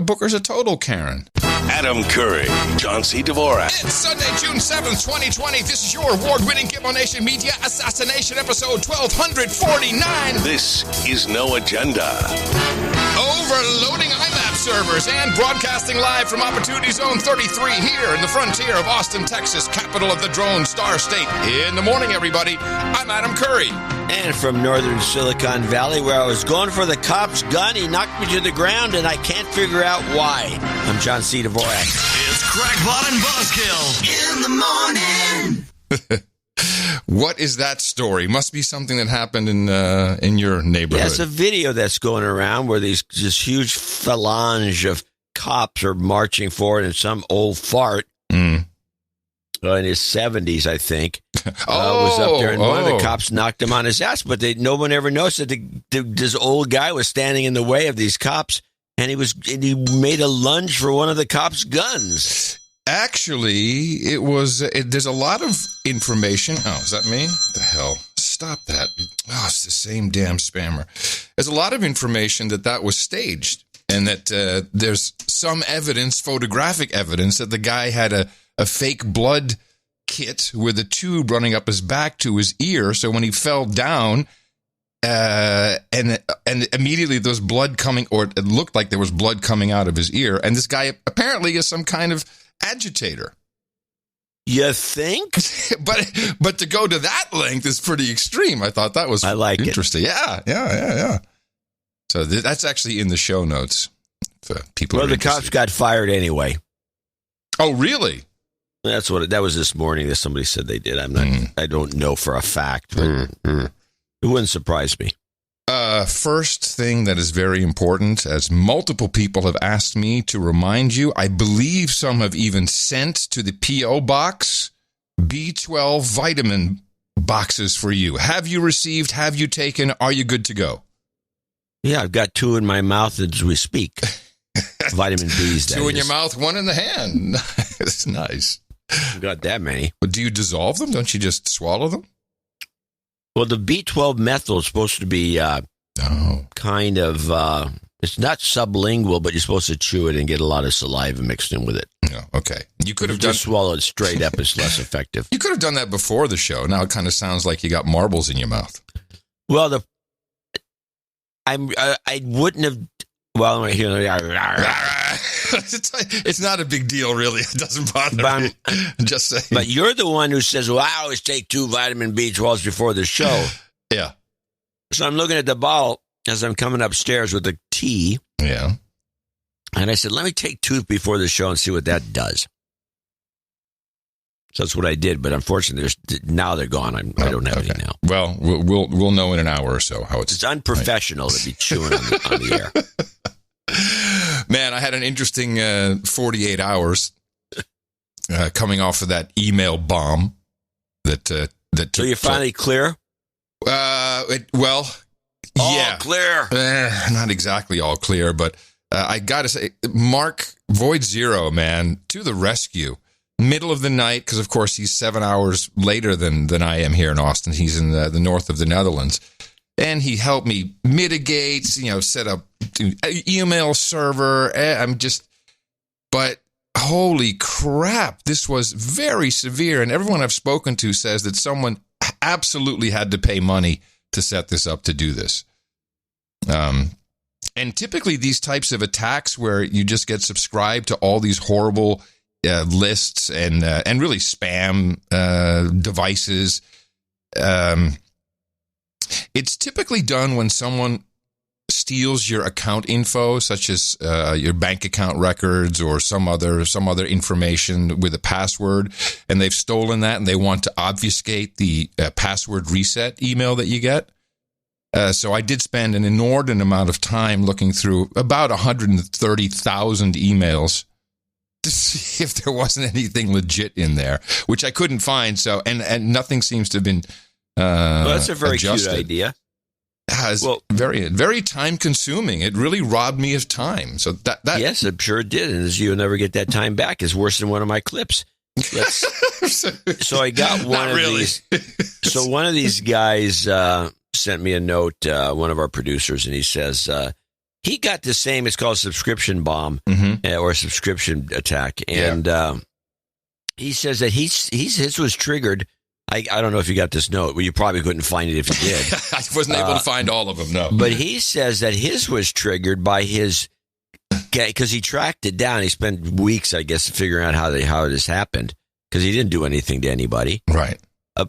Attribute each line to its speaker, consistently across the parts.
Speaker 1: Booker's a total Karen.
Speaker 2: Adam Curry, John C. Dvorak.
Speaker 1: It's Sunday, June 7th, 2020. This is your award-winning KBALL Nation Media Assassination episode 1249.
Speaker 2: This is No Agenda.
Speaker 1: Overloading IMAP servers and broadcasting live from Opportunity Zone 33 here in the frontier of Austin, Texas, capital of the drone star state. In the morning, everybody, I'm Adam Curry.
Speaker 3: And from northern Silicon Valley, where I was going for the cop's gun, he knocked me to the ground, and I can't figure out why. I'm John C. Dvorak.
Speaker 4: It's Crackpot and Buzzkill in the morning.
Speaker 1: What is that story? Must be something that happened in your neighborhood.
Speaker 3: Yeah, it's a video that's going around where this huge phalange of cops are marching forward, and some old fart in his 70s, I think, was up there, and one of the cops knocked him on his ass, but no one ever noticed that this old guy was standing in the way of these cops, and he made a lunge for one of the cops' guns.
Speaker 1: Actually, there's a lot of information. Oh, is that me? What the hell? Stop that. Oh, it's the same damn spammer. There's a lot of information that was staged, and that there's some evidence, photographic evidence, that the guy had a fake blood kit with a tube running up his back to his ear. So when he fell down, and immediately there was blood coming, or it looked like there was blood coming out of his ear. And this guy apparently is some kind of agitator.
Speaker 3: You think?
Speaker 1: but to go to that length is pretty extreme. I thought that was interesting. Yeah. So that's actually in the show notes. People. Well,
Speaker 3: the cops got fired anyway.
Speaker 1: Oh, really?
Speaker 3: That was this morning that somebody said they did. I don't know for a fact, but it wouldn't surprise me.
Speaker 1: First thing that is very important, as multiple people have asked me to remind you, I believe some have even sent to the P.O. box B12 vitamin boxes for you. Have you received? Have you taken? Are you good to go?
Speaker 3: Yeah, I've got 2 in my mouth as we speak. Vitamin B's.
Speaker 1: 2 in your mouth, 1 in the hand. That's nice.
Speaker 3: You got that many.
Speaker 1: But do you dissolve them? Don't you just swallow them?
Speaker 3: Well, the B12 methyl is supposed to be kind of, it's not sublingual, but you're supposed to chew it and get a lot of saliva mixed in with it.
Speaker 1: Yeah, okay. You could have
Speaker 3: just swallow it straight up. It's less effective.
Speaker 1: You could have done that before the show. Now it kind of sounds like you got marbles in your mouth.
Speaker 3: Well, I wouldn't have. Well, I'm here.
Speaker 1: It's not a big deal, really. It doesn't bother me. I'm just saying.
Speaker 3: But you're the one who says, well, I always take 2 vitamin B12s before the show.
Speaker 1: Yeah.
Speaker 3: So I'm looking at the bottle as I'm coming upstairs with the tea.
Speaker 1: Yeah.
Speaker 3: And I said, let me take 2 before the show and see what that does. So that's what I did. But unfortunately, now they're gone. I don't have any now.
Speaker 1: Well, we'll know in an hour or so how it's
Speaker 3: unprofessional to be chewing on the air.
Speaker 1: Man, I had an interesting 48 hours coming off of that email bomb that
Speaker 3: So you're finally clear?
Speaker 1: All
Speaker 3: clear.
Speaker 1: Not exactly all clear, but I got to say, Mark Void Zero, man, to the rescue. Middle of the night, because of course he's 7 hours later than I am here in Austin. He's in the north of the Netherlands. And he helped me mitigate, set up email server. But holy crap, this was very severe. And everyone I've spoken to says that someone absolutely had to pay money to set this up, to do this. And typically these types of attacks where you just get subscribed to all these horrible lists and really spam devices, it's typically done when someone steals your account info, such as your bank account records or some other information with a password, and they've stolen that and they want to obfuscate the password reset email that you get. So I did spend an inordinate amount of time looking through about 130,000 emails to see if there wasn't anything legit in there, which I couldn't find. So and nothing seems to have been
Speaker 3: well, that's a very
Speaker 1: adjusted.
Speaker 3: Cute idea.
Speaker 1: Well, very, very time consuming. It really robbed me of time. So that
Speaker 3: yes, I'm sure it did. And you'll never get that time back. It's worse than one of my clips. So I got one of these. So one of these guys sent me a note, one of our producers, and he says, he got the same. It's called subscription bomb or subscription attack, and he says that his was triggered. I don't know if you got this note. Well, you probably couldn't find it if you did.
Speaker 1: I wasn't able to find all of them. No,
Speaker 3: but he says that his was triggered by his because he tracked it down. He spent weeks, I guess, figuring out how this happened because he didn't do anything to anybody.
Speaker 1: Right.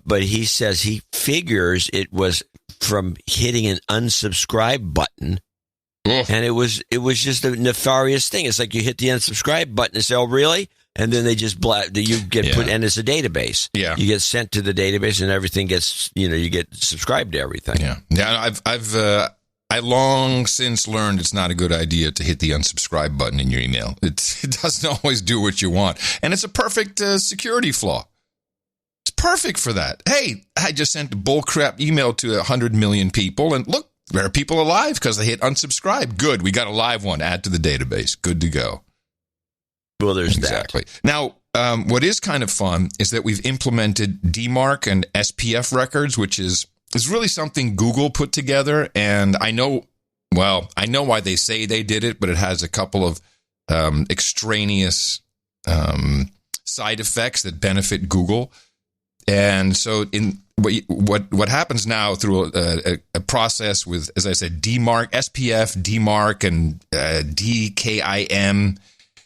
Speaker 3: But he says he figures it was from hitting an unsubscribe button. And it was just a nefarious thing. It's like you hit the unsubscribe button and say, "Oh, really?" And then they just you get put, and it's a database.
Speaker 1: Yeah,
Speaker 3: you get sent to the database, and everything gets you get subscribed to everything.
Speaker 1: Yeah. I long since learned it's not a good idea to hit the unsubscribe button in your email. It doesn't always do what you want, and it's a perfect security flaw. It's perfect for that. Hey, I just sent a bullcrap email to 100 million people, and look. There are people alive because they hit unsubscribe. Good. We got a live one. Add to the database. Good to go.
Speaker 3: Well, there's
Speaker 1: exactly. Now, what is kind of fun is that we've implemented DMARC and SPF records, which is really something Google put together. And I know why they say they did it, but it has a couple of extraneous side effects that benefit Google. And so what happens now through a process with, as I said, DMARC, SPF, DMARC, and DKIM.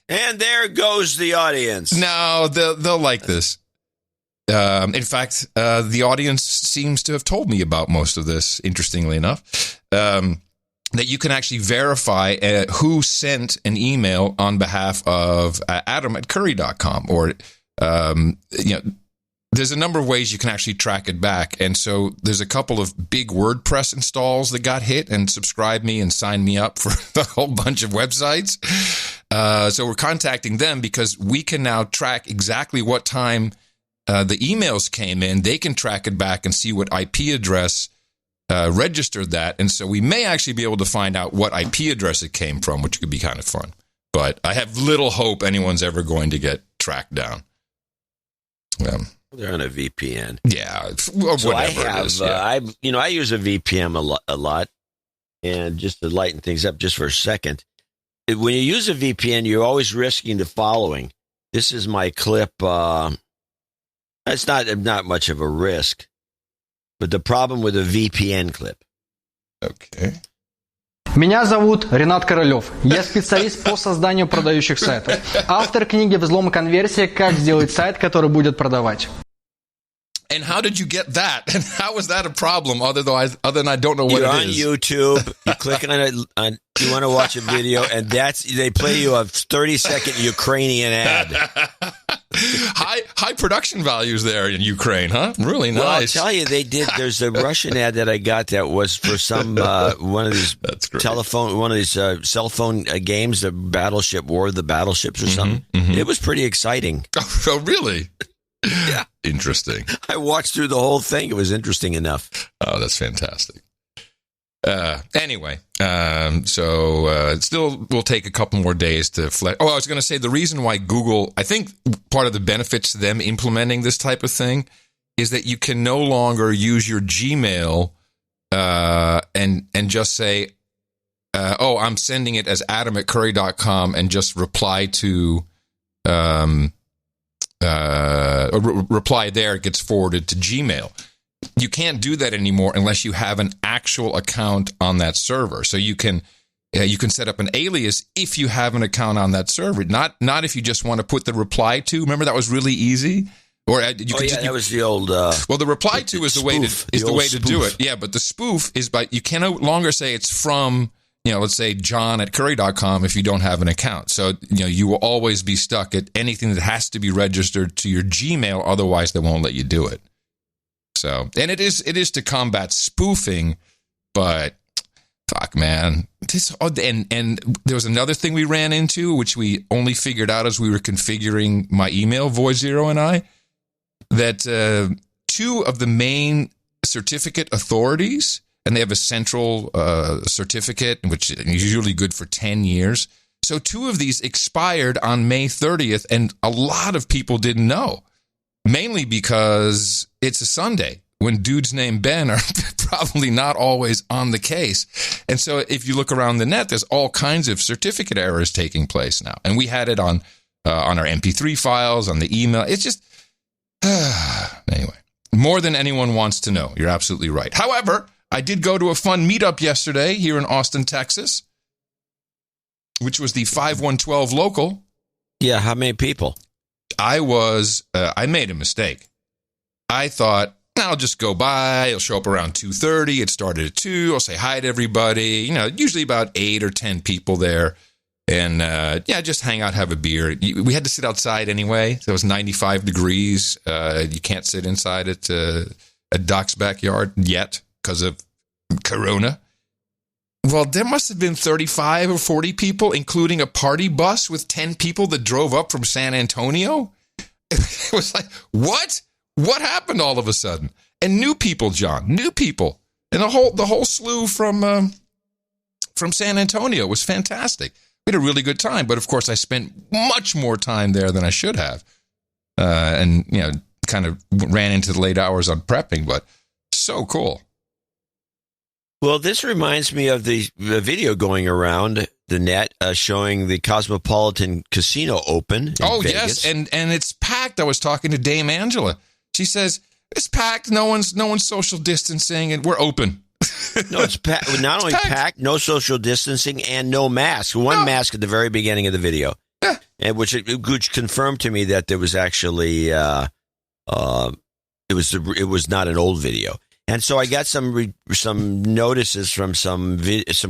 Speaker 3: And there goes the audience.
Speaker 1: No, they'll like this. In fact, the audience seems to have told me about most of this, interestingly enough, that you can actually verify who sent an email on behalf of Adam@Curry.com or, there's a number of ways you can actually track it back. And so there's a couple of big WordPress installs that got hit and subscribed me and signed me up for a whole bunch of websites. So we're contacting them because we can now track exactly what time the emails came in. They can track it back and see what IP address registered that. And so we may actually be able to find out what IP address it came from, which could be kind of fun. But I have little hope anyone's ever going to get tracked down.
Speaker 3: They're on a VPN.
Speaker 1: Yeah, or
Speaker 3: so
Speaker 1: whatever
Speaker 3: it is. I use a VPN a lot, and just to lighten things up just for a second, when you use a VPN, you're always risking the following. This is my clip. It's not much of a risk, but the problem with a VPN clip.
Speaker 1: Okay.
Speaker 5: Меня зовут Ренат Королёв. Я специалист по созданию продающих сайтов. Автор книги «Взлом и конверсия. Как сделать сайт, который будет продавать».
Speaker 1: And how did you get that? And how is that a problem other than I don't know what it is?
Speaker 3: You're on YouTube. You click on it. You want to watch a video, and they play you a 30-second Ukrainian ad.
Speaker 1: High production values there in Ukraine, huh? Really nice.
Speaker 3: Well, I'll tell you, they did. There's a Russian ad that I got that was for some one of these cell phone games, the Battleship War of the Battleships or something. Mm-hmm. It was pretty exciting.
Speaker 1: Oh, really?
Speaker 3: Yeah.
Speaker 1: Interesting.
Speaker 3: I watched through the whole thing. It was interesting enough.
Speaker 1: Oh, that's fantastic. Anyway, so it still will take a couple more days to flesh. Oh, I was going to say the reason why Google, I think part of the benefits to them implementing this type of thing is that you can no longer use your Gmail and just say, I'm sending it as adam@curry.com and just reply to reply there, it gets forwarded to Gmail. You can't do that anymore unless you have an actual account on that server. So you can set up an alias if you have an account on that server, not if you just want to put the reply to. Remember that was really easy. Or
Speaker 3: that was the old.
Speaker 1: Well, the reply to is the way to do it. Yeah, but the spoof is you can no longer say it's from let's say John@Curry.com if you don't have an account. So you will always be stuck at anything that has to be registered to your Gmail. Otherwise, they won't let you do it. So, and it is to combat spoofing, but fuck, man. And there was another thing we ran into, which we only figured out as we were configuring my email, Void Zero and I, that two of the main certificate authorities, and they have a central certificate, which is usually good for 10 years. So two of these expired on May 30th, and a lot of people didn't know. Mainly because it's a Sunday, when dudes named Ben are probably not always on the case. And so if you look around the net, there's all kinds of certificate errors taking place now. And we had it on our MP3 files, on the email. It's just, anyway, more than anyone wants to know. You're absolutely right. However, I did go to a fun meetup yesterday here in Austin, Texas, which was the 5112 local.
Speaker 3: Yeah, how many people?
Speaker 1: I made a mistake. I thought, I'll just go by. It'll show up around 2:30. It started at 2. I'll say hi to everybody. Usually about 8 or 10 people there. And, just hang out, have a beer. We had to sit outside anyway. So it was 95 degrees. You can't sit inside at Doc's backyard yet because of Corona. Well, there must have been 35 or 40 people, including a party bus with 10 people that drove up from San Antonio. It was like, what? What happened all of a sudden? And new people, John, new people. And the whole slew from San Antonio was fantastic. We had a really good time, but of course I spent much more time there than I should have. And kind of ran into the late hours on prepping, but so cool.
Speaker 3: Well, this reminds me of the video going around the net showing the Cosmopolitan Casino open in Vegas.
Speaker 1: Yes, and it's packed. I was talking to Dame Angela. She says it's packed. No one's social distancing, and we're open.
Speaker 3: No, it's packed. Not only packed, no social distancing, and no mask. One mask at the very beginning of the video, and which confirmed to me that there was actually it was not an old video. And so I got some notices from some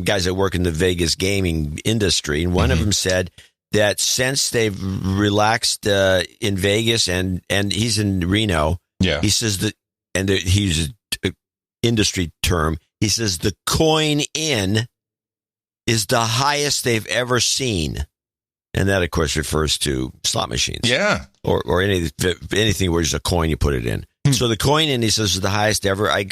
Speaker 3: guys that work in the Vegas gaming industry, and one of them said that since they've relaxed in Vegas, and he's in Reno, he says that, and he's an industry term, he says the coin in is the highest they've ever seen, and that of course refers to slot machines, or anything where there's a coin, you put it in. So the coin in, he says, is the highest ever. I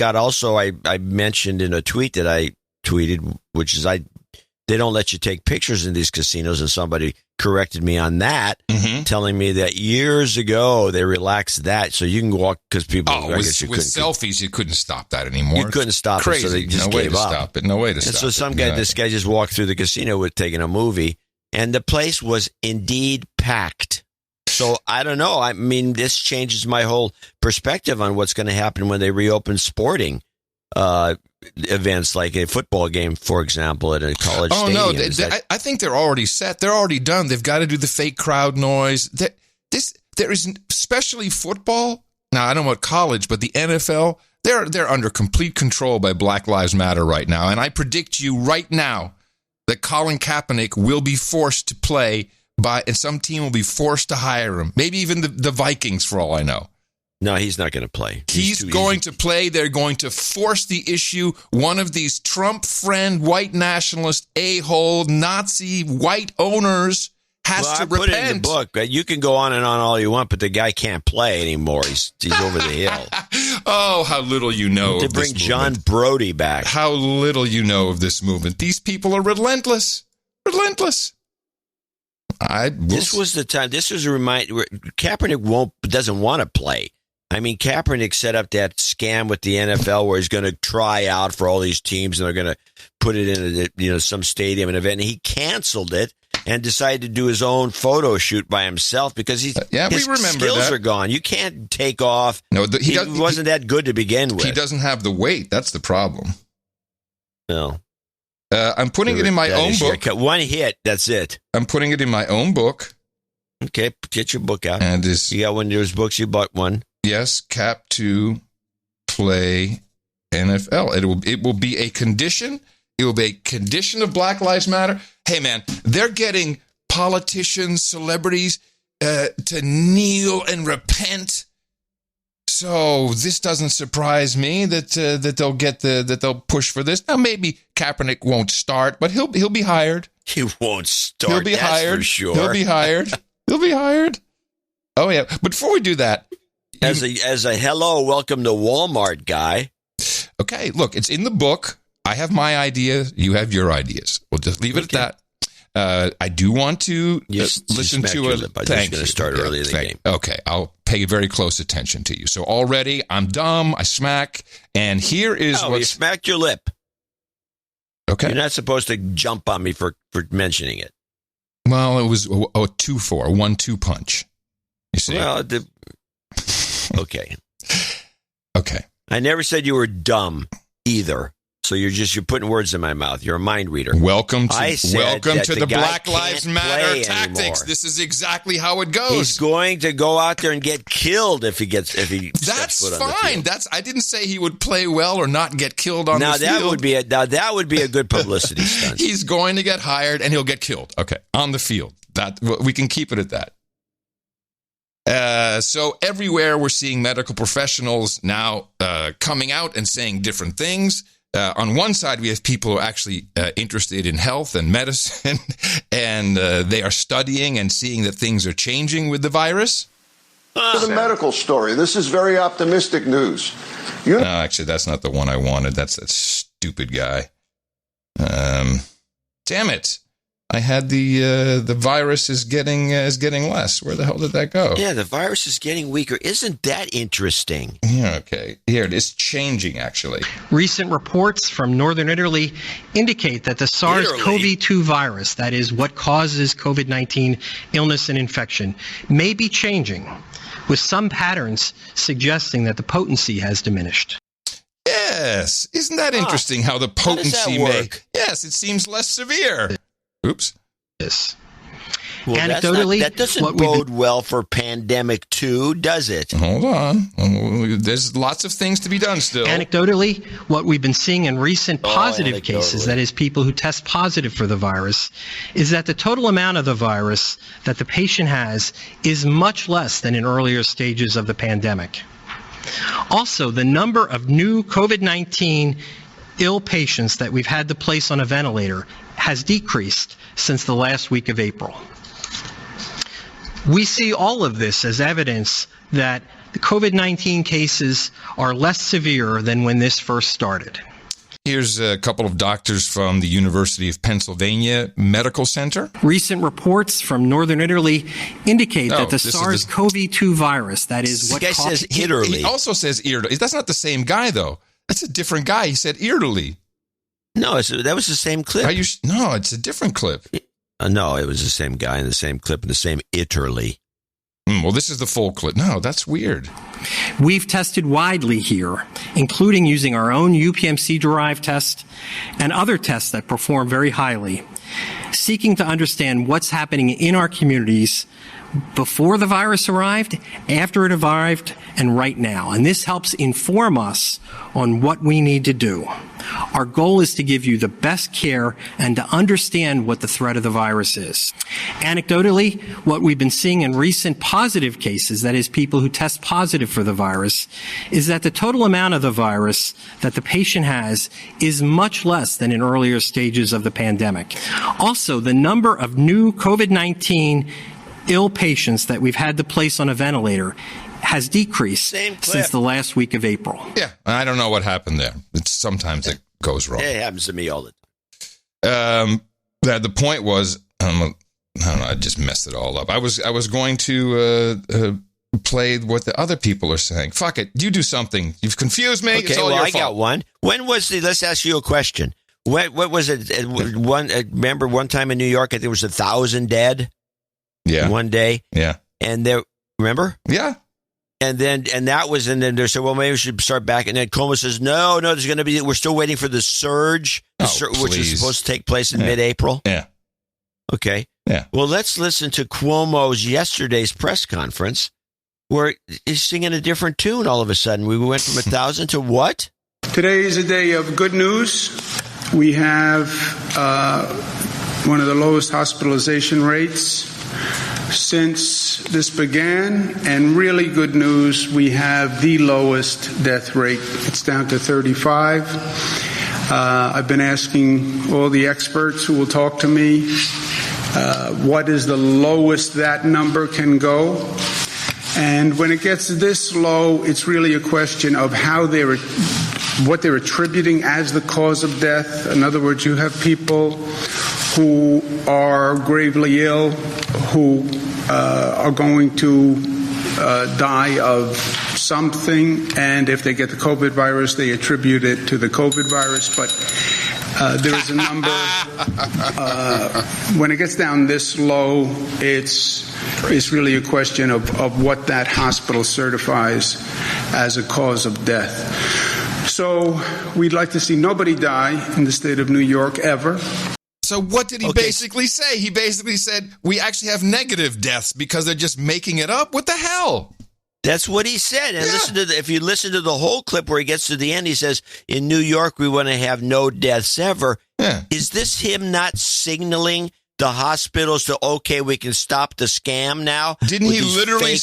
Speaker 3: mentioned in a tweet that I tweeted, which is they don't let you take pictures in these casinos, and somebody corrected me on that, telling me that years ago they relaxed that, so you can walk because people.
Speaker 1: With selfies, you couldn't stop that anymore.
Speaker 3: You couldn't stop
Speaker 1: Crazy.
Speaker 3: it, so they just gave up.
Speaker 1: Stop it. No way to stop it.
Speaker 3: And so this guy just walked through the casino with taking a movie, and the place was indeed packed. So I don't know. I mean, this changes my whole perspective on what's going to happen when they reopen sporting events, like a football game, for example, at a college stadium.
Speaker 1: Oh, no. I think they're already set. They're already done. They've got to do the fake crowd noise. There is, especially football. Now, I don't know about college, but the NFL, they're under complete control by Black Lives Matter right now. And I predict you right now that Colin Kaepernick will be forced to play and some team will be forced to hire him. Maybe even the Vikings, for all I know.
Speaker 3: No, he's not going to play.
Speaker 1: He's going to play. They're going to force the issue. One of these Trump friend, white nationalist, a-hole, Nazi, white owners has to repent.
Speaker 3: I put it in the book. You can go on and on all you want, but the guy can't play anymore. He's over the hill.
Speaker 1: Oh, how little you know of this movement.
Speaker 3: To bring John Brody back.
Speaker 1: How little you know of this movement. These people are relentless. Relentless.
Speaker 3: This was the time. This was a reminder. Kaepernick doesn't want to play. I mean, Kaepernick set up that scam with the NFL where he's going to try out for all these teams, and they're going to put it in some stadium and event. And he canceled it and decided to do his own photo shoot by himself because his skills are gone. You can't take off. No, he wasn't that good to begin with.
Speaker 1: He doesn't have the weight. That's the problem.
Speaker 3: No.
Speaker 1: I'm putting it in my own book.
Speaker 3: One hit, that's it.
Speaker 1: I'm putting it in my own book.
Speaker 3: Okay, get your book out.
Speaker 1: And
Speaker 3: you got one of those books, you bought one?
Speaker 1: Yes, Cap to play NFL. It will be a condition. It will be a condition of Black Lives Matter. Hey, man, they're getting politicians, celebrities to kneel and repent. So this doesn't surprise me that they'll push for this. Now maybe Kaepernick won't start, but he'll be hired.
Speaker 3: He won't start.
Speaker 1: He'll be hired for sure. He'll be hired. He'll be hired. Oh yeah. But before we do that,
Speaker 3: as a hello, welcome to Walmart guy.
Speaker 1: Okay, look, it's in the book. I have my ideas. You have your ideas. We'll just leave it at that. I do want to listen to a.
Speaker 3: Thank you. I'm going to start early in the game.
Speaker 1: Okay, I'll pay very close attention to you. So already I'm dumb, I smack, and here is
Speaker 3: you smacked your lip.
Speaker 1: Okay.
Speaker 3: You're not supposed to jump on me for mentioning it.
Speaker 1: Well, it was a 2-4, a 1-2 punch. You see?
Speaker 3: Well, okay.
Speaker 1: Okay.
Speaker 3: I never said you were dumb either. So you're putting words in my mouth. You're a mind reader.
Speaker 1: Welcome to the
Speaker 3: guy
Speaker 1: Black Lives Matter tactics.
Speaker 3: Anymore.
Speaker 1: This is exactly how it goes.
Speaker 3: He's going to go out there and get killed if he
Speaker 1: That's
Speaker 3: steps foot on the
Speaker 1: fine.
Speaker 3: field.
Speaker 1: I didn't say he would play well or not get killed on the field.
Speaker 3: That would be a good publicity stunt.
Speaker 1: He's going to get hired and he'll get killed. Okay, on the field. That we can keep it at that. So everywhere we're seeing medical professionals now coming out and saying different things. On one side, we have people who are actually interested in health and medicine, and they are studying and seeing that things are changing with the virus.
Speaker 6: The medical story. This is very optimistic news.
Speaker 1: No, actually, that's not the one I wanted. That's that stupid guy. Damn it. I had the virus is getting less. Where the hell did that go?
Speaker 3: Yeah, the virus is getting weaker. Isn't that interesting?
Speaker 1: Yeah, okay. Here it is changing, actually.
Speaker 7: Recent reports from northern Italy indicate that the SARS-CoV-2 virus, that is what causes COVID-19 illness and infection, may be changing, with some patterns suggesting that the potency has diminished.
Speaker 1: Yes. Isn't that interesting how the potency
Speaker 3: work?
Speaker 1: Yes, it seems less severe. Oops.
Speaker 7: Yes.
Speaker 3: Well,
Speaker 7: anecdotally,
Speaker 3: that doesn't bode well for pandemic 2, does it?
Speaker 1: Hold on. There's lots of things to be done still.
Speaker 7: Anecdotally, what we've been seeing in recent positive cases, that is people who test positive for the virus, is that the total amount of the virus that the patient has is much less than in earlier stages of the pandemic. Also, the number of new COVID-19 ill patients that we've had to place on a ventilator has decreased since the last week of April. We see all of this as evidence that the COVID-19 cases are less severe than when this first started.
Speaker 1: Here's a couple of doctors from the University of Pennsylvania Medical Center.
Speaker 7: Recent reports from northern Italy indicate that the SARS-CoV-2 virus, that is what
Speaker 3: says Italy.
Speaker 1: He also says Italy. That's not the same guy, though. That's a different guy. He said Italy.
Speaker 3: No, that was the same clip.
Speaker 1: No, it's a different clip.
Speaker 3: No, it was the same guy in the same clip in the same Italy.
Speaker 1: Well, this is the full clip. No, that's weird.
Speaker 7: We've tested widely here, including using our own UPMC-derived test and other tests that perform very highly, seeking to understand what's happening in our communities before the virus arrived, after it arrived, and right now. And this helps inform us on what we need to do. Our goal is to give you the best care and to understand what the threat of the virus is. Anecdotally, what we've been seeing in recent positive cases, that is people who test positive for the virus, is that the total amount of the virus that the patient has is much less than in earlier stages of the pandemic. Also, the number of new COVID-19 ill patients that we've had to place on a ventilator has decreased since the last week of April.
Speaker 1: Yeah, I don't know what happened there. Sometimes it goes wrong.
Speaker 3: It happens to me all the time.
Speaker 1: The point was, I don't know, I just messed it all up. I was going to play what the other people are saying. Fuck it, you do something. You've confused me.
Speaker 3: Okay,
Speaker 1: it's all your fault.
Speaker 3: I got one. When was let's ask you a question. What was it? Remember one time in New York, I think it was 1,000 dead.
Speaker 1: Yeah.
Speaker 3: One day.
Speaker 1: Yeah.
Speaker 3: And remember?
Speaker 1: Yeah.
Speaker 3: And then they said, well, maybe we should start back. And then Cuomo says, no, there's going to be, we're still waiting for the surge, which is supposed to take place in mid-April.
Speaker 1: Yeah.
Speaker 3: Okay.
Speaker 1: Yeah.
Speaker 3: Well, let's listen to Cuomo's yesterday's press conference where he's singing a different tune all of a sudden. We went from 1,000 to what?
Speaker 8: Today is a day of good news. We have one of the lowest hospitalization rates since this began, and really good news, we have the lowest death rate. It's down to 35. I've been asking all the experts who will talk to me, what is the lowest that number can go? And when it gets this low, it's really a question of what they're attributing as the cause of death. In other words, you have people who are gravely ill, who are going to die of something, and if they get the COVID virus, they attribute it to the COVID virus. But there is a number. When it gets down this low, it's really a question of what that hospital certifies as a cause of death. So we'd like to see nobody die in the state of New York ever.
Speaker 1: So what did he basically say? He basically said, we actually have negative deaths because they're just making it up. What the hell?
Speaker 3: That's what he said. And if you listen to the whole clip where he gets to the end, he says, in New York, we want to have no deaths ever. Yeah. Is this him not signaling the hospitals to, okay, we can stop the scam now?
Speaker 1: Didn't he literally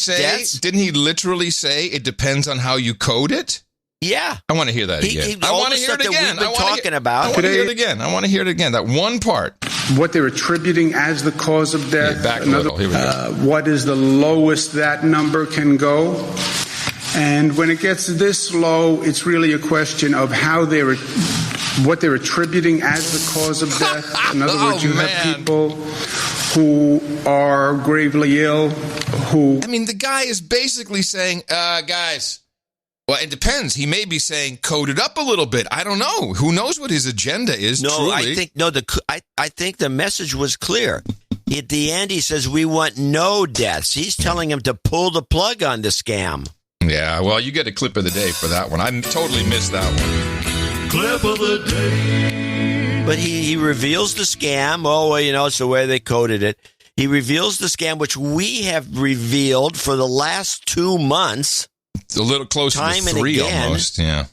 Speaker 1: say it depends on how you code it?
Speaker 3: Yeah.
Speaker 1: I want to hear that again. I want to hear it again. I want to hear it again. I want to hear it again. That one part.
Speaker 8: What they're attributing as the cause of death.
Speaker 1: Back a little. Here we go.
Speaker 8: What is the lowest that number can go? And when it gets this low, it's really a question of what they're attributing as the cause of death. In other words, you have people who are gravely ill, who...
Speaker 1: I mean, the guy is basically saying, guys... Well, it depends. He may be saying code it up a little bit. I don't know. Who knows what his agenda is?
Speaker 3: No,
Speaker 1: truly.
Speaker 3: I think the message was clear. At the end, he says we want no deaths. He's telling him to pull the plug on the scam.
Speaker 1: Yeah, well, you get a clip of the day for that one. I totally missed that one.
Speaker 4: Clip of the day.
Speaker 3: But he reveals the scam. Oh, well, it's the way they coded it. He reveals the scam, which we have revealed for the last 2 months.
Speaker 1: It's a little closer to 3 almost, yeah.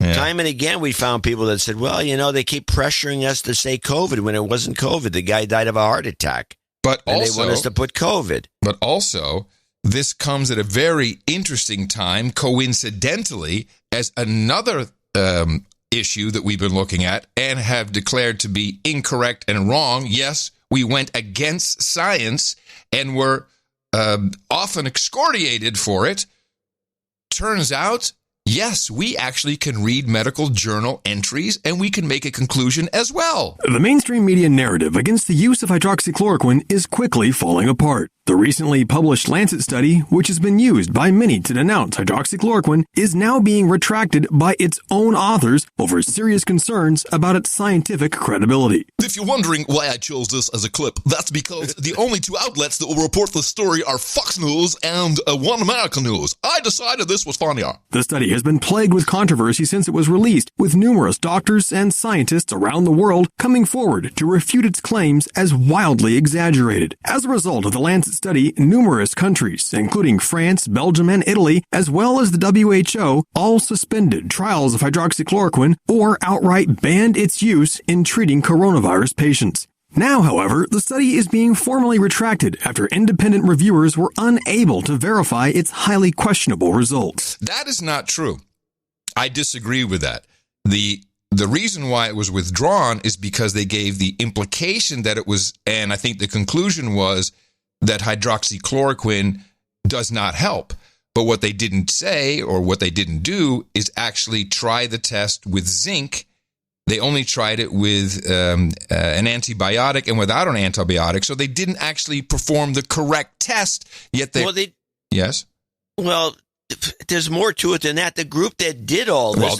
Speaker 3: Time and again, we found people that said, well, they keep pressuring us to say COVID when it wasn't COVID. The guy died of a heart attack.
Speaker 1: But
Speaker 3: and
Speaker 1: also,
Speaker 3: they want us to put COVID.
Speaker 1: But also, this comes at a very interesting time, coincidentally, as another issue that we've been looking at and have declared to be incorrect and wrong. Yes, we went against science and were often excoriated for it. Turns out, yes, we actually can read medical journal entries and we can make a conclusion as well.
Speaker 9: The mainstream media narrative against the use of hydroxychloroquine is quickly falling apart. The recently published Lancet study, which has been used by many to denounce hydroxychloroquine, is now being retracted by its own authors over serious concerns about its scientific credibility.
Speaker 10: If you're wondering why I chose this as a clip, that's because the only 2 outlets that will report the story are Fox News and One America News. I decided this was funnier.
Speaker 9: The study has been plagued with controversy since it was released, with numerous doctors and scientists around the world coming forward to refute its claims as wildly exaggerated. As a result of the Lancet study, numerous countries, including France, Belgium, and Italy, as well as the WHO, all suspended trials of hydroxychloroquine or outright banned its use in treating coronavirus patients. Now, however, the study is being formally retracted after independent reviewers were unable to verify its highly questionable results.
Speaker 1: That is not true. I disagree with that. The reason why it was withdrawn is because they gave the implication that it was, and I think the conclusion was, that hydroxychloroquine does not help. But what they didn't say or what they didn't do is actually try the test with zinc. They only tried it with an antibiotic and without an antibiotic. So they didn't actually perform the correct test. Yet they... Yes?
Speaker 3: Well, there's more to it than that. The group that did all this...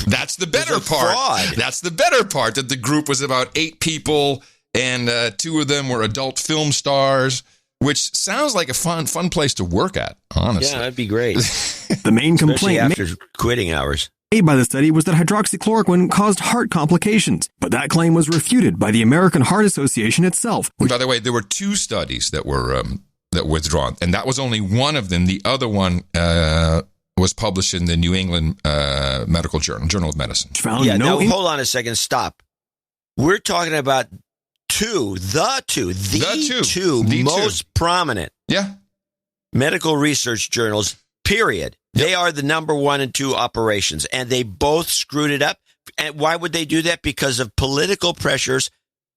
Speaker 1: That's the better part.
Speaker 3: Fraud.
Speaker 1: That's the better part, that the group was about 8 people and 2 of them were adult film stars. Which sounds like a fun place to work at, honestly.
Speaker 3: Yeah, that'd be great.
Speaker 9: The main complaint
Speaker 3: after quitting hours
Speaker 9: made by the study was that hydroxychloroquine caused heart complications, but that claim was refuted by the American Heart Association itself.
Speaker 1: By the way, there were 2 studies that were withdrawn, and that was only one of them. The other one was published in the New England Medical Journal of Medicine.
Speaker 3: Hold on a second. Stop. We're talking about the two most prominent medical research journals, period. Yep. They are the number 1 and 2 operations, and they both screwed it up. And why would they do that? Because of political pressures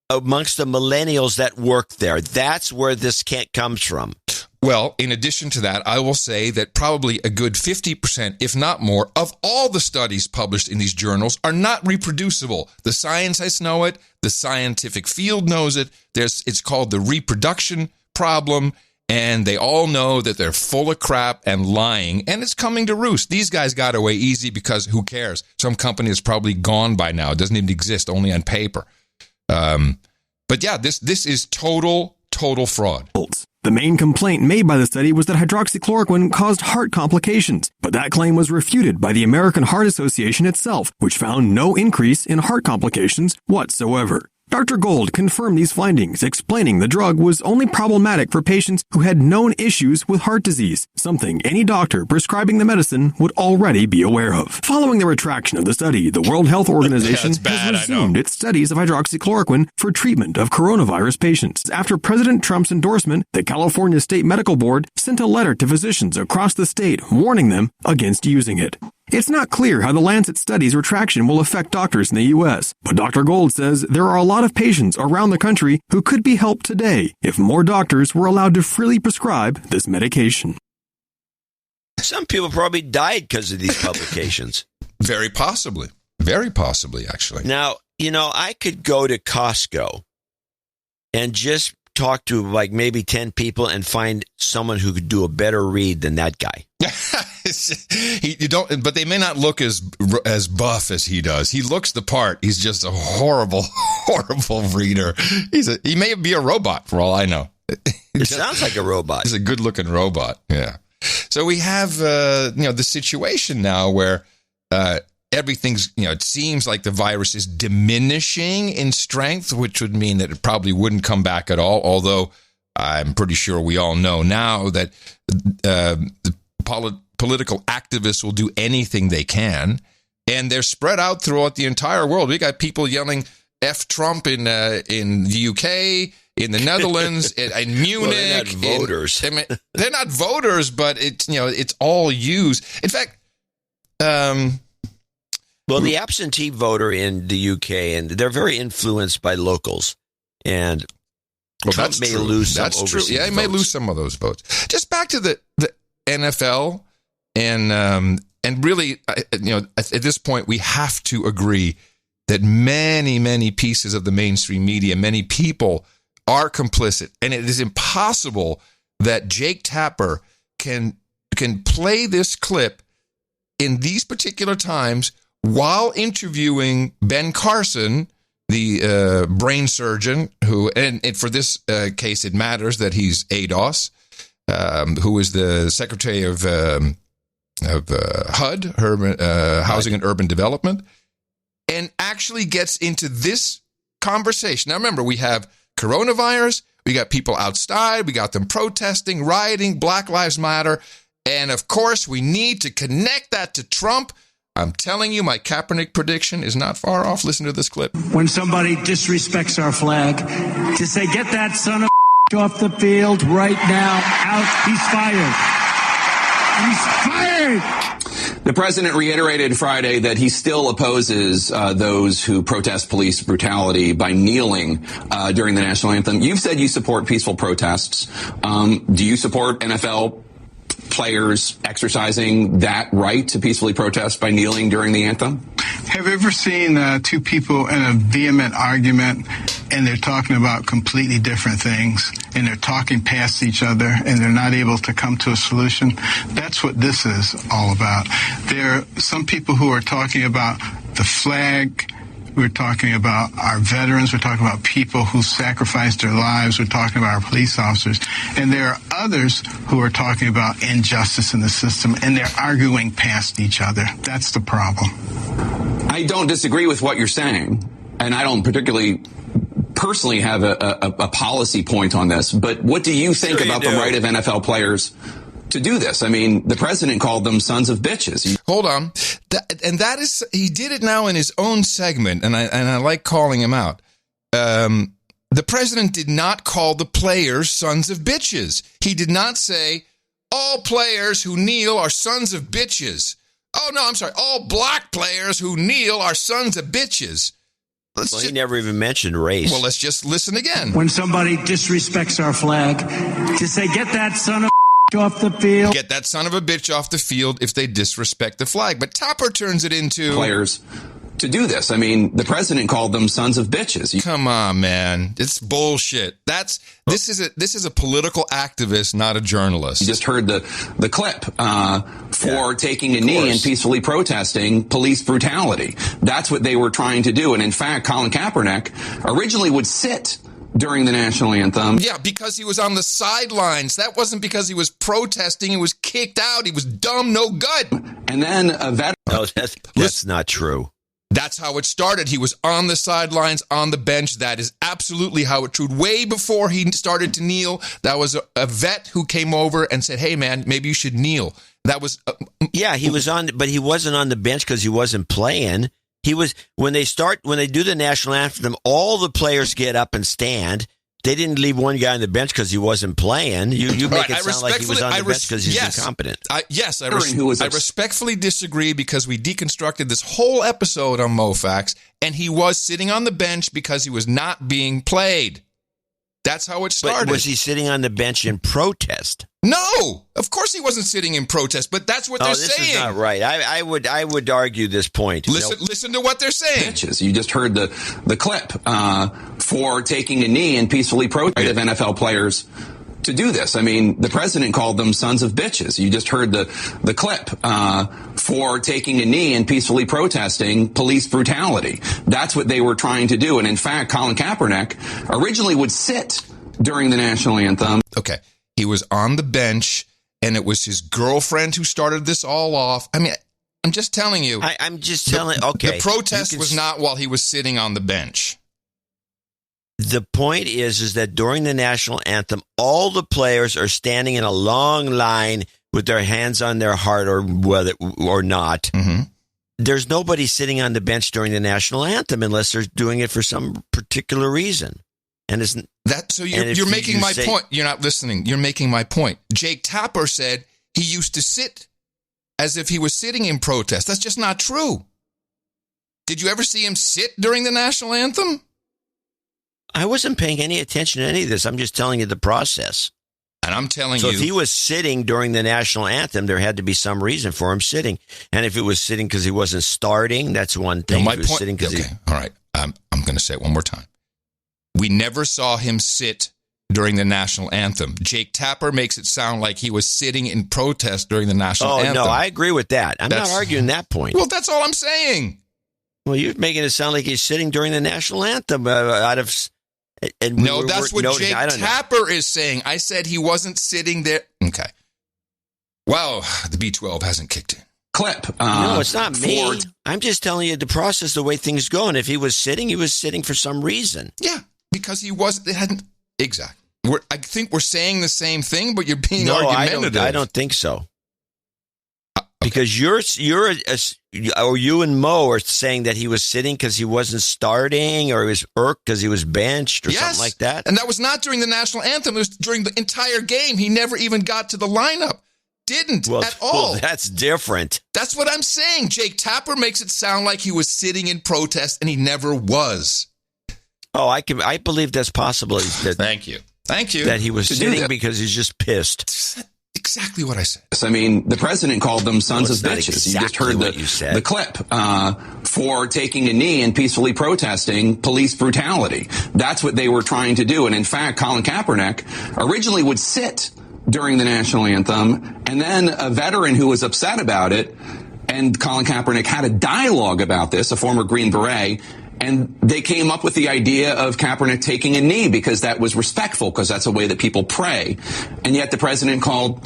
Speaker 3: amongst the millennials that work there. That's where this comes from.
Speaker 1: Well, in addition to that, I will say that probably a good 50%, if not more, of all the studies published in these journals are not reproducible. The scientists know it. The scientific field knows it. It's called the reproduction problem. and they all know that they're full of crap and lying, and it's coming to roost. These guys got away easy because who cares? Some company is probably gone by now. It doesn't even exist, only on paper. But yeah, this is total fraud.
Speaker 9: The main complaint made by the study was that hydroxychloroquine caused heart complications, but that claim was refuted by the American Heart Association itself, which found no increase in heart complications whatsoever. Dr. Gold confirmed these findings, explaining the drug was only problematic for patients who had known issues with heart disease, something any doctor prescribing the medicine would already be aware of. Following the retraction of the study, the World Health Organization has resumed its studies of hydroxychloroquine for treatment of coronavirus patients. After President Trump's endorsement, the California State Medical Board sent a letter to physicians across the state warning them against using it. It's not clear how the Lancet study's retraction will affect doctors in the U.S., but Dr. Gold says there are a lot of patients around the country who could be helped today if more doctors were allowed to freely prescribe this medication.
Speaker 3: Some people probably died because of these publications.
Speaker 1: Very possibly. Very possibly, actually.
Speaker 3: Now, I could go to Costco and just talk to like maybe 10 people and find someone who could do a better read than that guy.
Speaker 1: But they may not look as buff as he does. He looks the part. He's just a horrible reader. He may be a robot for all I know.
Speaker 3: It sounds like a robot.
Speaker 1: He's a good-looking robot. Yeah. So we have the situation now where everything's it seems like the virus is diminishing in strength, which would mean that it probably wouldn't come back at all. Although I'm pretty sure we all know now that the political activists will do anything they can, and they're spread out throughout the entire world. We got people yelling "F Trump" in the UK, in the Netherlands, in Munich.
Speaker 3: Well, they're not voters.
Speaker 1: They're not voters, but it's all used. In fact,
Speaker 3: well, the absentee voter in the UK, and they're very influenced by locals, and Trump may lose some overseas votes.
Speaker 1: Yeah, he may lose some of those votes. Just back to the NFL, and really, at this point, we have to agree that many pieces of the mainstream media, many people are complicit, and it is impossible that Jake Tapper can play this clip in these particular times while interviewing Ben Carson, the brain surgeon, who, and for this case, it matters that he's ADOS, who is the Secretary of HUD, Housing and Urban Development, and actually gets into this conversation. Now, remember, we have coronavirus, we got people outside, we got them protesting, rioting, Black Lives Matter, and of course, we need to connect that to Trump. I'm telling you, my Kaepernick prediction is not far off. Listen to this clip.
Speaker 11: When somebody disrespects our flag, to say, get that son of off the field right now, out, he's fired. He's fired.
Speaker 12: The president reiterated Friday that he still opposes those who protest police brutality by kneeling during the national anthem. You've said you support peaceful protests. Do you support NFL players exercising that right to peacefully protest by kneeling during the anthem?
Speaker 8: Have you ever seen two people in a vehement argument and they're talking about completely different things and they're talking past each other and they're not able to come to a solution? That's what this is all about. There are some people who are talking about the flag. We're talking about our veterans. We're talking about people who sacrificed their lives. We're talking about our police officers. And there are others who are talking about injustice in the system, and they're arguing past each other. That's the problem.
Speaker 12: I don't disagree with what you're saying, and I don't particularly personally have a policy point on this. But what do you think about the right of NFL players to do this? I mean, the president called them sons of bitches.
Speaker 1: Hold on. That is, he did it now in his own segment, and I like calling him out. The president did not call the players sons of bitches. He did not say, all players who kneel are sons of bitches. Oh, no, I'm sorry. All black players who kneel are sons of bitches.
Speaker 3: He never even mentioned race.
Speaker 1: Well, let's just listen again.
Speaker 11: When somebody disrespects our flag, to say, get that son of off the field.
Speaker 1: Get that son of a bitch off the field if they disrespect the flag. But Tapper turns it into
Speaker 12: players to do this. I mean, the president called them sons of bitches.
Speaker 1: Come on, man. It's bullshit. This is a political activist, not a journalist.
Speaker 12: You just heard the clip for taking a knee and peacefully protesting police brutality. That's what they were trying to do. And in fact, Colin Kaepernick originally would sit during the national anthem.
Speaker 1: Yeah, because he was on the sidelines. That wasn't because he was protesting. He was kicked out. He was dumb, no good.
Speaker 12: And then a veteran.
Speaker 3: No, that's not true.
Speaker 1: That's how it started. He was on the sidelines, on the bench. That is absolutely how it started. Way before he started to kneel, that was a vet who came over and said, hey, man, maybe you should kneel. That was...
Speaker 3: yeah, he was on, but he wasn't on the bench because he wasn't playing. He was, when they do the national anthem, all the players get up and stand. They didn't leave one guy on the bench because he wasn't playing. You make it sound like he was on the bench because he's incompetent.
Speaker 1: I respectfully disagree because we deconstructed this whole episode on MoFax, and he was sitting on the bench because he was not being played. That's how it started.
Speaker 3: But was he sitting on the bench in protest?
Speaker 1: No, of course he wasn't sitting in protest, but that's what they're saying.
Speaker 3: This is not right. I would argue this point.
Speaker 1: Listen to what they're saying.
Speaker 12: Bitches. You just heard the clip for taking a knee and peacefully protesting NFL players to do this. I mean, the president called them sons of bitches. You just heard the clip for taking a knee and peacefully protesting police brutality. That's what they were trying to do. And in fact, Colin Kaepernick originally would sit during the national anthem.
Speaker 1: Okay. He was on the bench, and it was his girlfriend who started this all off. I mean, I'm just telling you.
Speaker 3: I'm just telling, okay.
Speaker 1: The protest was not while he was sitting on the bench.
Speaker 3: The point is that during the national anthem, all the players are standing in a long line with their hands on their heart or not.
Speaker 1: Mm-hmm.
Speaker 3: There's nobody sitting on the bench during the national anthem unless they're doing it for some particular reason. And isn't
Speaker 1: that so? You're making my point. You're not listening. You're making my point. Jake Tapper said he used to sit as if he was sitting in protest. That's just not true. Did you ever see him sit during the national anthem?
Speaker 3: I wasn't paying any attention to any of this. I'm just telling you the process.
Speaker 1: And I'm telling
Speaker 3: you.
Speaker 1: So
Speaker 3: if he was sitting during the national anthem, there had to be some reason for him sitting. And if it was sitting because he wasn't starting, that's one thing.
Speaker 1: No, my
Speaker 3: if he was
Speaker 1: point,
Speaker 3: sitting because
Speaker 1: all right. I'm going to say it one more time. We never saw him sit during the national anthem. Jake Tapper makes it sound like he was sitting in protest during the national anthem.
Speaker 3: Oh, no, I agree with that. I'm not arguing that point.
Speaker 1: Well, that's all I'm saying.
Speaker 3: Well, you're making it sound like he's sitting during the national anthem out of...
Speaker 1: that's what Jake Tapper is saying. I said he wasn't sitting there. Okay. Well, the B12 hasn't kicked in.
Speaker 12: Clip.
Speaker 3: No, it's not me. I'm just telling you the process, the way things go. And if he was sitting for some reason.
Speaker 1: Yeah, because he wasn't. It hadn't. Exactly. I think we're saying the same thing, but you're being argumentative.
Speaker 3: I don't think so. Because you and Mo are saying that he was sitting because he wasn't starting, or he was irked because he was benched, or something like that.
Speaker 1: And that was not during the national anthem. It was during the entire game. He never even got to the lineup. Didn't at all.
Speaker 3: Well, that's different.
Speaker 1: That's what I'm saying. Jake Tapper makes it sound like he was sitting in protest, and he never was.
Speaker 3: Oh, I believe that's possible.
Speaker 1: Thank you.
Speaker 3: That he was sitting because he's just pissed.
Speaker 1: Exactly what I said.
Speaker 12: I mean, the president called them sons of bitches.
Speaker 3: Exactly
Speaker 12: you just heard the clip for taking a knee and peacefully protesting police brutality. That's what they were trying to do. And in fact, Colin Kaepernick originally would sit during the national anthem, and then a veteran who was upset about it, and Colin Kaepernick had a dialogue about this, a former Green Beret, and they came up with the idea of Kaepernick taking a knee because that was respectful, because that's a way that people pray. And yet the president called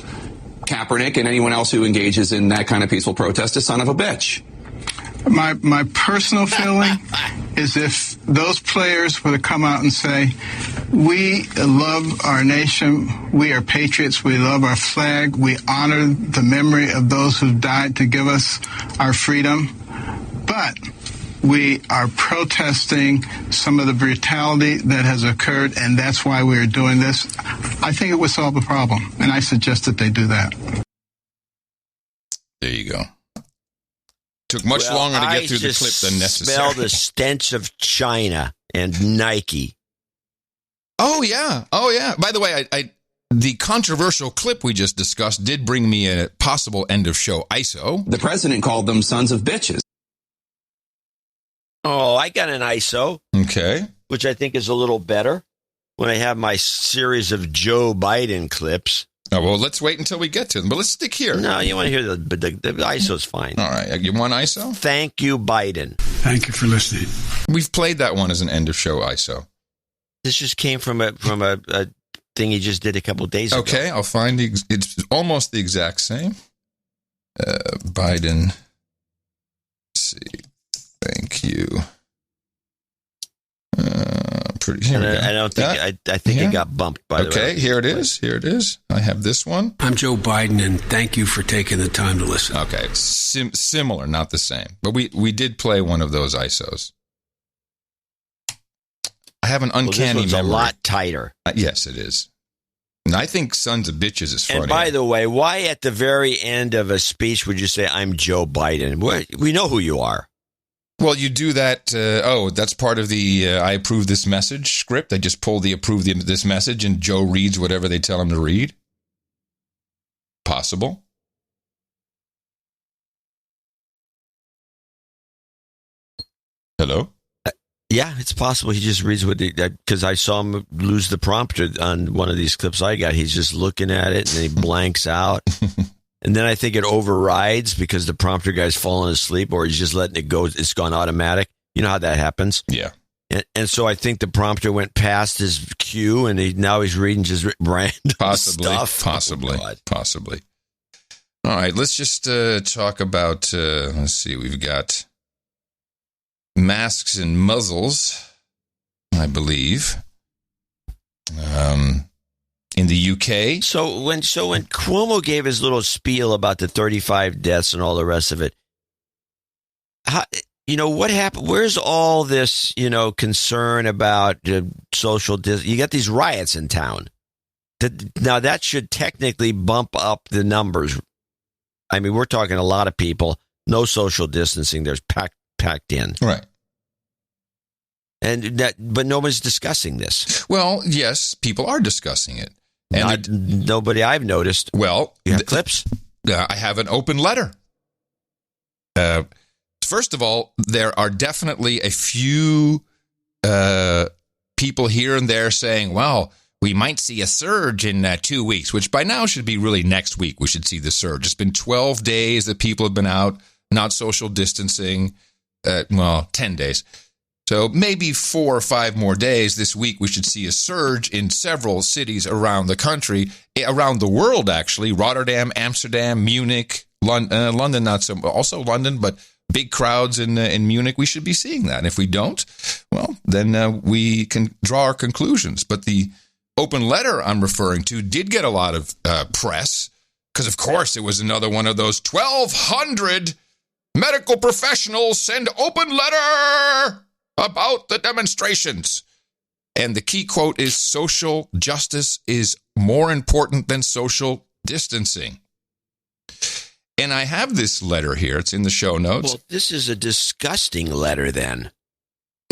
Speaker 12: Kaepernick and anyone else who engages in that kind of peaceful protest a son of a bitch.
Speaker 8: My personal feeling is if those players were to come out and say, we love our nation, we are patriots, we love our flag, we honor the memory of those who died to give us our freedom, but we are protesting some of the brutality that has occurred, and that's why we are doing this, I think it would solve the problem, and I suggest that they do that.
Speaker 1: There you go. Took much longer to get through the clip than necessary.
Speaker 3: Smell the stench of China and Nike.
Speaker 1: Oh yeah. By the way, the controversial clip we just discussed did bring me a possible end of show ISO.
Speaker 12: The president called them sons of bitches.
Speaker 3: Oh, I got an ISO.
Speaker 1: Okay.
Speaker 3: Which I think is a little better when I have my series of Joe Biden clips.
Speaker 1: Oh, well, let's wait until we get to them. But let's stick here.
Speaker 3: No, you want to hear the ISO's fine.
Speaker 1: All right. You want ISO?
Speaker 3: Thank you, Biden.
Speaker 8: Thank you for listening.
Speaker 1: We've played that one as an end of show ISO.
Speaker 3: This just came from a thing he just did a couple of days ago.
Speaker 1: Okay, I'll find it's almost the exact same. Biden. Let's see. Thank you.
Speaker 3: I don't think I think it got bumped by the way.
Speaker 1: Okay, here it is. Here it is. I have this one.
Speaker 13: I'm Joe Biden, and thank you for taking the time to listen.
Speaker 1: Okay, similar, not the same. But we did play one of those ISOs. I have an uncanny
Speaker 3: this one's
Speaker 1: memory.
Speaker 3: A lot tighter.
Speaker 1: Yes, it is. And I think Sons of Bitches is funny.
Speaker 3: And by the way, why at the very end of a speech would you say, I'm Joe Biden? We know who you are.
Speaker 1: Well, you do that. That's part of the I approve this message script. I just pull the approve this message and Joe reads whatever they tell him to read. Possible. Hello?
Speaker 3: Yeah, it's possible. He just reads what because I saw him lose the prompter on one of these clips I got. He's just looking at it and then he blanks out. And then I think it overrides because the prompter guy's falling asleep or he's just letting it go. It's gone automatic. You know how that happens?
Speaker 1: Yeah.
Speaker 3: And so I think the prompter went past his cue and now he's reading just random stuff.
Speaker 1: Possibly. All right, let's just talk about, let's see, we've got masks and muzzles, I believe. In the UK.
Speaker 3: So when Cuomo gave his little spiel about the 35 deaths and all the rest of it, what happened? Where's all this, concern about social distance? You got these riots in town. Now that should technically bump up the numbers. I mean, we're talking a lot of people, no social distancing. There's packed in.
Speaker 1: Right.
Speaker 3: But nobody's discussing this.
Speaker 1: Well, yes, people are discussing it. And
Speaker 3: nobody I've noticed.
Speaker 1: Well,
Speaker 3: you have clips?
Speaker 1: I have an open letter. First of all, there are definitely a few people here and there saying, well, we might see a surge in 2 weeks, which by now should be really next week. We should see the surge. It's been 12 days that people have been out, not social distancing. 10 days. So maybe 4 or 5 more days this week, we should see a surge in several cities around the country, around the world, actually. Rotterdam, Amsterdam, Munich, London, not so, also London, but big crowds in Munich. We should be seeing that. And if we don't, well, then we can draw our conclusions. But the open letter I'm referring to did get a lot of press because, of course, it was another one of those 1,200 medical professionals send open letter about the demonstrations. And the key quote is, social justice is more important than social distancing. And I have this letter here. It's in the show notes.
Speaker 3: Well, this is a disgusting letter then.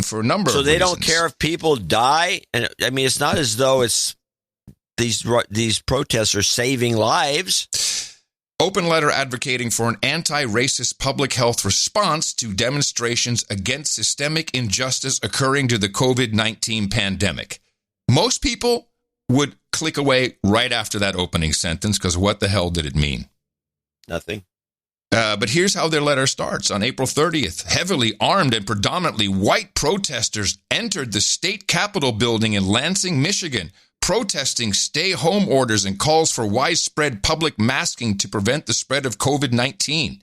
Speaker 1: For a number of reasons.
Speaker 3: So they don't care if people die? And I mean, it's not as though it's these protests are saving lives.
Speaker 1: Open letter advocating for an anti-racist public health response to demonstrations against systemic injustice occurring to the COVID-19 pandemic. Most people would click away right after that opening sentence because what the hell did it mean?
Speaker 3: Nothing.
Speaker 1: But here's how their letter starts. On April 30th, heavily armed and predominantly white protesters entered the state capitol building in Lansing, Michigan, protesting stay-home orders and calls for widespread public masking to prevent the spread of COVID-19.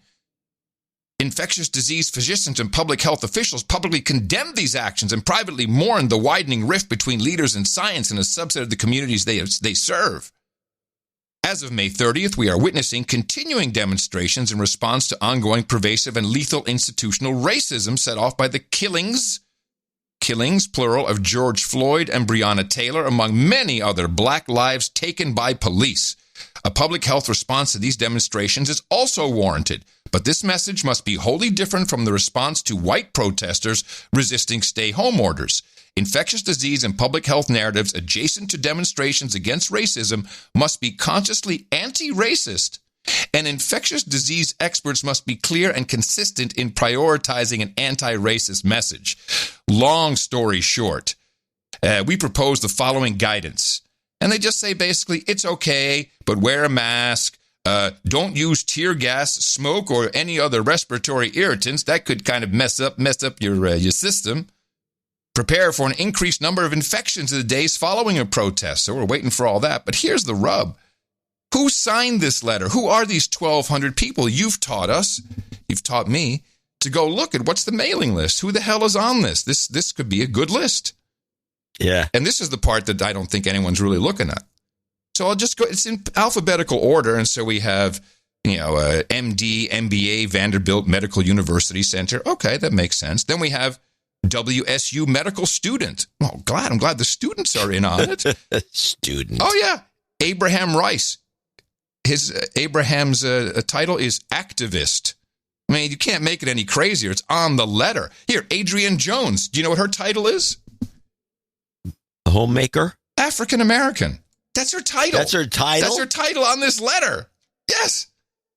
Speaker 1: Infectious disease physicians and public health officials publicly condemned these actions and privately mourned the widening rift between leaders in science and a subset of the communities they serve. As of May 30th, we are witnessing continuing demonstrations in response to ongoing pervasive and lethal institutional racism set off by the killings, plural, of George Floyd and Breonna Taylor, among many other black lives taken by police. A public health response to these demonstrations is also warranted, but this message must be wholly different from the response to white protesters resisting stay-home orders. Infectious disease and public health narratives adjacent to demonstrations against racism must be consciously anti-racist And infectious disease experts must be clear and consistent in prioritizing an anti-racist message. Long story short, we propose the following guidance. And they just say basically, it's okay, but wear a mask. Don't use tear gas, smoke, or any other respiratory irritants. That could kind of mess up your system. Prepare for an increased number of infections in the days following a protest. So we're waiting for all that. But here's the rub. Who signed this letter? Who are these 1,200 people? You've taught us, you've taught me, to go look at what's the mailing list. Who the hell is on this? This could be a good list.
Speaker 3: Yeah.
Speaker 1: And this is the part that I don't think anyone's really looking at. So I'll just go, it's in alphabetical order. And so we have, MD, MBA, Vanderbilt Medical University Center. Okay, that makes sense. Then we have WSU medical student. Oh, I'm glad the students are in on it.
Speaker 3: Student.
Speaker 1: Oh, yeah. Abraham Rice. Abraham's title is activist. I mean, you can't make it any crazier. It's on the letter. Here, Adrienne Jones. Do you know what her title is?
Speaker 3: A homemaker?
Speaker 1: African American. That's her title.
Speaker 3: That's her title?
Speaker 1: That's her title on this letter. Yes.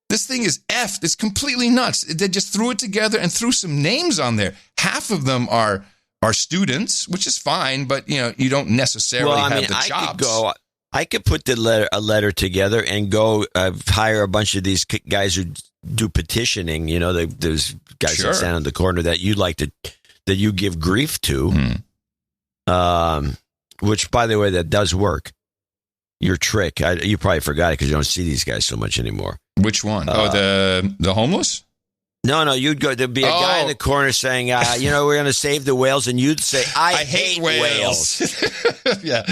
Speaker 1: This thing is effed. It's completely nuts. They just threw it together and threw some names on there. Half of them are students, which is fine, but you don't necessarily have the chops.
Speaker 3: I could put a letter together and go hire a bunch of these guys who do petitioning. Those guys that stand on the corner that you give grief to. Which, by the way, that does work. Your trick. You probably forgot it because you don't see these guys so much anymore.
Speaker 1: Which one? The homeless?
Speaker 3: No, you'd go. There'd be a guy in the corner saying, we're going to save the whales, and you'd say, I hate whales.
Speaker 1: Yeah.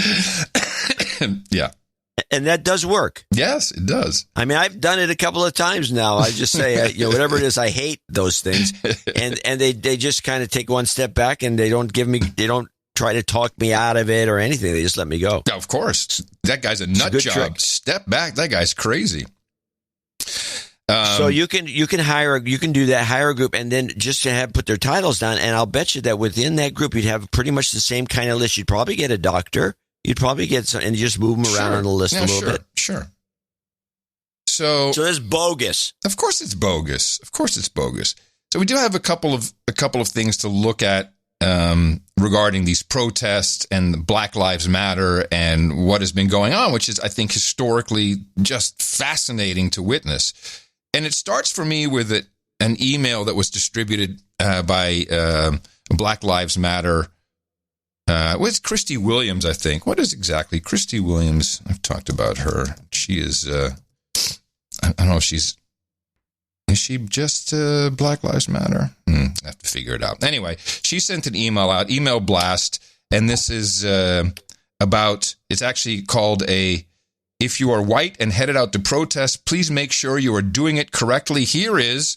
Speaker 1: Yeah.
Speaker 3: And that does work.
Speaker 1: Yes, it does.
Speaker 3: I mean, I've done it a couple of times now. I just say, whatever it is, I hate those things. And they just kind of take one step back and they don't try to talk me out of it or anything. They just let me go.
Speaker 1: Of course. That guy's a nut job. Trick. Step back. That guy's crazy.
Speaker 3: So you can do that, hire a group, and then just to put their titles down. And I'll bet you that within that group, you'd have pretty much the same kind of list. You'd probably get a doctor. You'd probably get some, and you just move them around on the list a little bit.
Speaker 1: Sure. So
Speaker 3: it's bogus.
Speaker 1: Of course it's bogus. So we do have a couple of things to look at regarding these protests and Black Lives Matter and what has been going on, which is, I think, historically just fascinating to witness. And it starts for me with an email that was distributed by Black Lives Matter. It's Christy Williams, I think. What is exactly Christy Williams? I've talked about her. She is, I don't know if is she just Black Lives Matter? I have to figure it out. Anyway, she sent an email blast, and this is it's actually called if you are white and headed out to protest, please make sure you are doing it correctly. Here is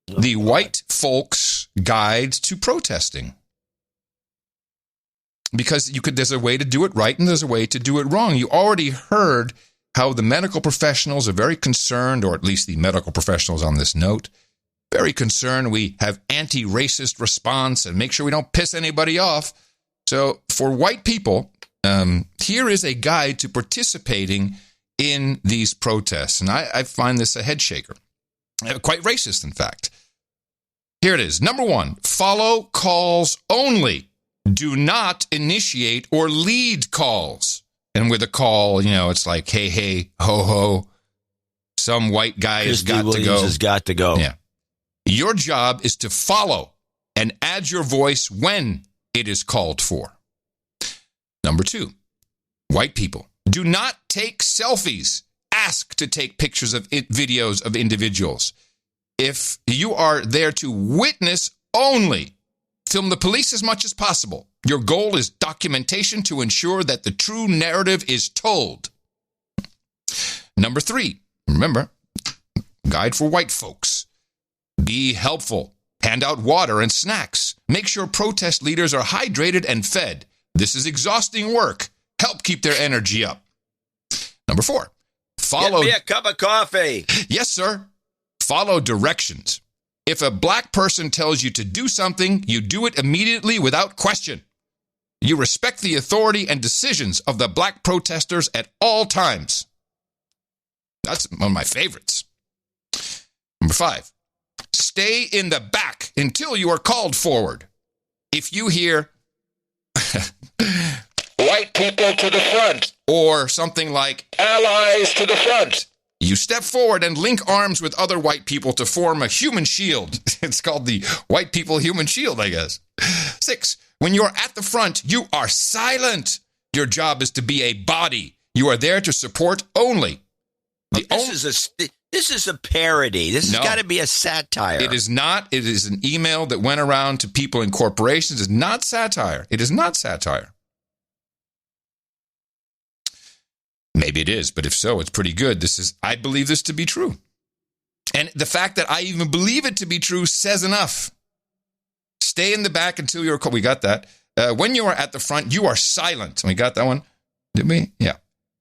Speaker 1: the white folks' guide to protesting. Because there's a way to do it right and there's a way to do it wrong. You already heard how the medical professionals are very concerned, or at least the medical professionals on this note, very concerned we have anti-racist response and make sure we don't piss anybody off. So for white people, here is a guide to participating in these protests. And I find this a head shaker. Quite racist, in fact. Here it is. Number 1, follow calls only. Do not initiate or lead calls. And with a call, it's like, hey, ho, ho. Some white guy has got to go. Yeah. Your job is to follow and add your voice when it is called for. Number 2, white people, do not take selfies. Ask to take pictures of videos of individuals. If you are there to witness only, film the police as much as possible. Your goal is documentation to ensure that the true narrative is told. Number 3, remember, guide for white folks. Be helpful. Hand out water and snacks. Make sure protest leaders are hydrated and fed. This is exhausting work. Help keep their energy up. Number 4, follow.
Speaker 3: Get me a cup of coffee.
Speaker 1: Yes, sir. Follow directions. If a black person tells you to do something, you do it immediately without question. You respect the authority and decisions of the black protesters at all times. That's one of my favorites. Number 5, stay in the back until you are called forward. If you hear white people to the front or something like allies to the front, you step forward and link arms with other white people to form a human shield. It's called the white people human shield, I guess. 6, when you're at the front, you are silent. Your job is to be a body. You are there to support only.
Speaker 3: This is a parody. This has got to be a satire.
Speaker 1: It is not. It is an email that went around to people in corporations. It's not satire. It is not satire. Maybe it is, but if so, it's pretty good. I believe this to be true. And the fact that I even believe it to be true says enough. Stay in the back until you're called. We got that. When you are at the front, you are silent. We got that one? Did we? Yeah.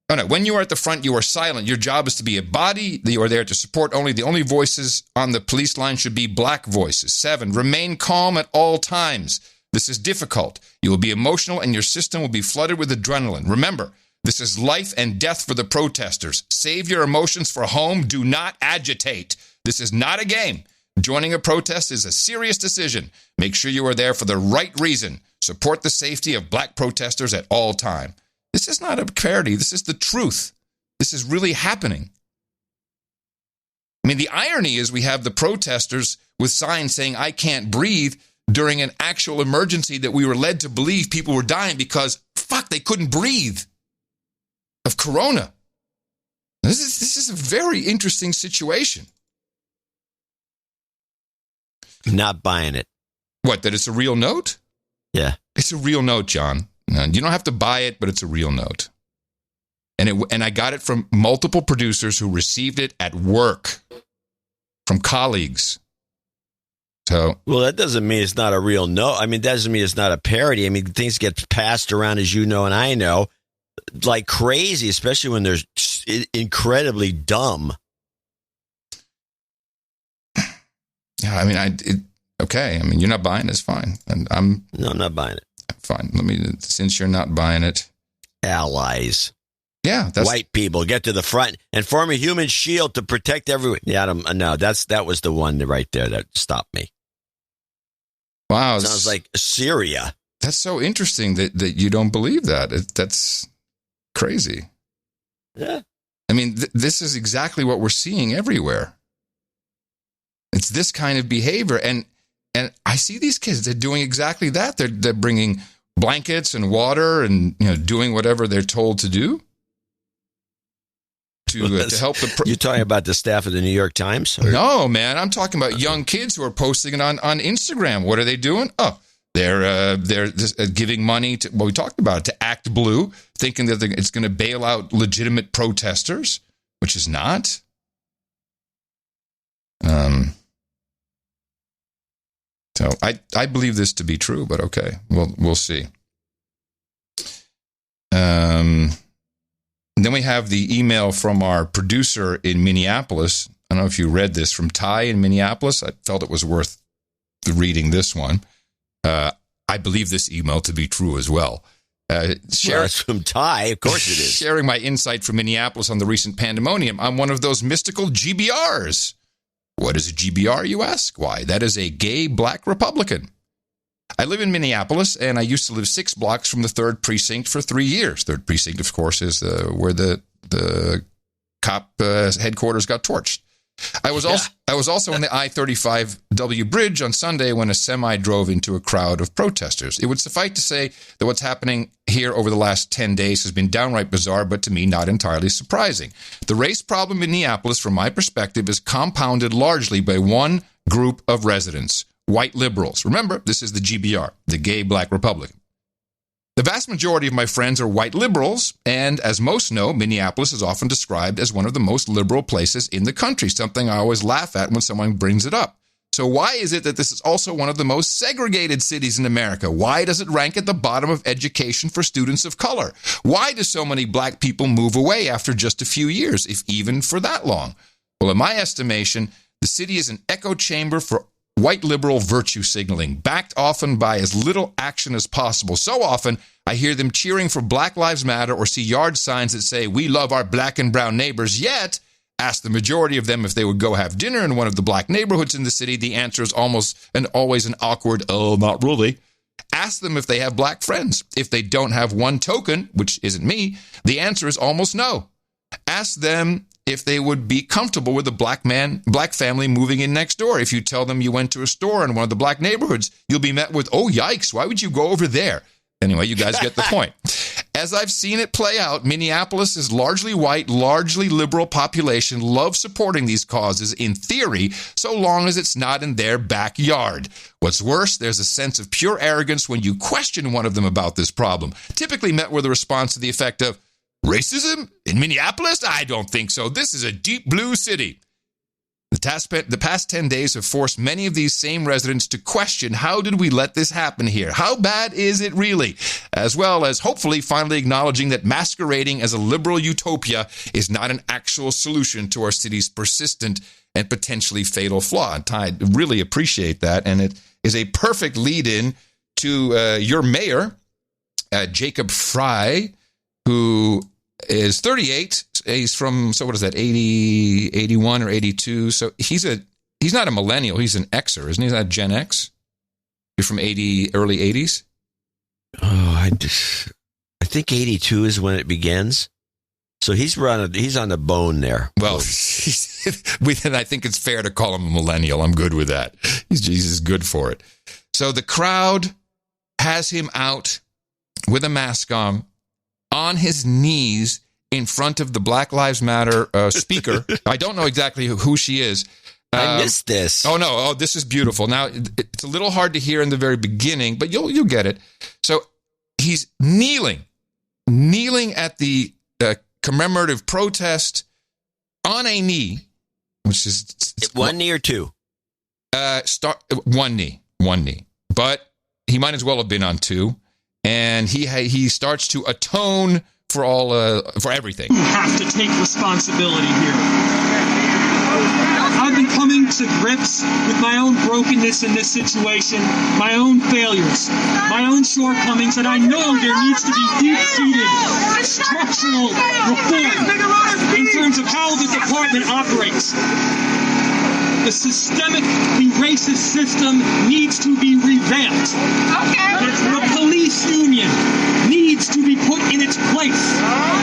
Speaker 1: Oh, no. When you are at the front, you are silent. Your job is to be a body. You are there to support only. The only voices on the police line should be black voices. 7, remain calm at all times. This is difficult. You will be emotional and your system will be flooded with adrenaline. Remember, this is life and death for the protesters. Save your emotions for home. Do not agitate. This is not a game. Joining a protest is a serious decision. Make sure you are there for the right reason. Support the safety of black protesters at all time. This is not a parody. This is the truth. This is really happening. I mean, the irony is we have the protesters with signs saying, I can't breathe, during an actual emergency that we were led to believe people were dying because, they couldn't breathe. Of corona. This is a very interesting situation.
Speaker 3: Not buying it.
Speaker 1: What, that it's a real note?
Speaker 3: Yeah.
Speaker 1: It's a real note, John. No, you don't have to buy it, but it's a real note. And I got it from multiple producers who received it at work, from colleagues. So,
Speaker 3: well, that doesn't mean it's not a real note. I mean, that doesn't mean it's not a parody. I mean, things get passed around, as you know and I know, like crazy, especially when they're incredibly dumb.
Speaker 1: Yeah, I mean, okay. I mean, you're not buying it, it's fine. And
Speaker 3: No, I'm not buying it.
Speaker 1: Fine. Since you're not buying it.
Speaker 3: Allies.
Speaker 1: Yeah.
Speaker 3: White people get to the front and form a human shield to protect everyone. Yeah, no, that was the one right there that stopped me.
Speaker 1: Wow.
Speaker 3: Sounds like Syria.
Speaker 1: That's so interesting that you don't believe that. That's crazy.
Speaker 3: Yeah.
Speaker 1: I mean, this is exactly what we're seeing everywhere. It's this kind of behavior. And I see these kids, they're doing exactly that. They're bringing blankets and water and, doing whatever they're told to do to help the...
Speaker 3: You're talking about the staff of the New York Times? Or?
Speaker 1: No, man. I'm talking about young kids who are posting it on Instagram. What are they doing? Oh, they're giving money to, we talked about it, to Act Blue, thinking that it's going to bail out legitimate protesters, which is not. So I believe this to be true, but okay, we'll see. Then we have the email from our producer in Minneapolis. I don't know if you read this, from Ty in Minneapolis. I felt it was worth reading this one. I believe this email to be true as well.
Speaker 3: It's from Ty, of course it is.
Speaker 1: Sharing my insight from Minneapolis on the recent pandemonium. I'm one of those mystical GBRs. What is a GBR, you ask? Why, that is a gay black Republican. I live in Minneapolis, and I used to live 6 blocks from the 3rd Precinct for 3 years. 3rd Precinct, of course, is where the cop headquarters got torched. I was also on the I-35W bridge on Sunday when a semi drove into a crowd of protesters. It would suffice to say that what's happening here over the last 10 days has been downright bizarre, but to me, not entirely surprising. The race problem in Minneapolis, from my perspective, is compounded largely by one group of residents, white liberals. Remember, this is the GBR, the gay black Republican. The vast majority of my friends are white liberals, and as most know, Minneapolis is often described as one of the most liberal places in the country, something I always laugh at when someone brings it up. So why is it that this is also one of the most segregated cities in America? Why does it rank at the bottom of education for students of color? Why do so many black people move away after just a few years, if even for that long? Well, in my estimation, the city is an echo chamber for white liberal virtue signaling, backed often by as little action as possible. So often, I hear them cheering for Black Lives Matter or see yard signs that say, "We love our black and brown neighbors," yet Ask the majority of them if they would go have dinner in one of the black neighborhoods in the city. The answer is almost and always an awkward, oh, not really. Ask them if they have black friends. If they don't have one token, which isn't me, the answer is almost no. Ask them if they would be comfortable with a black family moving in next door. If you tell them you went to a store in one of the black neighborhoods, you'll be met with, oh, yikes, why would you go over there? Anyway, you guys get the point. As I've seen it play out, Minneapolis is largely white, largely liberal population, love supporting these causes in theory, so long as it's not in their backyard. What's worse, there's a sense of pure arrogance when you question one of them about this problem, typically met with a response to the effect of, racism? In Minneapolis? I don't think so. This is a deep blue city. The past 10 days have forced many of these same residents to question, how did we let this happen here? How bad is it really? As well as hopefully finally acknowledging that masquerading as a liberal utopia is not an actual solution to our city's persistent and potentially fatal flaw. And I really appreciate that. And it is a perfect lead-in to your mayor, Jacob Frey, who is 38. He's from, so what is that, 80, 81 or 82? So he's not a millennial. He's an Xer, isn't he? He's not Gen X. You're from early 80s?
Speaker 3: Oh, I think 82 is when it begins. So he's on the bone there.
Speaker 1: Well, I think it's fair to call him a millennial. I'm good with that. He's good for it. So the crowd has him out with a mask on his knees in front of the Black Lives Matter speaker. I don't know exactly who she is.
Speaker 3: I missed this.
Speaker 1: Oh, no. Oh, this is beautiful. Now, it's a little hard to hear in the very beginning, but you'll get it. So he's kneeling at the commemorative protest on a knee, which is...
Speaker 3: One knee or two?
Speaker 1: One knee. But he might as well have been on two. And he starts to atone for everything.
Speaker 14: You have to take responsibility here. I've been coming to grips with my own brokenness in this situation, my own failures, my own shortcomings, and I know there needs to be deep-seated structural reform in terms of how the department operates. The systemically racist system needs to be revamped. The police union needs to be put in its place.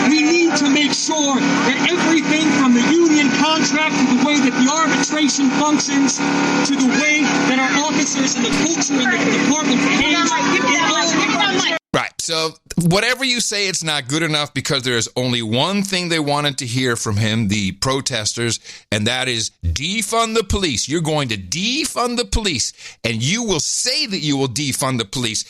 Speaker 14: We need to make sure that everything from the union contract to the way that the arbitration functions to the way that our officers and the culture in the department behaves.
Speaker 1: Right. So whatever you say, it's not good enough because there is only one thing they wanted to hear from him, the protesters, and that is defund the police. You're going to defund the police, and you will say that you will defund the police.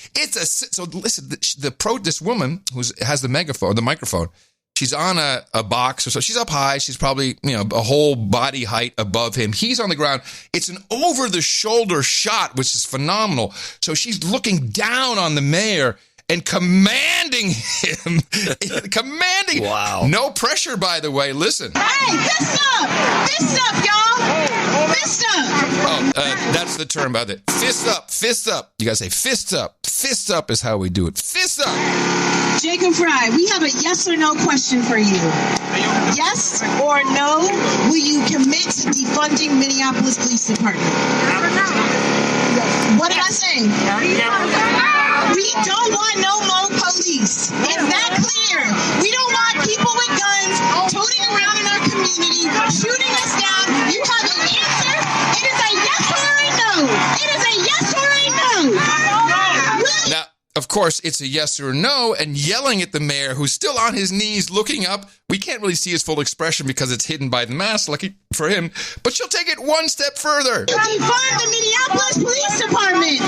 Speaker 1: So listen, this woman who has the microphone, she's on a box, so she's up high. She's probably a whole body height above him. He's on the ground. It's an over-the-shoulder shot, which is phenomenal. So she's looking down on the mayor and commanding him. Wow. No pressure, by the way. Listen.
Speaker 15: Hey, fist up! Fist up, y'all! Fist up!
Speaker 1: Oh, that's the term about it. Fist up, fist up. You gotta say fist up. Fist up is how we do it. Fist up!
Speaker 15: Jacob Frey, we have a yes or no question for you. Yes or no, will you commit to defunding Minneapolis Police Department? What did I say? We don't want no more police. Is that clear? We don't want people with guns toting around in our community, shooting us down. You have an answer? It is a yes or a no. It is a yes or a no.
Speaker 1: Now, of course, it's a yes or no, and yelling at the mayor, who's still on his knees looking up. We can't really see his full expression because it's hidden by the mask, lucky for him, but she'll take it one step further.
Speaker 15: Defund the Minneapolis Police Department.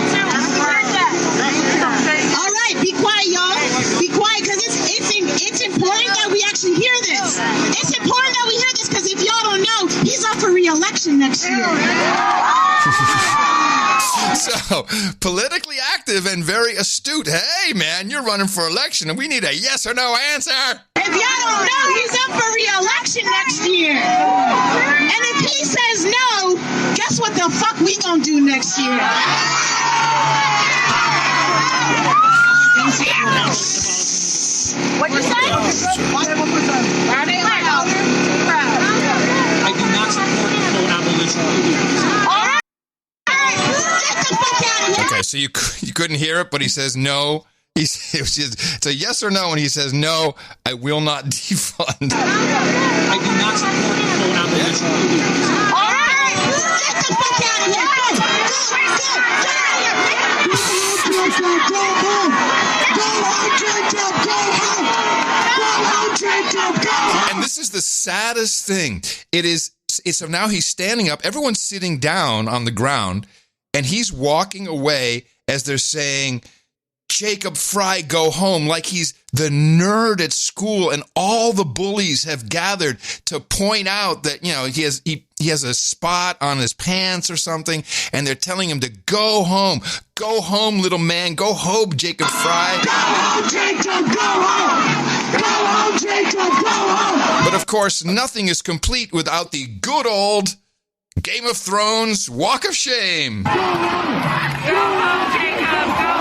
Speaker 15: All right, be quiet, y'all. Be quiet, because it's important that we actually hear this. It's important that we hear this, because if y'all don't know, he's up for re-election next year.
Speaker 1: So, politically active and very astute. Hey, man, you're running for election, and we need a yes or no answer.
Speaker 15: If y'all don't know, he's up for re-election next year. And if he says no, guess what the fuck we gonna do next year? What'd you say?
Speaker 1: So you couldn't hear it, but he says no. It's a yes or no, and he says no. I will not defund.
Speaker 14: I do not support the full abolition of police.
Speaker 15: All right, get the fuck out of here.
Speaker 1: And this is the saddest thing. It's so now he's standing up. Everyone's sitting down on the ground, and he's walking away as they're saying, Jacob Fry, go home, like he's the nerd at school, and all the bullies have gathered to point out that, you know, he has a spot on his pants or something, and they're telling him to go home. Go home, little man. Go home, Jacob Fry.
Speaker 4: Go home, Jacob. Go home. Go home, Jacob. Go home.
Speaker 1: But of course, nothing is complete without the good old Game of Thrones Walk of Shame.
Speaker 4: Go home. Go home, Jacob. Go home.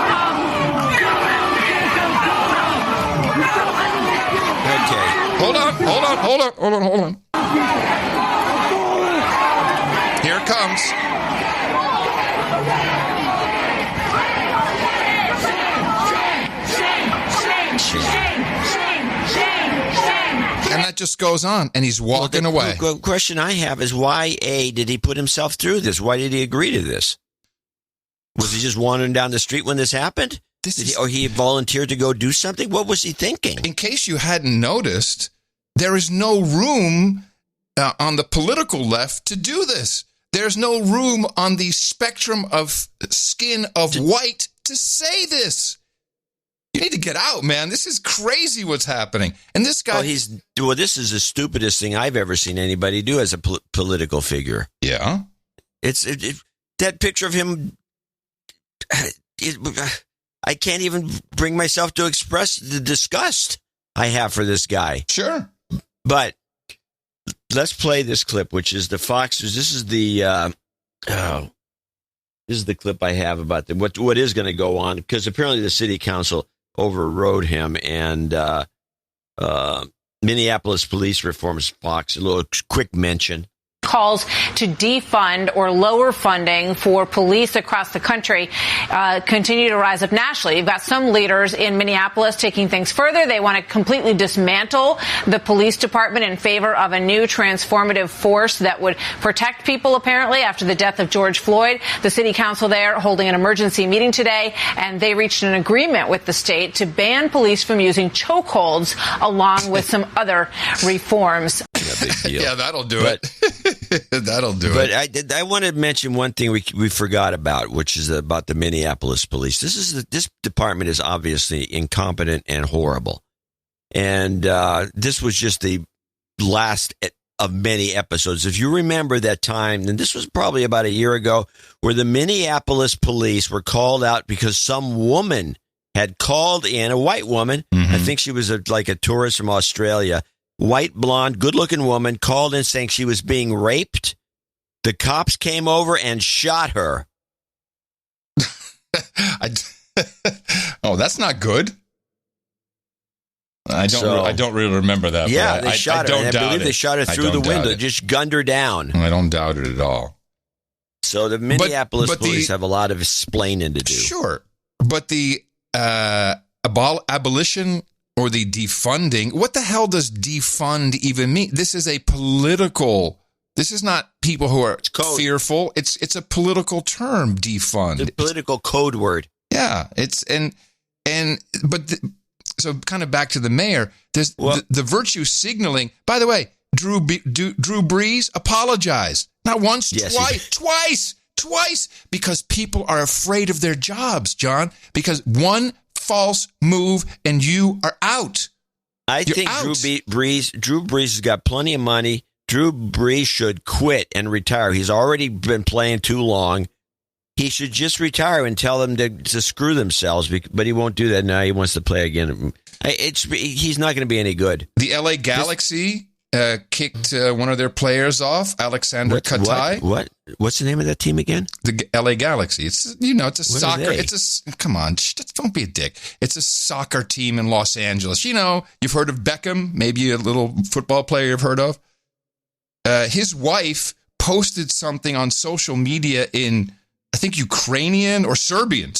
Speaker 1: Okay. Hold on. Here it comes. And that just goes on, and he's walking away.
Speaker 3: The question I have is why, A, did he put himself through this? Why did he agree to this? Was he just wandering down the street when this happened? Or he volunteered to go do something? What was he thinking?
Speaker 1: In case you hadn't noticed, there is no room on the political left to do this. There's no room on the spectrum of skin of white to say this. You need to get out, man. This is crazy what's happening. And this guy...
Speaker 3: Well, this is the stupidest thing I've ever seen anybody do as a political figure.
Speaker 1: Yeah?
Speaker 3: That picture of him... I can't even bring myself to express the disgust I have for this guy.
Speaker 1: Sure.
Speaker 3: But let's play this clip, which is the Fox News. This is the clip I have about what is going to go on, because apparently the city council overrode him, and Minneapolis police reforms Fox. A little quick mention.
Speaker 16: Calls to defund or lower funding for police across the country continue to rise up nationally. You've got some leaders in Minneapolis taking things further. They want to completely dismantle the police department in favor of a new transformative force that would protect people, apparently, after the death of George Floyd. The city council there holding an emergency meeting today, and they reached an agreement with the state to ban police from using chokeholds, along with some other reforms.
Speaker 1: Yeah, that'll do it. That'll do it.
Speaker 3: But I want to mention one thing we forgot about, which is about the Minneapolis police. This department is obviously incompetent and horrible. And this was just the last of many episodes. If you remember that time, and this was probably about a year ago, where the Minneapolis police were called out because some woman had called in, a white woman, I think she was like a tourist from Australia, white, blonde, good-looking woman, called in saying she was being raped. The cops came over and shot her.
Speaker 1: Oh, that's not good. I don't really remember that.
Speaker 3: Yeah, they shot her. I believe they shot her through the window, just gunned her down.
Speaker 1: I don't doubt it at all.
Speaker 3: So the Minneapolis police have a lot of explaining to do.
Speaker 1: Sure, but the abolition or the defunding, what the hell does defund even mean? This is a political, this is not people who are fearful. It's a political term, defund.
Speaker 3: It's a political code word.
Speaker 1: Yeah, so kind of back to the mayor, there's the virtue signaling. By the way, Drew Brees apologized. Not once, twice, because people are afraid of their jobs, John, because one false move and you are out.
Speaker 3: I think Drew Brees has got plenty of money. Drew Brees should quit and retire. He's already been playing too long. He should just retire and tell them to screw themselves, but he won't do that now. He wants to play again. He's not going to be any good.
Speaker 1: The LA Galaxy kicked one of their players off, Alexander Katai.
Speaker 3: What's the name of that team again?
Speaker 1: The LA Galaxy. It's a soccer. Come on, don't be a dick. It's a soccer team in Los Angeles. You've heard of Beckham, maybe a little football player you've heard of. His wife posted something on social media in I think Ukrainian or Serbian.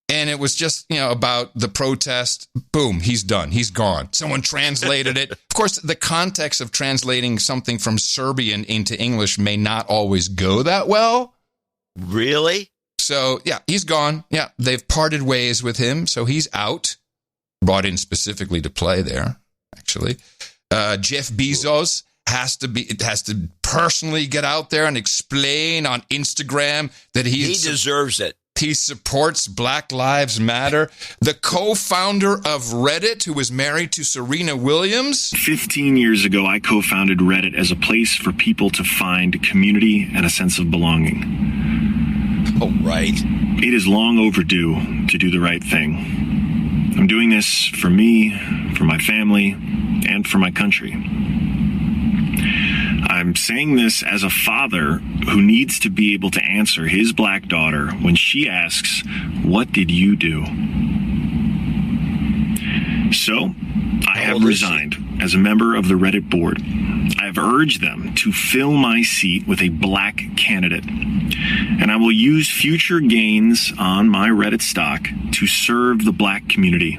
Speaker 1: And it was just, about the protest. Boom, he's done. He's gone. Someone translated it. Of course, the context of translating something from Serbian into English may not always go that well.
Speaker 3: Really?
Speaker 1: So, yeah, he's gone. Yeah, they've parted ways with him, so he's out. Brought in specifically to play there, actually. Jeff Bezos has to personally get out there and explain on Instagram that he
Speaker 3: deserves it.
Speaker 1: He supports Black Lives Matter. The co-founder of Reddit, who was married to Serena Williams.
Speaker 17: 15 years ago, I co-founded Reddit as a place for people to find community and a sense of belonging.
Speaker 3: Oh, right.
Speaker 17: It is long overdue to do the right thing. I'm doing this for me, for my family, and for my country. I'm saying this as a father who needs to be able to answer his black daughter when she asks, "What did you do?" So, I have resigned as a member of the Reddit board. I have urged them to fill my seat with a black candidate. And I will use future gains on my Reddit stock to serve the black community,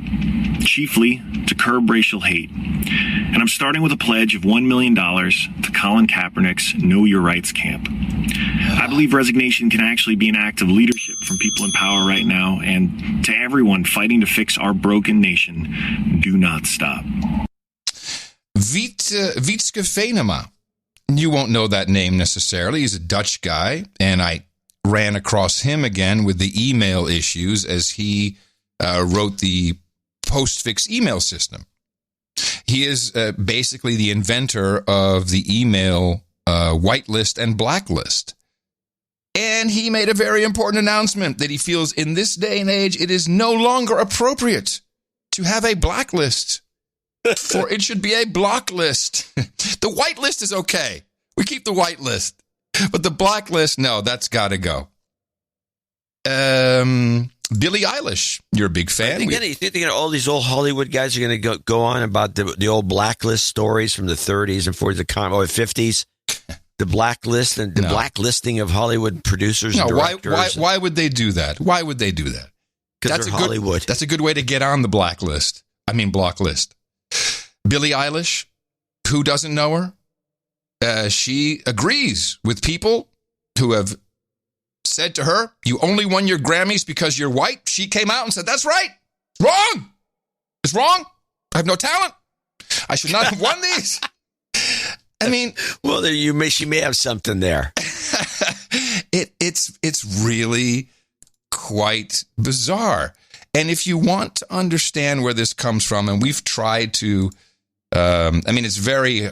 Speaker 17: chiefly to curb racial hate. And I'm starting with a pledge of $1 million to Colin Kaepernick's Know Your Rights camp. I believe resignation can actually be an act of leadership from people in power right now. And to everyone fighting to fix our broken nation, do not stop.
Speaker 1: Wietske Venema. You won't know that name necessarily. He's a Dutch guy, and I ran across him again with the email issues as he wrote the postfix email system. He is basically the inventor of the email whitelist and blacklist. And he made a very important announcement that he feels in this day and age it is no longer appropriate to have a blacklist. For it should be a block list. The white list is okay. We keep the white list. But the black list, no, that's got to go. Billie Eilish, you're a big fan.
Speaker 3: You think all these old Hollywood guys are going to go on about the old blacklist stories from the 30s and 40s, the 50s? The blacklist and the blacklisting of Hollywood producers and directors.
Speaker 1: Why would they do that? Why would they do that?
Speaker 3: Because they're Hollywood.
Speaker 1: That's a good way to get on the blacklist. Block list. Billie Eilish, who doesn't know her? She agrees with people who have said to her, "You only won your Grammys because you're white." She came out and said, "That's right. Wrong. It's wrong. I have no talent. I should not have won these."
Speaker 3: Well, she may have something there.
Speaker 1: It's really quite bizarre. And if you want to understand where this comes from, and we've tried to, it's very,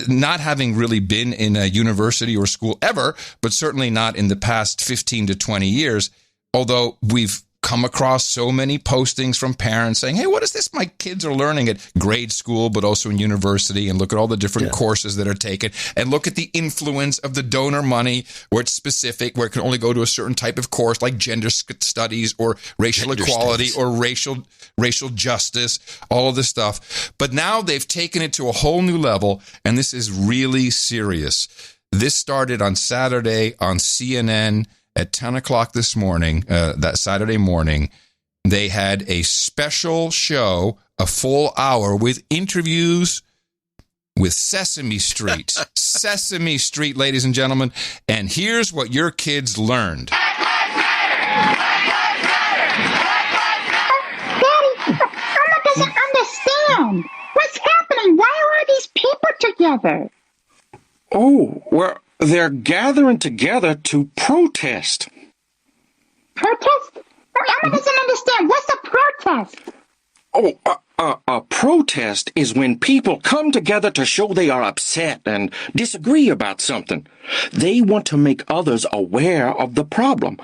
Speaker 1: not having really been in a university or school ever, but certainly not in the past 15 to 20 years, although we've come across so many postings from parents saying, "Hey, what is this my kids are learning at grade school, but also in university?" And look at all the different courses that are taken, and look at the influence of the donor money, where it's specific, where it can only go to a certain type of course, like gender studies or racial equality or racial justice, all of this stuff. But now they've taken it to a whole new level, and this is really serious. This started on Saturday on CNN. At 10 o'clock this morning, that Saturday morning, they had a special show, a full hour, with interviews with Sesame Street. Sesame Street, ladies and gentlemen. And here's what your kids learned.
Speaker 4: Daddy, Mama doesn't understand. What's happening? Why are all these people together?
Speaker 18: Oh, well, they're gathering together to protest.
Speaker 4: Protest? Mama doesn't understand. What's a protest?
Speaker 18: Oh, a protest is when people come together to show they are upset and disagree about something. They want to make others aware of the problem.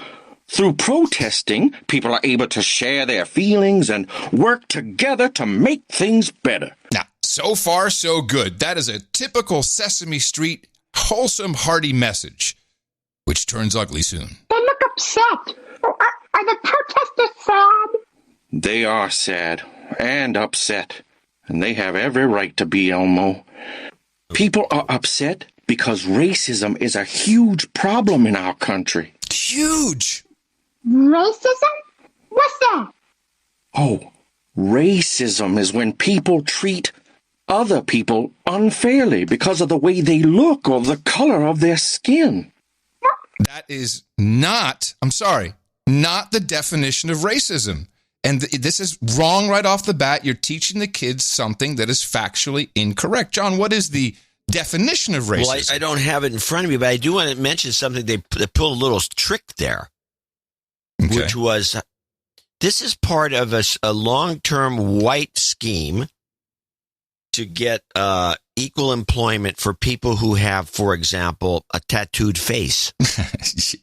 Speaker 18: Through protesting, people are able to share their feelings and work together to make things better.
Speaker 1: Now, so far, so good. That is a typical Sesame Street wholesome, hearty message, which turns ugly soon.
Speaker 4: They look upset. Are the protesters sad?
Speaker 18: They are sad and upset, and they have every right to be, Elmo. People are upset because racism is a huge problem in our country.
Speaker 1: Huge.
Speaker 4: Racism? What's that?
Speaker 18: Oh, racism is when people treat other people unfairly because of the way they look or the color of their skin.
Speaker 1: That is not the definition of racism. And this is wrong right off the bat. You're teaching the kids something that is factually incorrect. John, what is the definition of racism?
Speaker 3: Well, I don't have it in front of me, but I do want to mention something. They pulled a little trick there, which was, this is part of a long-term white scheme to get equal employment for people who have, for example, a tattooed face.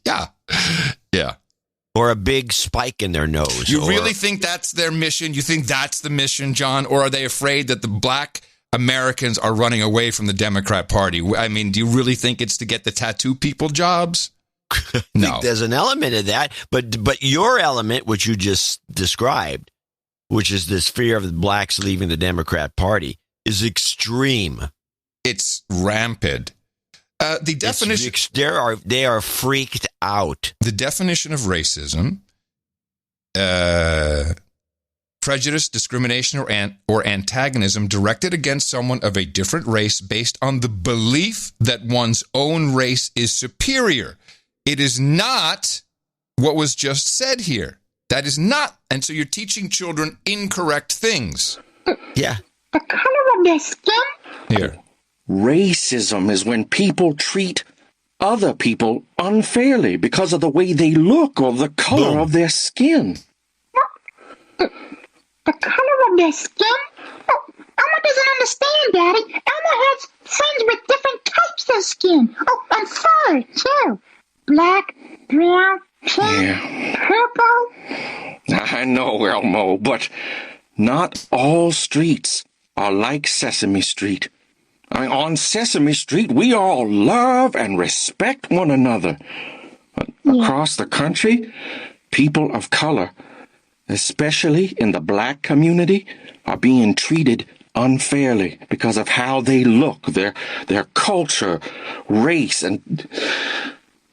Speaker 1: Yeah.
Speaker 3: Or a big spike in their nose.
Speaker 1: You really think that's their mission? You think that's the mission, John? Or are they afraid that the black Americans are running away from the Democrat Party? I mean, do you really think it's to get the tattoo people jobs? No.
Speaker 3: I think there's an element of that. But your element, which you just described, which is this fear of the blacks leaving the Democrat Party, is extreme.
Speaker 1: It's rampant. The definition
Speaker 3: they are freaked out.
Speaker 1: The definition of racism: prejudice, discrimination, or antagonism directed against someone of a different race based on the belief that one's own race is superior. It is not what was just said here. That is not, and so you're teaching children incorrect things.
Speaker 3: Yeah.
Speaker 4: The color of their skin?
Speaker 1: Here.
Speaker 18: Racism is when people treat other people unfairly because of the way they look or the color of their skin.
Speaker 4: The color of their skin? Oh, Elmo doesn't understand, Daddy. Elmo has friends with different types of skin. Oh, and fur, too. Black, brown, pink, purple.
Speaker 18: I know, Elmo, but not all streets are like Sesame Street. On Sesame Street, we all love and respect one another. Across the country, people of color, especially in the black community, are being treated unfairly because of how they look, their culture, race, and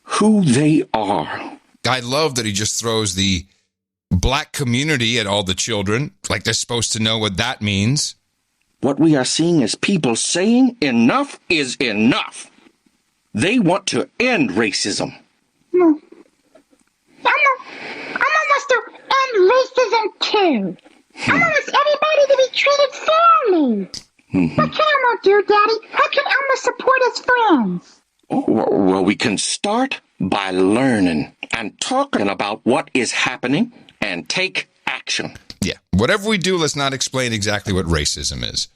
Speaker 18: who they are.
Speaker 1: I love that he just throws the black community at all the children, like they're supposed to know what that means.
Speaker 18: What we are seeing is people saying enough is enough. They want to end racism.
Speaker 4: Elmo wants to end racism too. Elmo wants everybody to be treated fairly. What can Elmo do, Daddy? How can Elmo support his friends?
Speaker 18: Well, we can start by learning and talking about what is happening and take action.
Speaker 1: Yeah. Whatever we do, let's not explain exactly what racism is.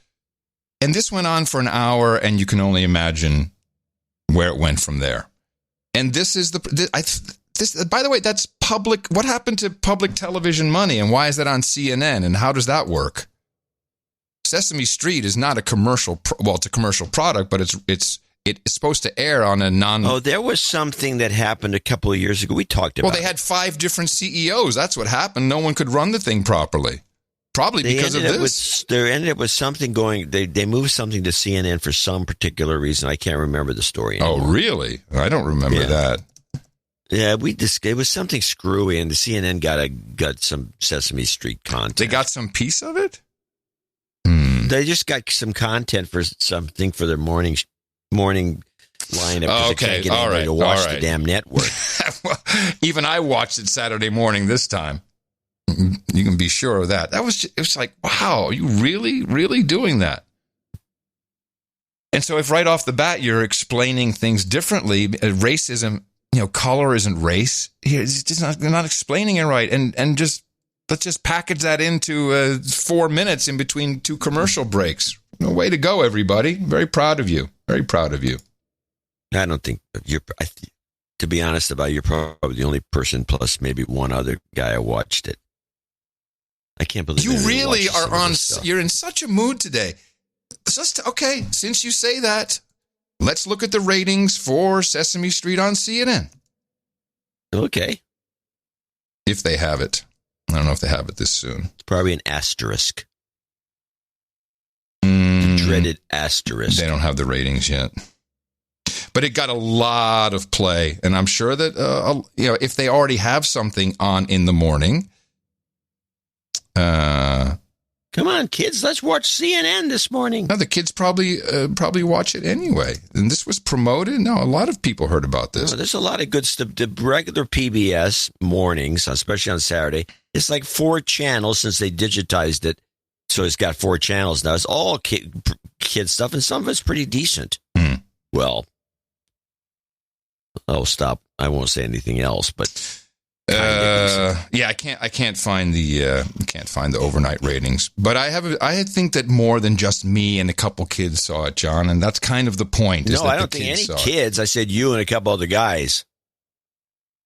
Speaker 1: And this went on for an hour, and you can only imagine where it went from there. And this is by the way, that's public. What happened to public television money, and why is that on CNN, and how does that work? Sesame Street is not a commercial. It's a commercial product, but it's supposed to air on a non.
Speaker 3: Oh, there was something that happened a couple of years ago. We talked about.
Speaker 1: Well, they had 5 different CEOs. That's what happened. No one could run the thing properly. Probably because of this.
Speaker 3: There ended up with something going. They moved something to CNN for some particular reason. I can't remember the story anymore.
Speaker 1: Oh, really? I don't remember that.
Speaker 3: Yeah, it was something screwy, and the CNN got some Sesame Street content.
Speaker 1: They got some piece of it?
Speaker 3: They just got some content for something for their morning lineup.
Speaker 1: Okay,
Speaker 3: they can't get
Speaker 1: all
Speaker 3: anybody
Speaker 1: right,
Speaker 3: to watch
Speaker 1: all right.
Speaker 3: the damn network.
Speaker 1: Well, even I watched it Saturday morning this time. You can be sure of that. It was like, wow, are you really doing that? And so if right off the bat you're explaining things differently, racism, color isn't race. It's just they're not explaining it right. And just let's just package that into 4 minutes in between 2 commercial breaks. Way to go, everybody. Very proud of you. Very proud of you.
Speaker 3: I don't think to be honest about it, you're probably the only person plus maybe one other guy I watched it. I can't believe
Speaker 1: you really are on. You're in such a mood today. Okay, since you say that, let's look at the ratings for Sesame Street on CNN.
Speaker 3: Okay.
Speaker 1: If they have it. I don't know if they have it this soon.
Speaker 3: It's probably an asterisk. The dreaded asterisk.
Speaker 1: They don't have the ratings yet. But it got a lot of play, and I'm sure that if they already have something on in the morning,
Speaker 3: come on, kids, let's watch CNN this morning.
Speaker 1: No, the kids probably watch it anyway. And this was promoted. No, a lot of people heard about this.
Speaker 3: No, there's a lot of good stuff. The regular PBS mornings, especially on Saturday, it's like 4 channels since they digitized it. So it's got 4 channels now. It's all kid stuff, and some of it's pretty decent. Well, oh, stop. I won't say anything else, but
Speaker 1: I can't find the overnight ratings, but I think that more than just me and a couple kids saw it, John, and that's kind of the point.
Speaker 3: No, I don't think any kids. I said you and a couple other guys.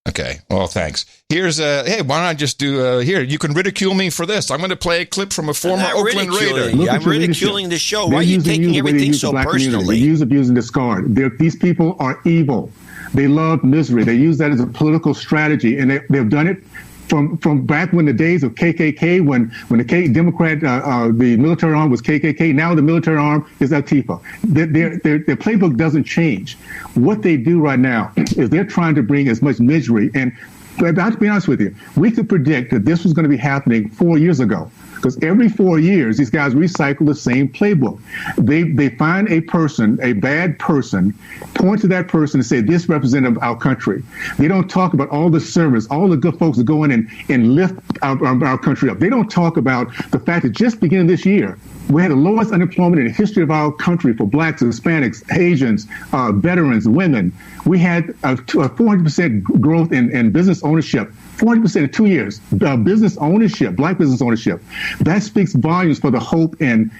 Speaker 1: Okay, well, thanks. Here's hey, why don't I just do here? You can ridicule me for this. I'm going to play a clip from a former Oakland Raider.
Speaker 3: I'm ridiculing the show. Why are you taking everything so personally?
Speaker 19: They use, abuse, and discard. These people are evil. They love misery. They use that as a political strategy, and they've done it from back when the days of KKK, when the Democrat, the military arm was KKK. Now the military arm is Antifa. Their playbook doesn't change. What they do right now is they're trying to bring as much misery. And I have to be honest with you, we could predict that this was going to be happening 4 years ago. Because every 4 years, these guys recycle the same playbook. They find a person, a bad person, point to that person and say, this represents our country. They don't talk about all the servants, all the good folks that go in and lift our country up. They don't talk about the fact that just beginning this year, we had the lowest unemployment in the history of our country for blacks, Hispanics, Asians, veterans, women. We had a 400% growth in business ownership. 40% in 2 years, business ownership, black business ownership. That speaks volumes for the hope and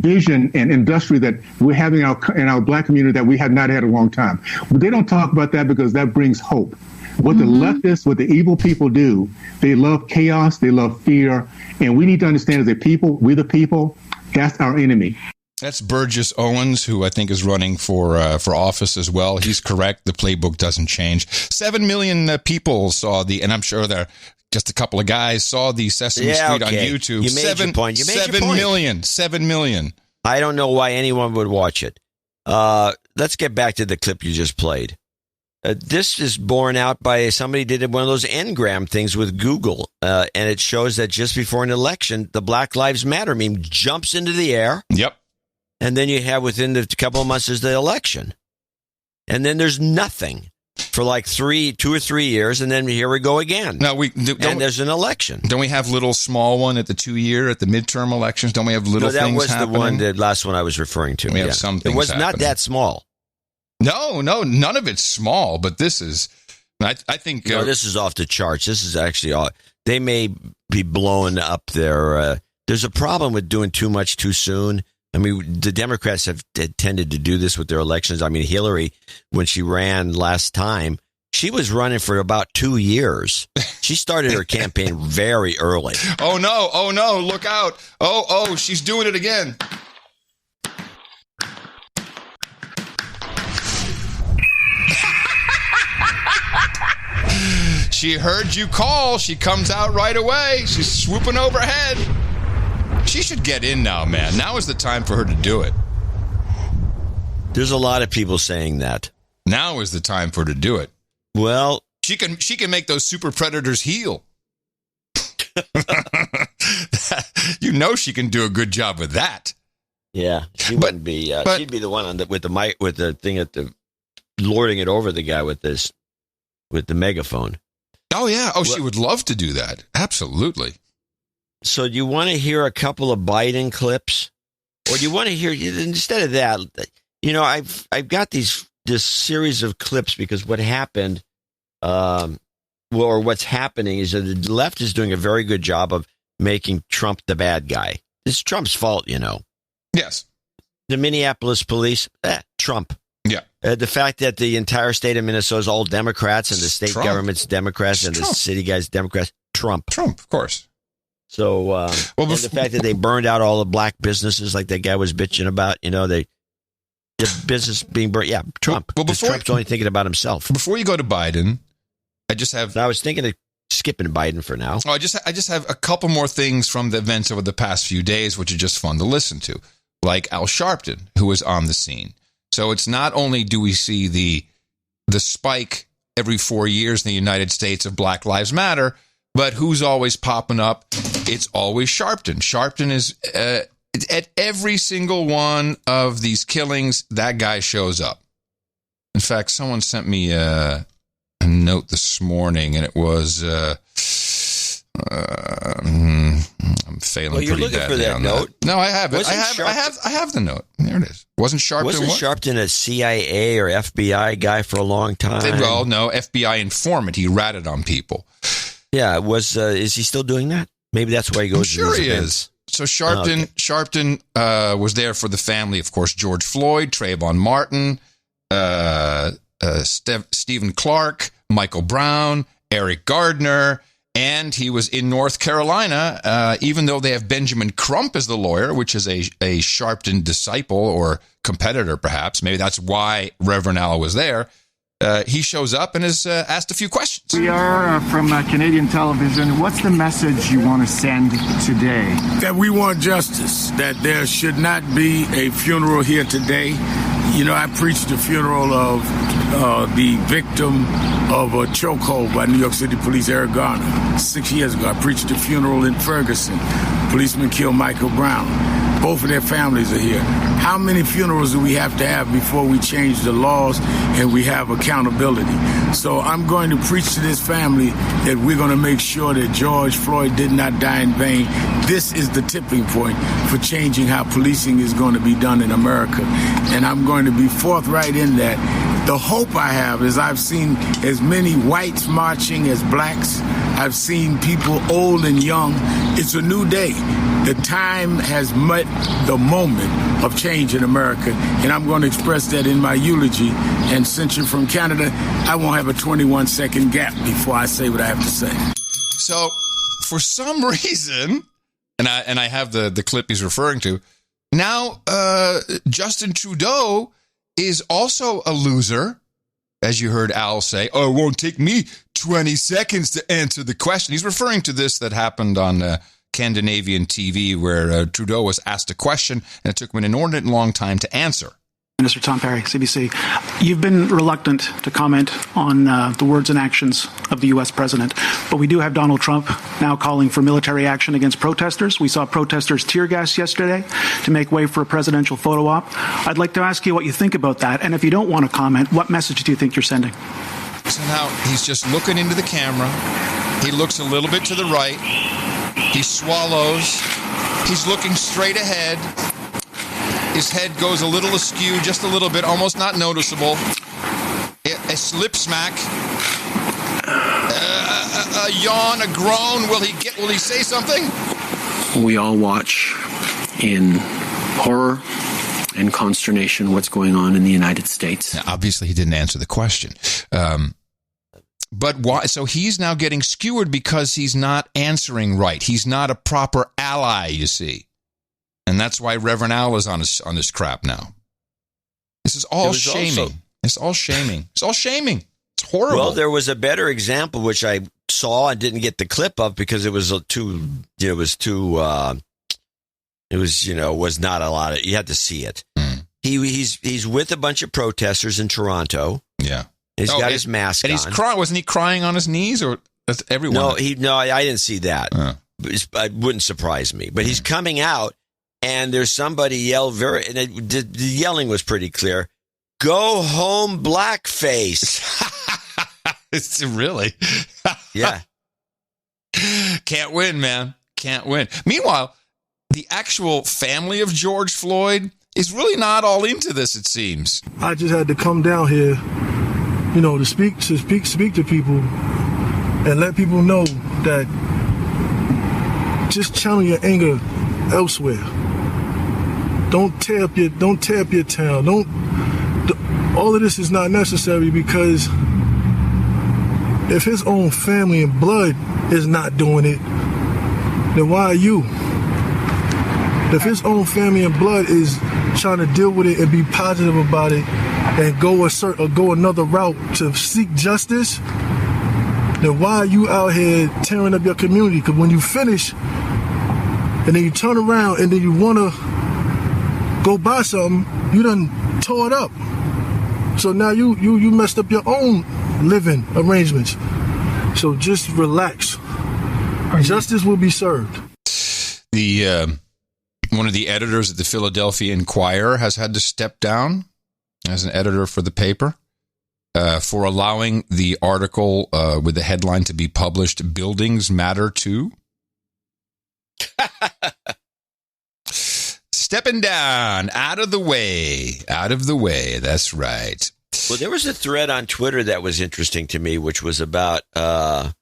Speaker 19: vision and industry that we're having in our black community that we have not had a long time. But they don't talk about that because that brings hope. What the leftists, what the evil people do, they love chaos, they love fear, and we need to understand as a people, we the people, that's our enemy.
Speaker 1: That's Burgess Owens, who I think is running for office as well. He's correct. The playbook doesn't change. 7 million people saw and I'm sure there just a couple of guys saw the Sesame Street on YouTube.
Speaker 3: You made your point.
Speaker 1: 7 million.
Speaker 3: I don't know why anyone would watch it. Let's get back to the clip you just played. This is borne out by somebody did one of those Ngram things with Google, and it shows that just before an election, the Black Lives Matter meme jumps into the air.
Speaker 1: Yep.
Speaker 3: And then you have within the couple of months is the election. And then there's nothing for like 2 or 3 years. And then here we go again.
Speaker 1: Now
Speaker 3: there's an election.
Speaker 1: Don't we have little small one at the 2 year at the midterm elections? Don't we have little things happening?
Speaker 3: That was the last one I was referring to.
Speaker 1: We have some things
Speaker 3: It was
Speaker 1: happening.
Speaker 3: not that small.
Speaker 1: No, none of it's small, but this is, I think.
Speaker 3: This is off the charts. This is actually, they may be blowing up their, there's a problem with doing too much too soon. I mean, the Democrats have tended to do this with their elections. I mean, Hillary, when she ran last time, she was running for about 2 years. She started her campaign very early.
Speaker 1: Oh, no, look out. Oh, she's doing it again. She heard you call. She comes out right away. She's swooping overhead. She should get in now, man. Now is the time for her to do it.
Speaker 3: There's a lot of people saying that.
Speaker 1: Now is the time for her to do it.
Speaker 3: Well,
Speaker 1: she can make those super predators heal. You know she can do a good job with that.
Speaker 3: Yeah, wouldn't be. She'd be the one with the mic, with the thing at the lording it over the guy with the megaphone.
Speaker 1: Oh yeah. Oh, she would love to do that. Absolutely.
Speaker 3: So do you want to hear a couple of Biden clips? Or do you want to hear, instead of that, I've got this series of clips because what happened, or what's happening is that the left is doing a very good job of making Trump the bad guy. It's Trump's fault,
Speaker 1: Yes.
Speaker 3: The Minneapolis police, Trump.
Speaker 1: Yeah.
Speaker 3: The fact that the entire state of Minnesota is all Democrats and the state government's Democrats and the city guys Democrats, Trump.
Speaker 1: Trump, of course.
Speaker 3: So, and the fact that they burned out all the black businesses like that guy was bitching about, the business being burned. Yeah, Trump. Well, Trump's only thinking about himself.
Speaker 1: Before you go to Biden, I
Speaker 3: was thinking of skipping Biden for now.
Speaker 1: Oh, I just have a couple more things from the events over the past few days, which are just fun to listen to. Like Al Sharpton, who was on the scene. So it's not only do we see the spike every 4 years in the United States of Black Lives Matter, but who's always popping up? It's always Sharpton. Sharpton is at every single one of these killings, that guy shows up. In fact, someone sent me a note this morning, and it was I'm failing
Speaker 3: you're
Speaker 1: pretty
Speaker 3: looking
Speaker 1: badly
Speaker 3: for that
Speaker 1: on
Speaker 3: note?
Speaker 1: That. No, I have it.
Speaker 3: Wasn't
Speaker 1: I have the note. There it is. Wasn't Sharpton
Speaker 3: Sharpton a CIA or FBI guy for a long time?
Speaker 1: Well, no, FBI informant. He ratted on people.
Speaker 3: Yeah, is he still doing that? Maybe that's why he goes.
Speaker 1: Sure, he is. So Sharpton was there for the family, of course. George Floyd, Trayvon Martin, Stephen Clark, Michael Brown, Eric Gardner, and he was in North Carolina. Even though they have Benjamin Crump as the lawyer, which is a Sharpton disciple or competitor, perhaps. Maybe that's why Reverend Al was there. He shows up and has asked a few questions.
Speaker 20: We are from Canadian television. What's the message you want to send today?
Speaker 21: That we want justice, that there should not be a funeral here today. You know, I preached the funeral of the victim of a chokehold by New York City Police, Eric Garner. 6 years ago, I preached the funeral in Ferguson. Policeman killed Michael Brown. Both of their families are here. How many funerals do we have to have before we change the laws and we have accountability? So I'm going to preach to this family that we're going to make sure that George Floyd did not die in vain. This is the tipping point for changing how policing is going to be done in America. And I'm going to be forthright in that. The hope I have is I've seen as many whites marching as blacks. I've seen people old and young. It's a new day. The time has met the moment of change in America, and I'm going to express that in my eulogy. And since you're from Canada, I won't have a 21-second gap before I say what I have to say.
Speaker 1: So, for some reason, and I have the clip he's referring to, now Justin Trudeau is also a loser, as you heard Al say. Oh, it won't take me 20 seconds to answer the question. He's referring to this that happened on Scandinavian TV where Trudeau was asked a question and it took him an inordinate long time to answer.
Speaker 22: Minister Tom Perry, CBC. You've been reluctant to comment on the words and actions of the U.S. president, but we do have Donald Trump now calling for military action against protesters. We saw protesters tear gas yesterday to make way for a presidential photo op. I'd like to ask you what you think about that, and if you don't want to comment, what message do you think you're sending?
Speaker 1: So now he's just looking into the camera. He looks a little bit to the right. He swallows. He's looking straight ahead. His head goes a little askew, just a little bit, almost not noticeable. A slip smack. A yawn, a groan. Will he say something?
Speaker 23: We all watch in horror and consternation what's going on in the United States.
Speaker 1: Now, obviously, he didn't answer the question. But why? So he's now getting skewered because he's not answering right. He's not a proper ally, you see. And that's why Reverend Al is on this crap now. This is all shaming. It's all shaming. It's all shaming. It's horrible.
Speaker 3: Well, there was a better example, which I saw and didn't get the clip of because it was was not a lot of, you had to see it. He's with a bunch of protesters in Toronto.
Speaker 1: Yeah.
Speaker 3: He's got his mask on.
Speaker 1: And he's crying. Wasn't he crying on his knees or everyone?
Speaker 3: No, I didn't see that. It wouldn't surprise me. But he's coming out. And there's somebody yelled the yelling was pretty clear. Go home, blackface.
Speaker 1: It's really?
Speaker 3: Yeah.
Speaker 1: Can't win, man. Can't win. Meanwhile, the actual family of George Floyd is really not all into this, it seems.
Speaker 24: I just had to come down here, to speak to people and let people know that just channel your anger elsewhere. Don't tear up your town. All of this is not necessary because if his own family and blood is not doing it, then why are you? If his own family and blood is trying to deal with it and be positive about it and go another route to seek justice, then why are you out here tearing up your community? Because when you finish and then you turn around and then you want to go buy something, you done tore it up. So now you messed up your own living arrangements. So just relax. Justice will be served.
Speaker 1: The one of the editors at the Philadelphia Inquirer has had to step down as an editor for the paper for allowing the article with the headline to be published, "Buildings Matter Too." Stepping down, out of the way. That's right.
Speaker 3: Well, there was a thread on Twitter that was interesting to me, which was about the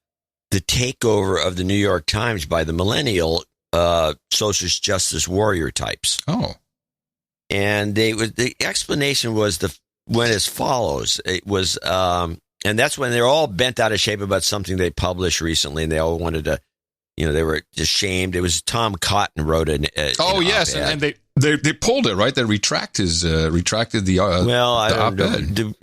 Speaker 3: takeover of the New York Times by the millennial socialist justice warrior types.
Speaker 1: Oh.
Speaker 3: And the explanation went as follows. It was, and that's when they're all bent out of shape about something they published recently, and they all wanted to, they were ashamed. It was Tom Cotton wrote an
Speaker 1: yes, and they pulled it, right? They retracted the
Speaker 3: I don't
Speaker 1: op-ed.
Speaker 3: know.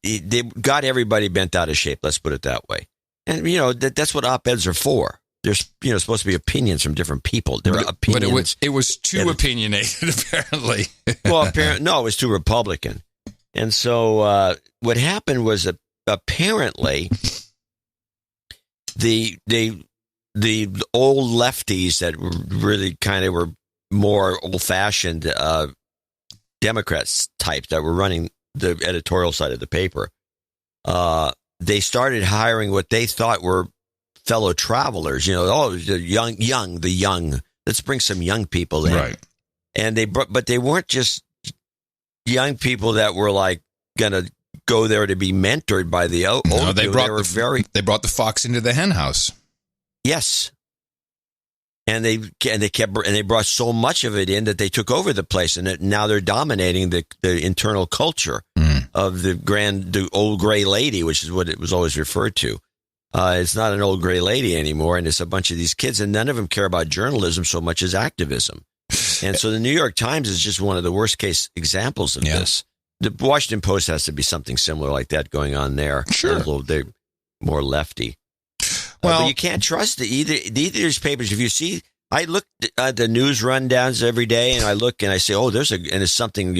Speaker 3: They got everybody bent out of shape. Let's put it that way. And that's what op-eds are for. There's supposed to be opinions from different people. There are opinions,
Speaker 1: but it was too opinionated, apparently.
Speaker 3: Well, no, it was too Republican. And so what happened was apparently the old lefties that really kind of were more old-fashioned Democrats types that were running the editorial side of the paper, they started hiring what they thought were fellow travelers. The young. Let's bring some young people in.
Speaker 1: Right.
Speaker 3: And but they weren't just young people that were like gonna go there to be mentored by the old.
Speaker 1: No, they brought the fox into the hen house.
Speaker 3: Yes. And they brought so much of it in that they took over the place, and now they're dominating the internal culture of the old gray lady, which is what it was always referred to. It's not an old gray lady anymore, and it's a bunch of these kids, and none of them care about journalism so much as activism. And so the New York Times is just one of the worst case examples of this. The Washington Post has to be something similar like that going on there.
Speaker 1: Sure.
Speaker 3: Although they're more lefty. But you can't trust either of these papers. If you see, I look at the news rundowns every day, and I look and I say, oh, it's something,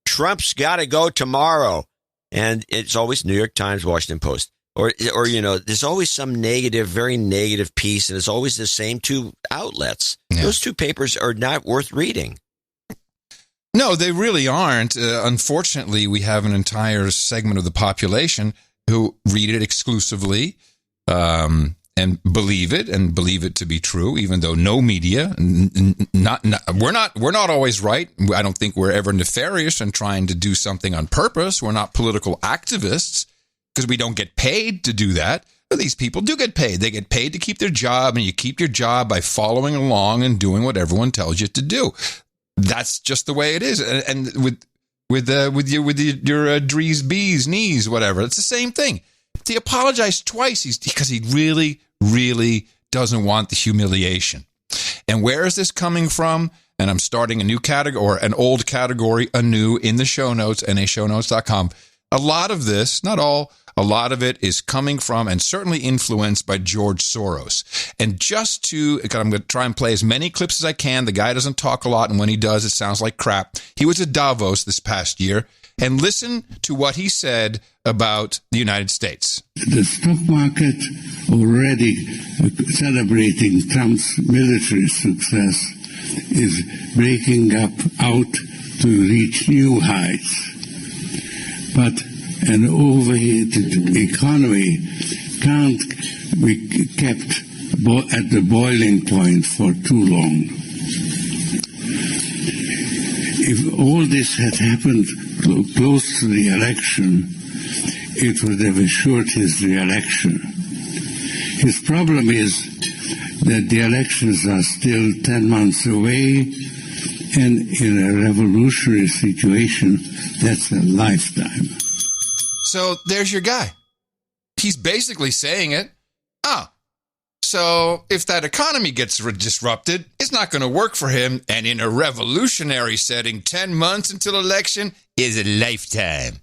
Speaker 3: Trump's got to go tomorrow. And it's always New York Times, Washington Post. Or there's always some negative, very negative piece, and it's always the same two outlets. Yeah. Those two papers are not worth reading.
Speaker 1: No, they really aren't. Unfortunately, we have an entire segment of the population who read it exclusively and believe it to be true, even though no media, we're not always right. I don't think we're ever nefarious and trying to do something on purpose. We're not political activists, because we don't get paid to do that. But these people do get paid. They get paid to keep their job, and you keep your job by following along and doing what everyone tells you to do. That's just the way it is. And with your Dries B's knees, whatever, it's the same thing. He apologized twice because he really, really doesn't want the humiliation. And where is this coming from? And I'm starting a new category, or an old category, anew in the show notes, nashownotes.com. A lot of this, not all, a lot of it is coming from and certainly influenced by George Soros. And I'm going to try and play as many clips as I can. The guy doesn't talk a lot, and when he does, it sounds like crap. He was at Davos this past year, and listen to what he said about the United States.
Speaker 2: The stock market, already celebrating Trump's military success, is breaking out to reach new heights. But an overheated economy can't be kept at the boiling point for too long. If all this had happened close to the election, it would have assured his re-election. His problem is that the elections are still 10 months away, and in a revolutionary situation, that's a lifetime.
Speaker 1: So there's your guy. He's basically saying it. So if that economy gets disrupted, it's not going to work for him. And in a revolutionary setting, 10 months until election is a lifetime.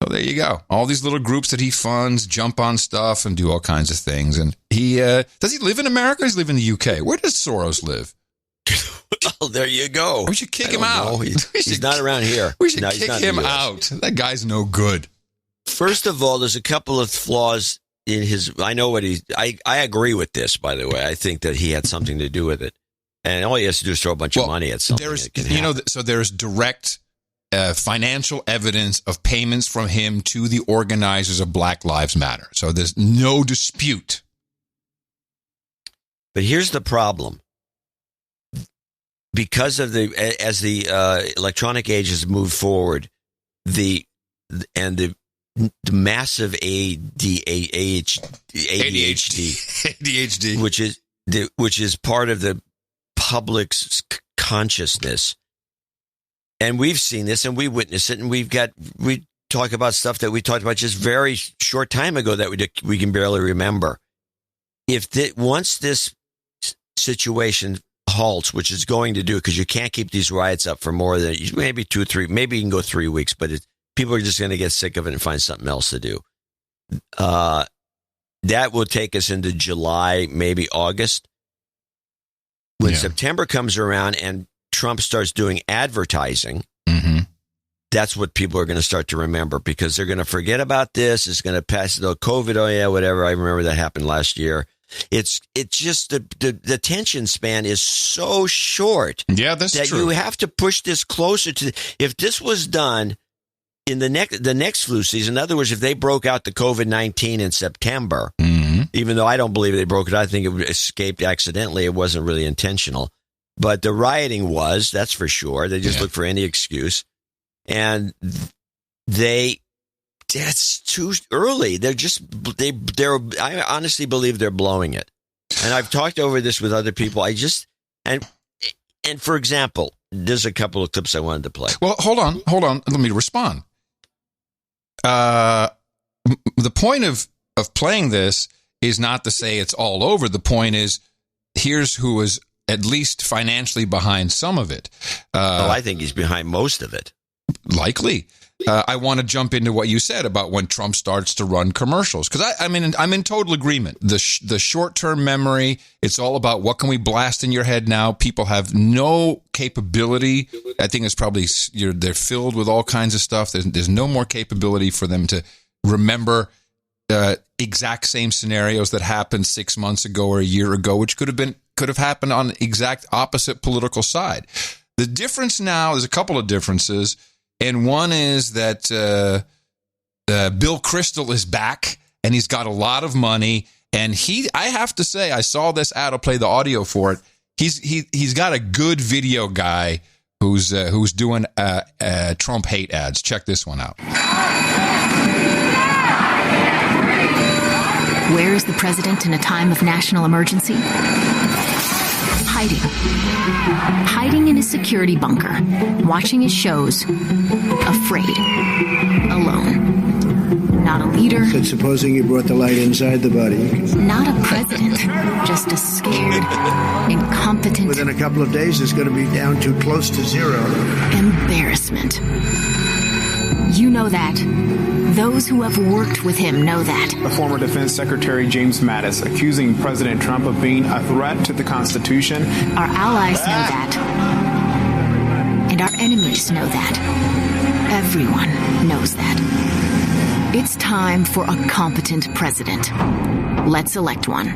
Speaker 1: So there you go. All these little groups that he funds jump on stuff and do all kinds of things. And does he live in America or does he live in the UK? Where does Soros live?
Speaker 3: Well, there you go.
Speaker 1: We should kick him out.
Speaker 3: He's not around here.
Speaker 1: We should
Speaker 3: No,
Speaker 1: kick him out. That guy's no good.
Speaker 3: First of all, there's a couple of flaws in his. I know what I agree with this, by the way. I think that he had something to do with it. And all he has to do is throw a bunch of money at something.
Speaker 1: So there's direct financial evidence of payments from him to the organizers of Black Lives Matter. So there's no dispute.
Speaker 3: But here's the problem. Because of as the electronic age has moved forward, the massive ADHD, which is part of the public's consciousness, and we've seen this and we witness it, and we talk about stuff that we talked about just very short time ago that we can barely remember. Once this situation halts, which is going to do, because you can't keep these riots up for more than maybe 2 or 3, maybe you can go 3 weeks, but people are just going to get sick of it and find something else to do. That will take us into July, maybe August. When September comes around and Trump starts doing advertising, that's what people are going to start to remember, because they're going to forget about this. It's going to pass the COVID. Oh yeah, whatever. I remember that happened last year. It's just the attention span is so short.
Speaker 1: Yeah, that's
Speaker 3: that
Speaker 1: true.
Speaker 3: You have to push this closer to. If this was done in the next flu season, in other words, if they broke out the COVID-19 in September, even though I don't believe they broke it, I think it escaped accidentally. It wasn't really intentional, but the rioting was. That's for sure. They just look for any excuse, and that's too early. I honestly believe they're blowing it. And I've talked over this with other people. And for example, there's a couple of clips I wanted to play.
Speaker 1: Well, hold on. Let me respond. The point of playing this is not to say it's all over. The point is, here's who is at least financially behind some of it.
Speaker 3: I think he's behind most of it.
Speaker 1: Likely. I want to jump into what you said about when Trump starts to run commercials, because I'm in total agreement. The short-term memory, it's all about what can we blast in your head now. People have no capability. I think it's probably they're filled with all kinds of stuff. There's no more capability for them to remember exact same scenarios that happened 6 months ago or a year ago, which could have happened on the exact opposite political side. The difference now, there's a couple of differences. And one is that Bill Kristol is back, and he's got a lot of money. And I have to say, I saw this ad. I'll play the audio for it. He's got a good video guy who's doing Trump hate ads. Check this one out.
Speaker 5: Where is the president in a time of national emergency? Hiding in his security bunker, watching his shows, afraid, alone. Not a leader.
Speaker 6: But supposing you brought the light inside the body.
Speaker 5: Not a president, just a scared, incompetent.
Speaker 6: Within a couple of days, it's going to be down to close to zero.
Speaker 5: Embarrassment. You know that. Those who have worked with him know that.
Speaker 7: The former Defense Secretary James Mattis accusing President Trump of being a threat to the Constitution.
Speaker 5: Our allies know that. And our enemies know that. Everyone knows that. It's time for a competent president. Let's elect one.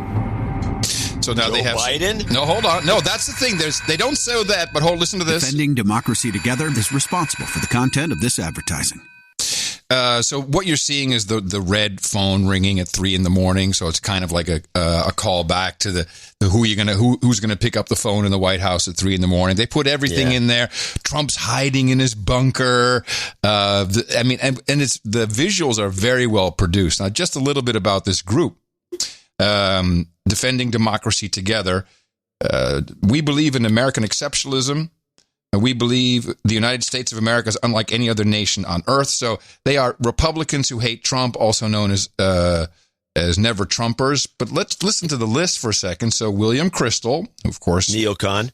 Speaker 1: So now they have
Speaker 3: Biden?
Speaker 1: No, hold on. No, that's the thing. They don't say that, but listen to this.
Speaker 10: Defending democracy together is responsible for the content of this advertising.
Speaker 1: So what you're seeing is the red phone ringing at 3 a.m. So it's kind of like a call back to the who's gonna pick up the phone in the White House at 3 a.m. They put everything in there. Trump's hiding in his bunker. And it's the visuals are very well produced. Now, just a little bit about this group, defending democracy together. We believe in American exceptionalism. We believe the United States of America is unlike any other nation on earth. So they are Republicans who hate Trump, also known as never Trumpers. But let's listen to the list for a second. So William Kristol, of course.
Speaker 3: Neocon.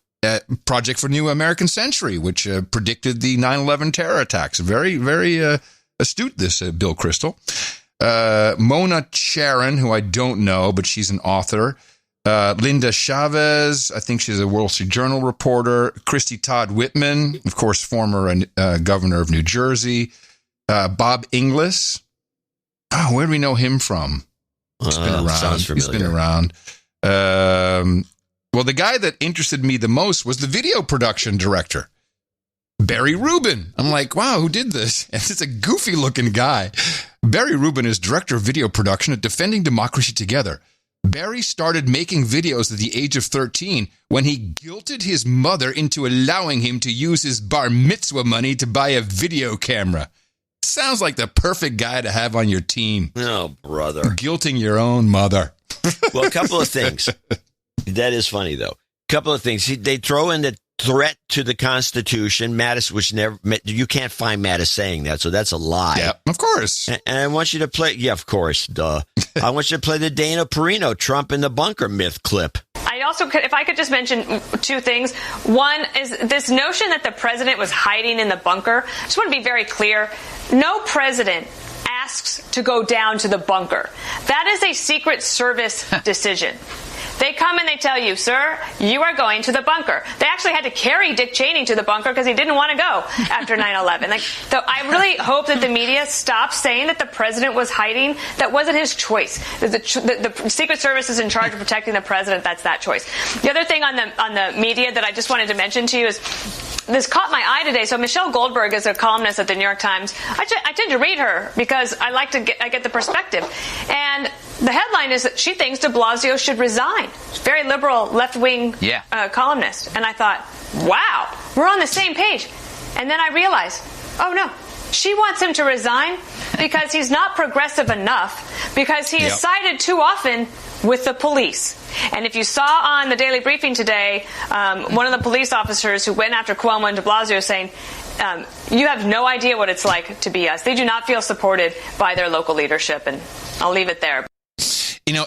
Speaker 1: Project for New American Century, which predicted the 9/11 terror attacks. Very, very astute, this Bill Kristol. Mona Charen, who I don't know, but she's an author. Linda Chavez, I think she's a Wall Street Journal reporter. Christy Todd Whitman, of course, former governor of New Jersey. Bob Inglis. Oh, where do we know him from? He's been around.
Speaker 3: Sounds familiar.
Speaker 1: He's been around. Well, the guy that interested me the most was the video production director, Barry Rubin. I'm like, wow, who did this? And it's a goofy-looking guy. Barry Rubin is director of video production at Defending Democracy Together. Barry started making videos at the age of 13 when he guilted his mother into allowing him to use his bar mitzvah money to buy a video camera. Sounds like the perfect guy to have on your team.
Speaker 3: Oh, brother.
Speaker 1: Guilting your own mother.
Speaker 3: Well, a couple of things. That is funny, though. A couple of things. They throw in the threat to the Constitution. Mattis, which never, you can't find Mattis saying that, so that's a lie.
Speaker 1: Yeah, of course.
Speaker 3: And I want you to play, yeah, of course, duh. I want you to play the Dana Perino Trump in the bunker myth clip.
Speaker 8: I also could, if I could just mention two things. One is this notion that the president was hiding in the bunker. I just want to be very clear. No president asks to go down to the bunker. That is a Secret Service decision. They come and they tell you, sir, you are going to the bunker. They actually had to carry Dick Cheney to the bunker because he didn't want to go after 9/11. So I really hope that the media stops saying that the president was hiding. That wasn't his choice. The Secret Service is in charge of protecting the president. That's that choice. The other thing on the media that I just wanted to mention to you is this caught my eye today. So Michelle Goldberg is a columnist at the New York Times. I tend to read her because I get the perspective. And the headline is that she thinks de Blasio should resign. Very liberal, left-wing columnist. And I thought, wow, we're on the same page. And then I realized, oh, no, she wants him to resign because he's not progressive enough, because he is sided too often with the police. And if you saw on the Daily Briefing today, one of the police officers who went after Cuomo and de Blasio saying, you have no idea what it's like to be us. They do not feel supported by their local leadership. And I'll leave it there.
Speaker 1: You know,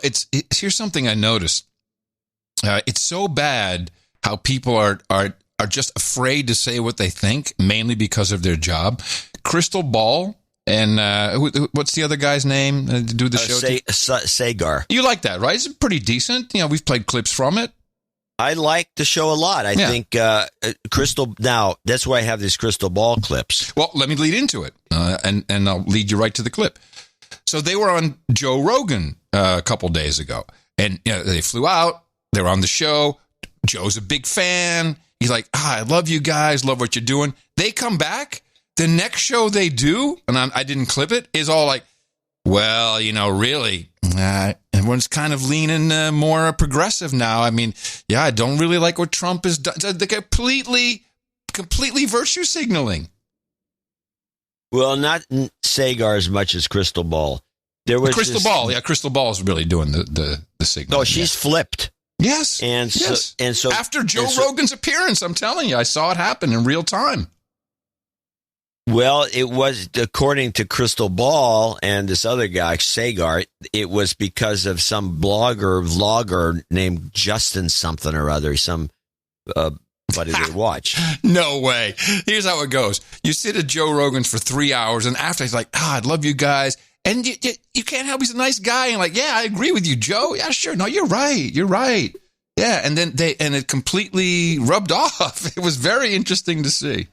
Speaker 1: here's something I noticed. It's so bad how people are just afraid to say what they think, mainly because of their job. Crystal Ball and what's the other guy's name to do the show?
Speaker 3: Sagar.
Speaker 1: You like that, right? It's pretty decent. You know, we've played clips from it.
Speaker 3: I like the show a lot. I think Crystal. Now that's why I have these Crystal Ball clips.
Speaker 1: Well, let me lead into it, and I'll lead you right to the clip. So they were on Joe Rogan a couple days ago, and they flew out. They were on the show. Joe's a big fan. He's like, I love you guys, love what you're doing. They come back. The next show they do, and I didn't clip it, is all like, well, really, everyone's kind of leaning more progressive now. I mean, I don't really like what Trump has done. They're completely virtue signaling.
Speaker 3: Well, not Sagar as much as Crystal Ball. There was
Speaker 1: Crystal Ball. Yeah, Crystal Ball is really doing the signal.
Speaker 3: No, she's flipped.
Speaker 1: Yes.
Speaker 3: And so
Speaker 1: after Joe Rogan's appearance, I'm telling you, I saw it happen in real time.
Speaker 3: Well, it was, according to Crystal Ball and this other guy, Sagar, it was because of some vlogger named Justin something or other, buddy they watch.
Speaker 1: No way. Here's how it goes. You sit at Joe Rogan's for 3 hours, and after he's like, I love you guys. And you can't help, he's a nice guy. And like, I agree with you, Joe. Yeah, sure. No, you're right. Yeah. And then it completely rubbed off. It was very interesting to see.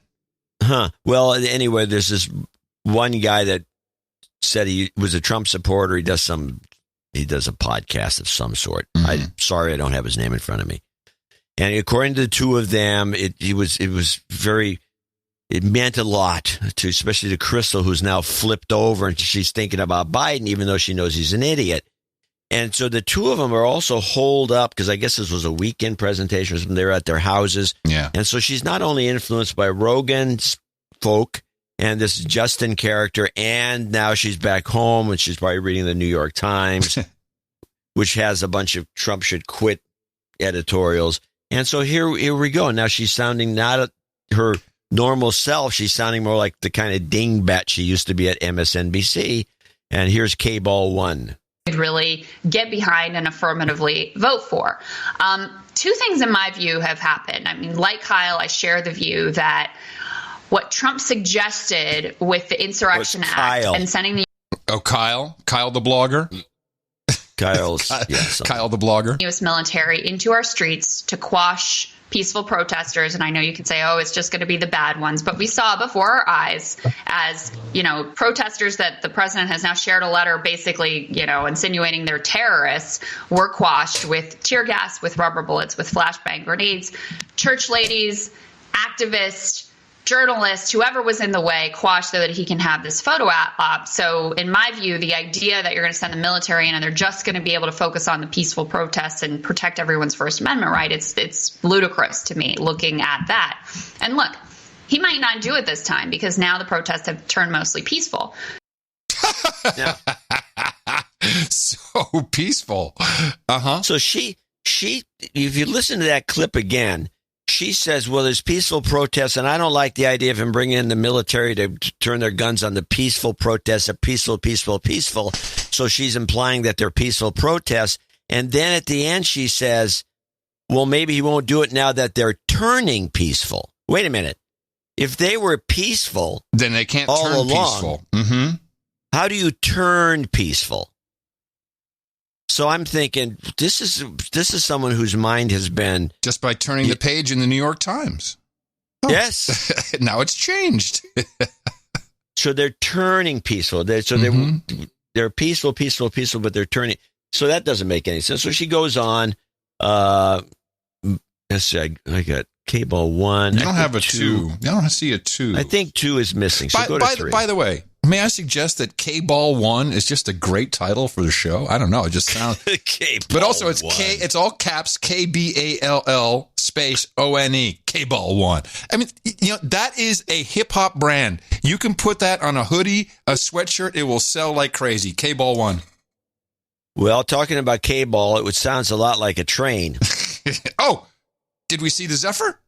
Speaker 3: Huh. Well, anyway, there's this one guy that said he was a Trump supporter. He does a podcast of some sort.
Speaker 1: Mm-hmm.
Speaker 3: I'm sorry, I don't have his name in front of me. And according to the two of them, it meant a lot to, especially to Crystal, who's now flipped over and she's thinking about Biden, even though she knows he's an idiot. And so the two of them are also holed up because I guess this was a weekend presentation or something. They're at their houses.
Speaker 1: Yeah.
Speaker 3: And so she's not only influenced by Rogan's folk and this Justin character, and now she's back home and she's probably reading the New York Times, which has a bunch of Trump should quit editorials. And so here we go. Now she's sounding not her normal self. She's sounding more like the kind of dingbat she used to be at MSNBC. And here's KBALL 1.
Speaker 9: Really get behind and affirmatively vote for. Two things in my view have happened. I mean, like Kyle, I share the view that what Trump suggested with the Insurrection Act and sending the...
Speaker 1: Oh, Kyle the blogger?
Speaker 3: Kyle
Speaker 1: the blogger.
Speaker 9: U.S. military into our streets to quash peaceful protesters. And I know you could say, oh, it's just going to be the bad ones. But we saw before our eyes as, protesters that the president has now shared a letter basically, insinuating they're terrorists were quashed with tear gas, with rubber bullets, with flashbang grenades. Church ladies, activists, journalists, whoever was in the way, quashed so that he can have this photo op. So in my view, the idea that you're going to send the military in and they're just going to be able to focus on the peaceful protests and protect everyone's First Amendment right, it's ludicrous to me looking at that. And look, he might not do it this time because now the protests have turned mostly peaceful.
Speaker 1: So peaceful.
Speaker 3: So she, if you listen to that clip again, she says, well, there's peaceful protests, and I don't like the idea of him bringing in the military to turn their guns on the peaceful protests, peaceful. So she's implying that they're peaceful protests. And then at the end, she says, well, maybe he won't do it now that they're turning peaceful. Wait a minute. If they were peaceful,
Speaker 1: then they can't turn peaceful. Mm-hmm.
Speaker 3: How do you turn peaceful? So I'm thinking this is someone whose mind has been
Speaker 1: just by turning the page in the New York Times.
Speaker 3: Oh. Yes,
Speaker 1: now it's changed.
Speaker 3: So they're turning peaceful. They're peaceful, but they're turning. So that doesn't make any sense. So she goes on. Let's see, I got KBALL 1.
Speaker 1: You don't have a 2. I don't see a 2.
Speaker 3: I think 2 is missing. So go to 3.
Speaker 1: By the way, may I suggest that KBALL 1 is just a great title for the show? I don't know. It just sounds. But also, it's
Speaker 3: 1.
Speaker 1: It's all caps KBALL space ONE. KBALL 1. I mean, that is a hip hop brand. You can put that on a hoodie, a sweatshirt. It will sell like crazy. KBALL 1.
Speaker 3: Well, talking about KBALL, it sounds a lot like a train.
Speaker 1: Oh, did we see the Zephyr?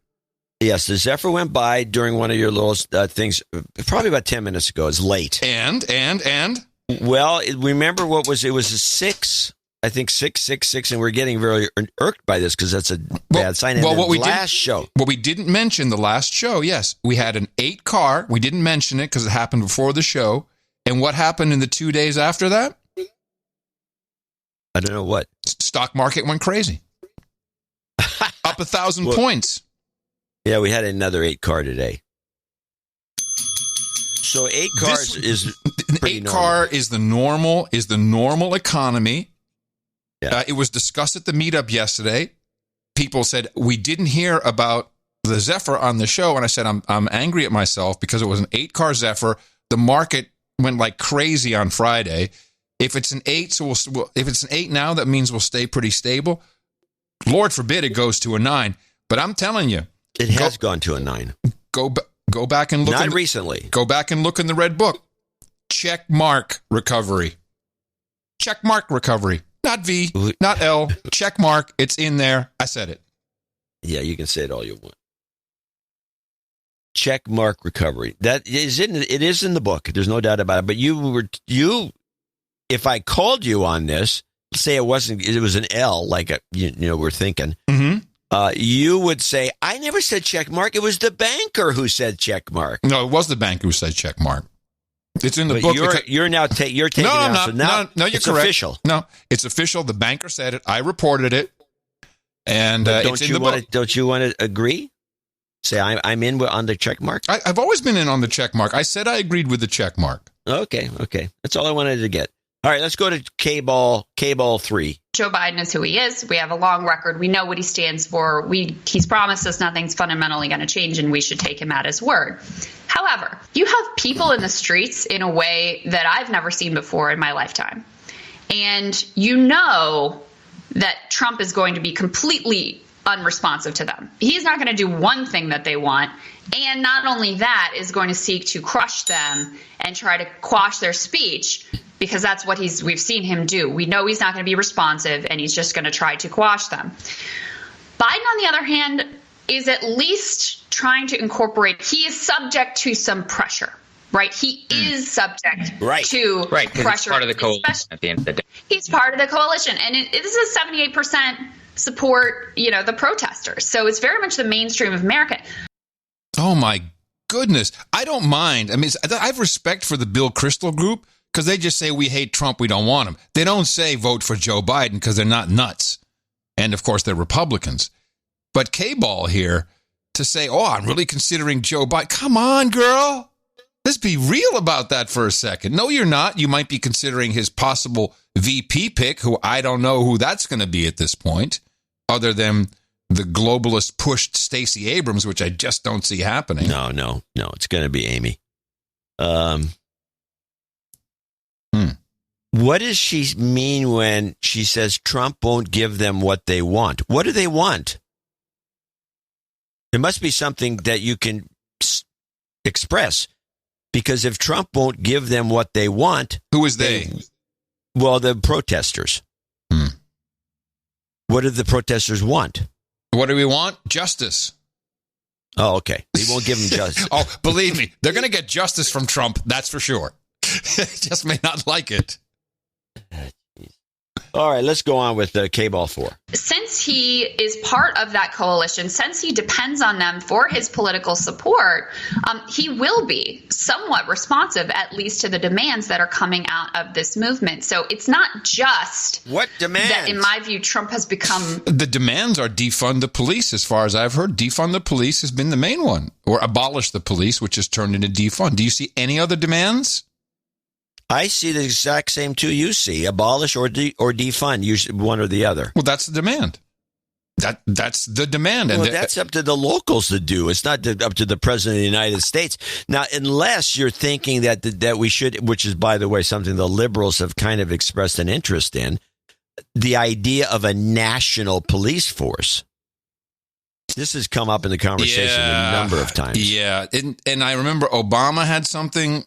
Speaker 3: Yes, the Zephyr went by during one of your little things, probably about 10 minutes ago. It's late.
Speaker 1: And?
Speaker 3: Well, remember it was a 6, I think 666, and we're getting very irked by this because that's a bad sign.
Speaker 1: Well, what we didn't mention the last show, yes, we had an 8 car. We didn't mention it because it happened before the show. And what happened in the 2 days after that?
Speaker 3: I don't know what.
Speaker 1: Stock market went crazy. Up 1,000 points.
Speaker 3: Yeah, we had another 8 car today. So 8 cars is pretty normal.
Speaker 1: 8 car is the normal economy.
Speaker 3: Yeah.
Speaker 1: It was discussed at the meetup yesterday. People said we didn't hear about the Zephyr on the show, and I said I'm angry at myself because it was an 8 car Zephyr. The market went like crazy on Friday. If it's an 8, if it's an 8 now, that means we'll stay pretty stable. Lord forbid it goes to a 9. But I'm telling you,
Speaker 3: it has gone to a 9.
Speaker 1: Go back and look.
Speaker 3: Not recently.
Speaker 1: Go back and look in the red book. Check mark recovery. Check mark recovery. Not V, not L. Check mark. It's in there. I said it.
Speaker 3: Yeah, you can say it all you want. Check mark recovery. That is it is in the book. There's no doubt about it. But you. If I called you on this, say it was an L, like we're thinking.
Speaker 1: Mm-hmm.
Speaker 3: You would say, I never said check mark. It was the banker who said check mark.
Speaker 1: No, it was the banker who said check mark. It's in the book.
Speaker 3: You're taking it out. So now
Speaker 1: you're
Speaker 3: it's
Speaker 1: correct.
Speaker 3: Official.
Speaker 1: No, it's official. The banker said it. I reported it. And it's in the book.
Speaker 3: Don't you want to agree? Say I'm in on the check mark?
Speaker 1: I've always been in on the check mark. I said I agreed with the check mark.
Speaker 3: Okay. That's all I wanted to get. All right, let's go to KBALL 3.
Speaker 9: Joe Biden is who he is. We have a long record. We know what he stands for. He's promised us nothing's fundamentally going to change, and we should take him at his word. However, you have people in the streets in a way that I've never seen before in my lifetime. And you know that Trump is going to be completely unresponsive to them. He's not going to do one thing that they want. And not only that, is going to seek to crush them and try to quash their speech, because that's what we've seen him do. We know he's not going to be responsive, and he's just going to try to quash them. Biden, on the other hand, is at least trying to incorporate. He is subject to some pressure, right? He is subject to pressure.
Speaker 11: He's part of the coalition at the end of the day.
Speaker 9: He's part of the coalition, and this is 78% support, the protesters. So it's very much the mainstream of America.
Speaker 1: Oh my goodness. I don't mind. I mean, I have respect for the Bill Kristol group because they just say we hate Trump, we don't want him. They don't say vote for Joe Biden because they're not nuts. And, of course, they're Republicans. But KBALL here to say, oh, I'm really considering Joe Biden. Come on, girl. Let's be real about that for a second. No, you're not. You might be considering his possible VP pick, who I don't know who that's going to be at this point, other than the globalist pushed Stacey Abrams, which I just don't see happening.
Speaker 3: No. It's going to be Amy. What does she mean when she says Trump won't give them what they want? What do they want? There must be something that you can express, because if Trump won't give them what they want...
Speaker 1: Who is they?
Speaker 3: Well, the protesters. What do the protesters want?
Speaker 1: What do we want? Justice.
Speaker 3: Oh, okay. They won't give them justice.
Speaker 1: Oh, believe me, they're going to get justice from Trump, that's for sure. Just may not like it.
Speaker 3: All right, let's go on with KBALL 4.
Speaker 9: Since he is part of that coalition, since he depends on them for his political support, he will be somewhat responsive, at least to the demands that are coming out of this movement. So it's not just
Speaker 3: what demands
Speaker 9: that, in my view, Trump has become...
Speaker 1: The demands are defund the police, as far as I've heard. Defund the police has been the main one, or abolish the police, which has turned into defund. Do you see any other demands?
Speaker 3: I see the exact same two you see: abolish or defund, usually one or the other.
Speaker 1: Well, that's the demand. That's the demand.
Speaker 3: Well, that's up to the locals to do. It's not up to the president of the United States. Now, unless you're thinking that we should, which is, by the way, something the liberals have kind of expressed an interest in, the idea of a national police force. This has come up in the conversation a number of times.
Speaker 1: Yeah, and I remember Obama had something.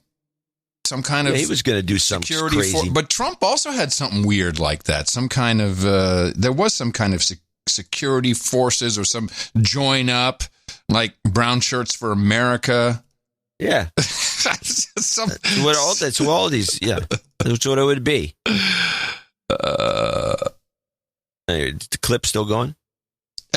Speaker 1: Some kind of
Speaker 3: he was going to do some
Speaker 1: security
Speaker 3: crazy,
Speaker 1: but Trump also had something weird like that. Some kind of there was some kind of security forces or some join up, like Brown Shirts for America.
Speaker 3: Yeah, that's all these. Yeah, that's what it would be. The clip still going?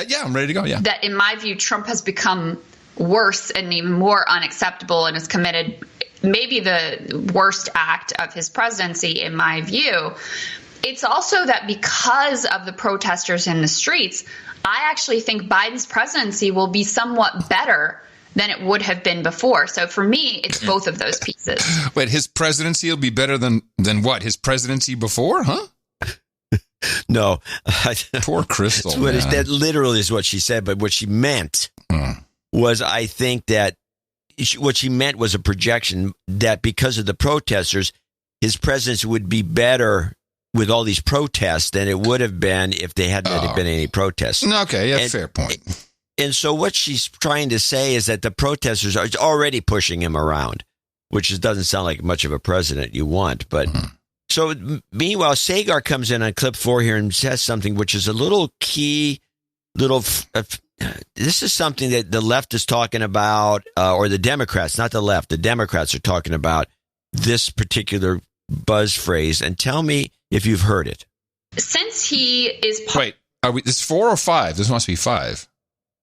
Speaker 1: Yeah, I'm ready to go. Yeah,
Speaker 9: that in my view, Trump has become worse and even more unacceptable and has committed maybe the worst act of his presidency, in my view. It's also that because of the protesters in the streets, I actually think Biden's presidency will be somewhat better than it would have been before. So for me, it's both of those pieces.
Speaker 1: Wait, his presidency will be better than what? His presidency before, huh?
Speaker 3: No.
Speaker 1: Poor Crystal.
Speaker 3: That literally is what she said, but what she meant was, I think that what she meant was a projection that because of the protesters, his presidency would be better with all these protests than it would have been if they hadn't been any protests.
Speaker 1: Okay, yeah, fair point.
Speaker 3: And so what she's trying to say is that the protesters are already pushing him around, which doesn't sound like much of a president you want. But so meanwhile, Sagar comes in on clip 4 here and says something which is a little key, this is something that the left is talking about, or the Democrats, not the left. The Democrats are talking about this particular buzz phrase. And tell me if you've heard it.
Speaker 9: Since he is...
Speaker 1: Wait, this 4 or 5? This must be 5.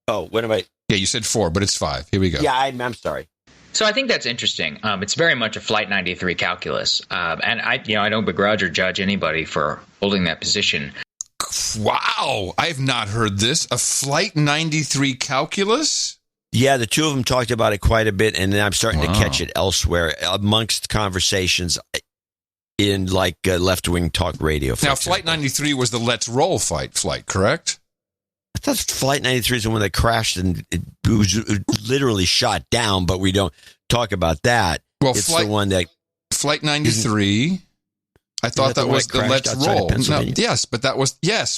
Speaker 3: Oh, what am I...
Speaker 1: Yeah, you said 4, but it's 5. Here we go.
Speaker 3: Yeah, I'm sorry.
Speaker 11: So I think that's interesting. It's very much a Flight 93 calculus. And I don't begrudge or judge anybody for holding that position.
Speaker 1: Wow, I have not heard this. A Flight 93 calculus?
Speaker 3: Yeah, the two of them talked about it quite a bit, and then I'm starting to catch it elsewhere amongst conversations in left-wing talk radio.
Speaker 1: Now, Flight 93 was the Let's Roll flight, correct?
Speaker 3: I thought Flight 93 is the one that crashed and it was literally shot down, but we don't talk about that.
Speaker 1: Well,
Speaker 3: it's the one that...
Speaker 1: Flight 93... I thought that was the Let's Roll. No, yes, but that was,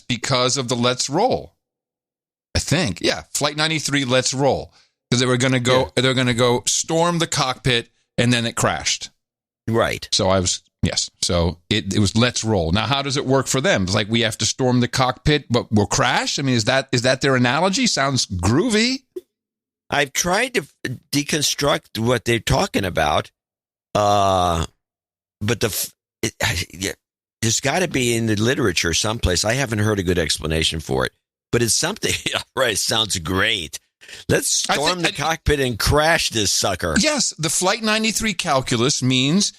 Speaker 1: because of the Let's Roll. I think. Yeah, Flight 93, Let's Roll. Because they were going to go, they're going to go storm the cockpit, and then it crashed.
Speaker 3: Right.
Speaker 1: So so it was Let's Roll. Now, how does it work for them? It's like we have to storm the cockpit, but we'll crash? I mean, is that their analogy? Sounds groovy.
Speaker 3: I've tried to deconstruct what they're talking about, but there's got to be in the literature someplace. I haven't heard a good explanation for it, but it's something. Right, sounds great. Let's storm the cockpit and crash this sucker.
Speaker 1: Yes, the Flight 93 calculus means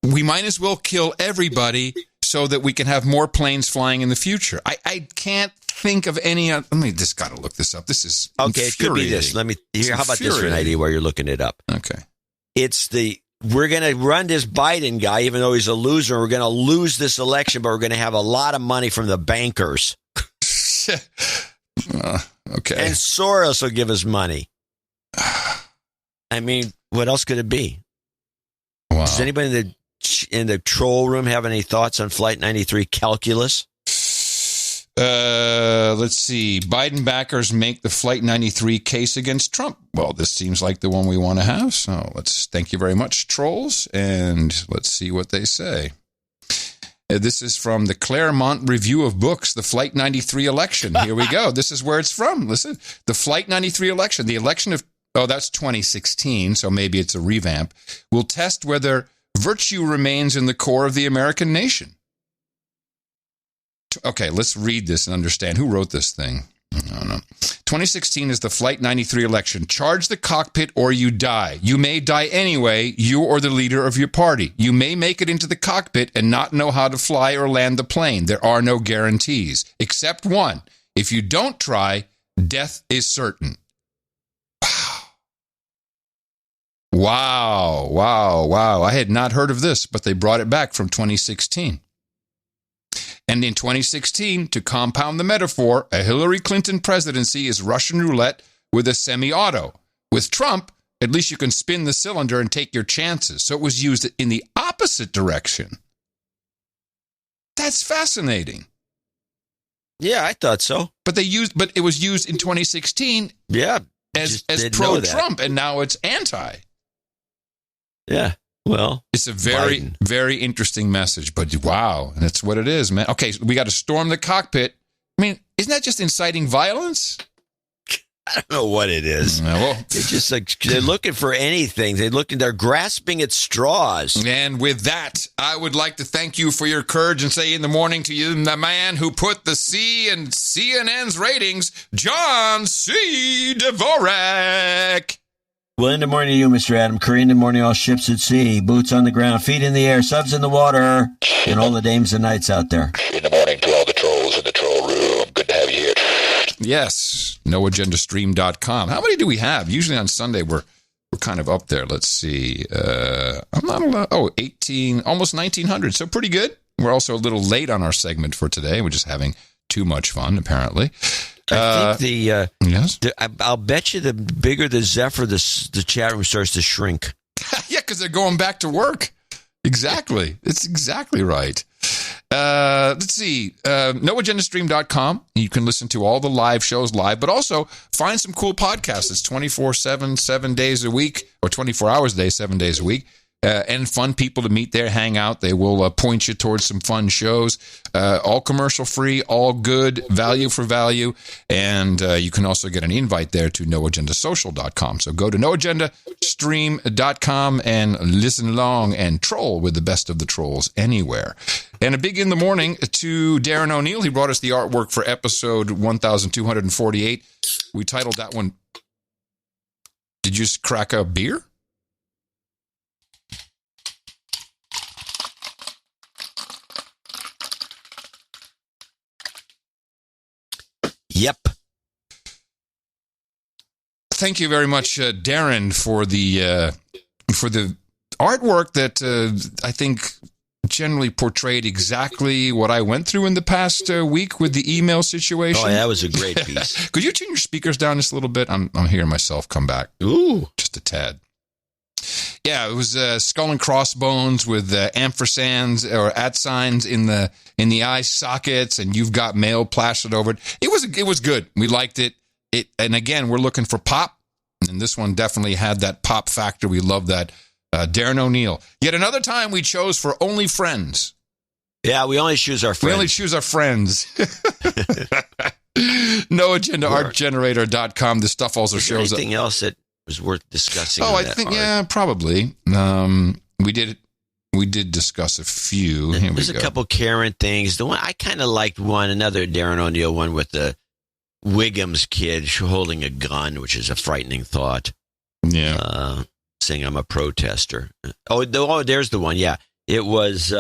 Speaker 1: we might as well kill everybody so that we can have more planes flying in the future. I can't think of any. Let me just got to look this up. This is
Speaker 3: okay. It could be this. Let me hear. How about this for an idea while you're looking it up?
Speaker 1: Okay.
Speaker 3: It's we're going to run this Biden guy, even though he's a loser. We're going to lose this election, but we're going to have a lot of money from the bankers.
Speaker 1: Okay.
Speaker 3: And Soros will give us money. I mean, what else could it be?
Speaker 1: Wow.
Speaker 3: Does anybody in the troll room have any thoughts on Flight 93 calculus?
Speaker 1: Let's see. Biden backers make the Flight 93 case against Trump. Well, this seems like the one we want to have. So thank you very much, trolls. And let's see what they say. This is from the Claremont Review of Books, the Flight 93 election. Here we go. This is where it's from. Listen, the Flight 93 election, the election of, that's 2016, so maybe it's a revamp, will test whether virtue remains in the core of the American nation. Okay, let's read this and understand. Who wrote this thing? I don't know. 2016 is the Flight 93 election. Charge the cockpit or you die. You may die anyway, you or the leader of your party. You may make it into the cockpit and not know how to fly or land the plane. There are no guarantees, except one. If you don't try, death is certain. Wow. I had not heard of this, but they brought it back from 2016. And in 2016, to compound the metaphor, a Hillary Clinton presidency is Russian roulette with a semi-auto. With Trump, at least you can spin the cylinder and take your chances. So it was used in the opposite direction. That's fascinating.
Speaker 3: Yeah, I thought so.
Speaker 1: But it was used in 2016 as pro-Trump, and now it's anti.
Speaker 3: Yeah. Well,
Speaker 1: it's a very, very interesting message, but wow, that's what it is, man. Okay, so we got to storm the cockpit. I mean, isn't that just inciting violence?
Speaker 3: I don't know what it is. It's just like they're looking for anything. They're grasping at straws.
Speaker 1: And with that, I would like to thank you for your courage and say in the morning to you, the man who put the C in CNN's ratings, John C. Dvorak.
Speaker 12: Well, in the morning to you, Mr. Adam Curry. In the morning, all ships at sea, boots on the ground, feet in the air, subs in the water, and all the dames and knights out there.
Speaker 13: In the morning to all the trolls in the troll room. Good to have you here.
Speaker 1: Yes, noagendastream.com. How many do we have? Usually on Sunday, we're kind of up there. Let's see. I'm not allowed. 18, almost 1,900. So pretty good. We're also a little late on our segment for today. We're just having too much fun, apparently.
Speaker 3: I think
Speaker 1: yes.
Speaker 3: I'll bet you the bigger the Zephyr, the chat room starts to shrink.
Speaker 1: Yeah, because they're going back to work. Exactly. It's exactly right. Let's see. NoAgendaStream.com. You can listen to all the live shows live, but also find some cool podcasts. It's 24/7, 7 days a week, or 24 hours a day, 7 days a week. And fun people to meet there, hang out. They will point you towards some fun shows. All commercial free, all good, value for value. And you can also get an invite there to noagendasocial.com. So go to noagendastream.com and listen along and troll with the best of the trolls anywhere. And a big in the morning to Darren O'Neill. He brought us the artwork for episode 1248. We titled that one, Did You Just Crack a Beer?
Speaker 3: Yep.
Speaker 1: Thank you very much, Darren, for the artwork that I think generally portrayed exactly what I went through in the past week with the email situation.
Speaker 3: Oh, that was a great piece.
Speaker 1: Could you turn your speakers down just a little bit? I'm hearing myself come back.
Speaker 3: Ooh,
Speaker 1: just a tad. Yeah, it was skull and crossbones with ampersands or @ signs in the eye sockets, and you've got mail plastered over it. It was good. We liked it. And again, we're looking for pop, and this one definitely had that pop factor. We love that. Darren O'Neill. Yet another time we chose for only friends.
Speaker 3: Yeah, we only choose our friends.
Speaker 1: We only choose our friends. NoAgendaArtGenerator.com. The stuff also shows up.
Speaker 3: Anything else that was worth discussing?
Speaker 1: Oh, I think probably. We did discuss a few. Here
Speaker 3: There's a couple Karen things. The one I kind of liked another Darren O'Neill one with the Wiggum's kid holding a gun, which is a frightening thought.
Speaker 1: Yeah.
Speaker 3: Saying I'm a protester. Oh, there's the one. Yeah. It was,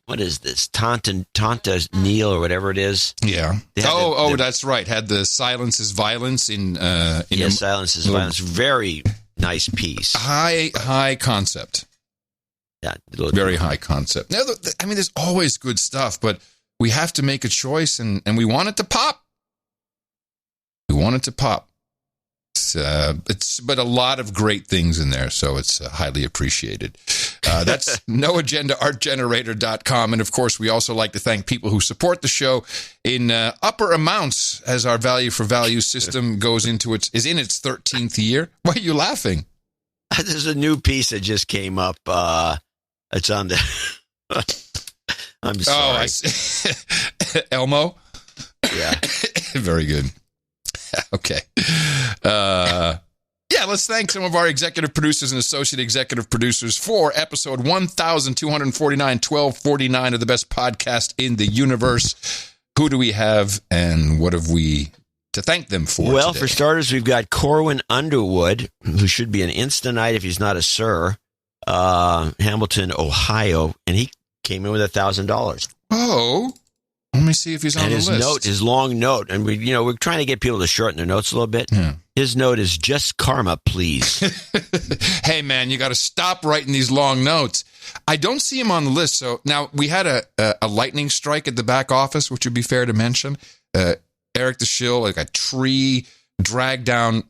Speaker 3: what is this? Tanta Neal or whatever it is.
Speaker 1: Yeah. That's right. Had the Silence is Violence in
Speaker 3: Silence is Violence. Very nice piece.
Speaker 1: High concept.
Speaker 3: Yeah.
Speaker 1: Very high concept. Now, I mean, there's always good stuff, but we have to make a choice, and we want it to pop. We want it to pop. But a lot of great things in there, so it's highly appreciated. That's noagendaartgenerator.com. And, of course, we also like to thank people who support the show in upper amounts as our value for value system is in its 13th year. Why are you laughing?
Speaker 3: There's a new piece that just came up. It's on the... I'm sorry.
Speaker 1: Oh, I see. Elmo?
Speaker 3: Yeah.
Speaker 1: Very good. Okay. Let's thank some of our executive producers and associate executive producers for episode 1249, 1249 of the best podcast in the universe. Who do we have, and what have we to thank them for
Speaker 3: Well,
Speaker 1: today?
Speaker 3: For starters, we've got Corwin Underwood, who should be an Insta-Knight if he's not a Sir, Hamilton, Ohio, and he came in with $1,000.
Speaker 1: Oh, let me see if he's on the list.
Speaker 3: His long note, and we're trying to get people to shorten their notes a little bit.
Speaker 1: Yeah.
Speaker 3: His note is just karma, please.
Speaker 1: Hey, man, you got to stop writing these long notes. I don't see him on the list. So now we had a lightning strike at the back office, which would be fair to mention. Eric the Shill, like a tree dragged down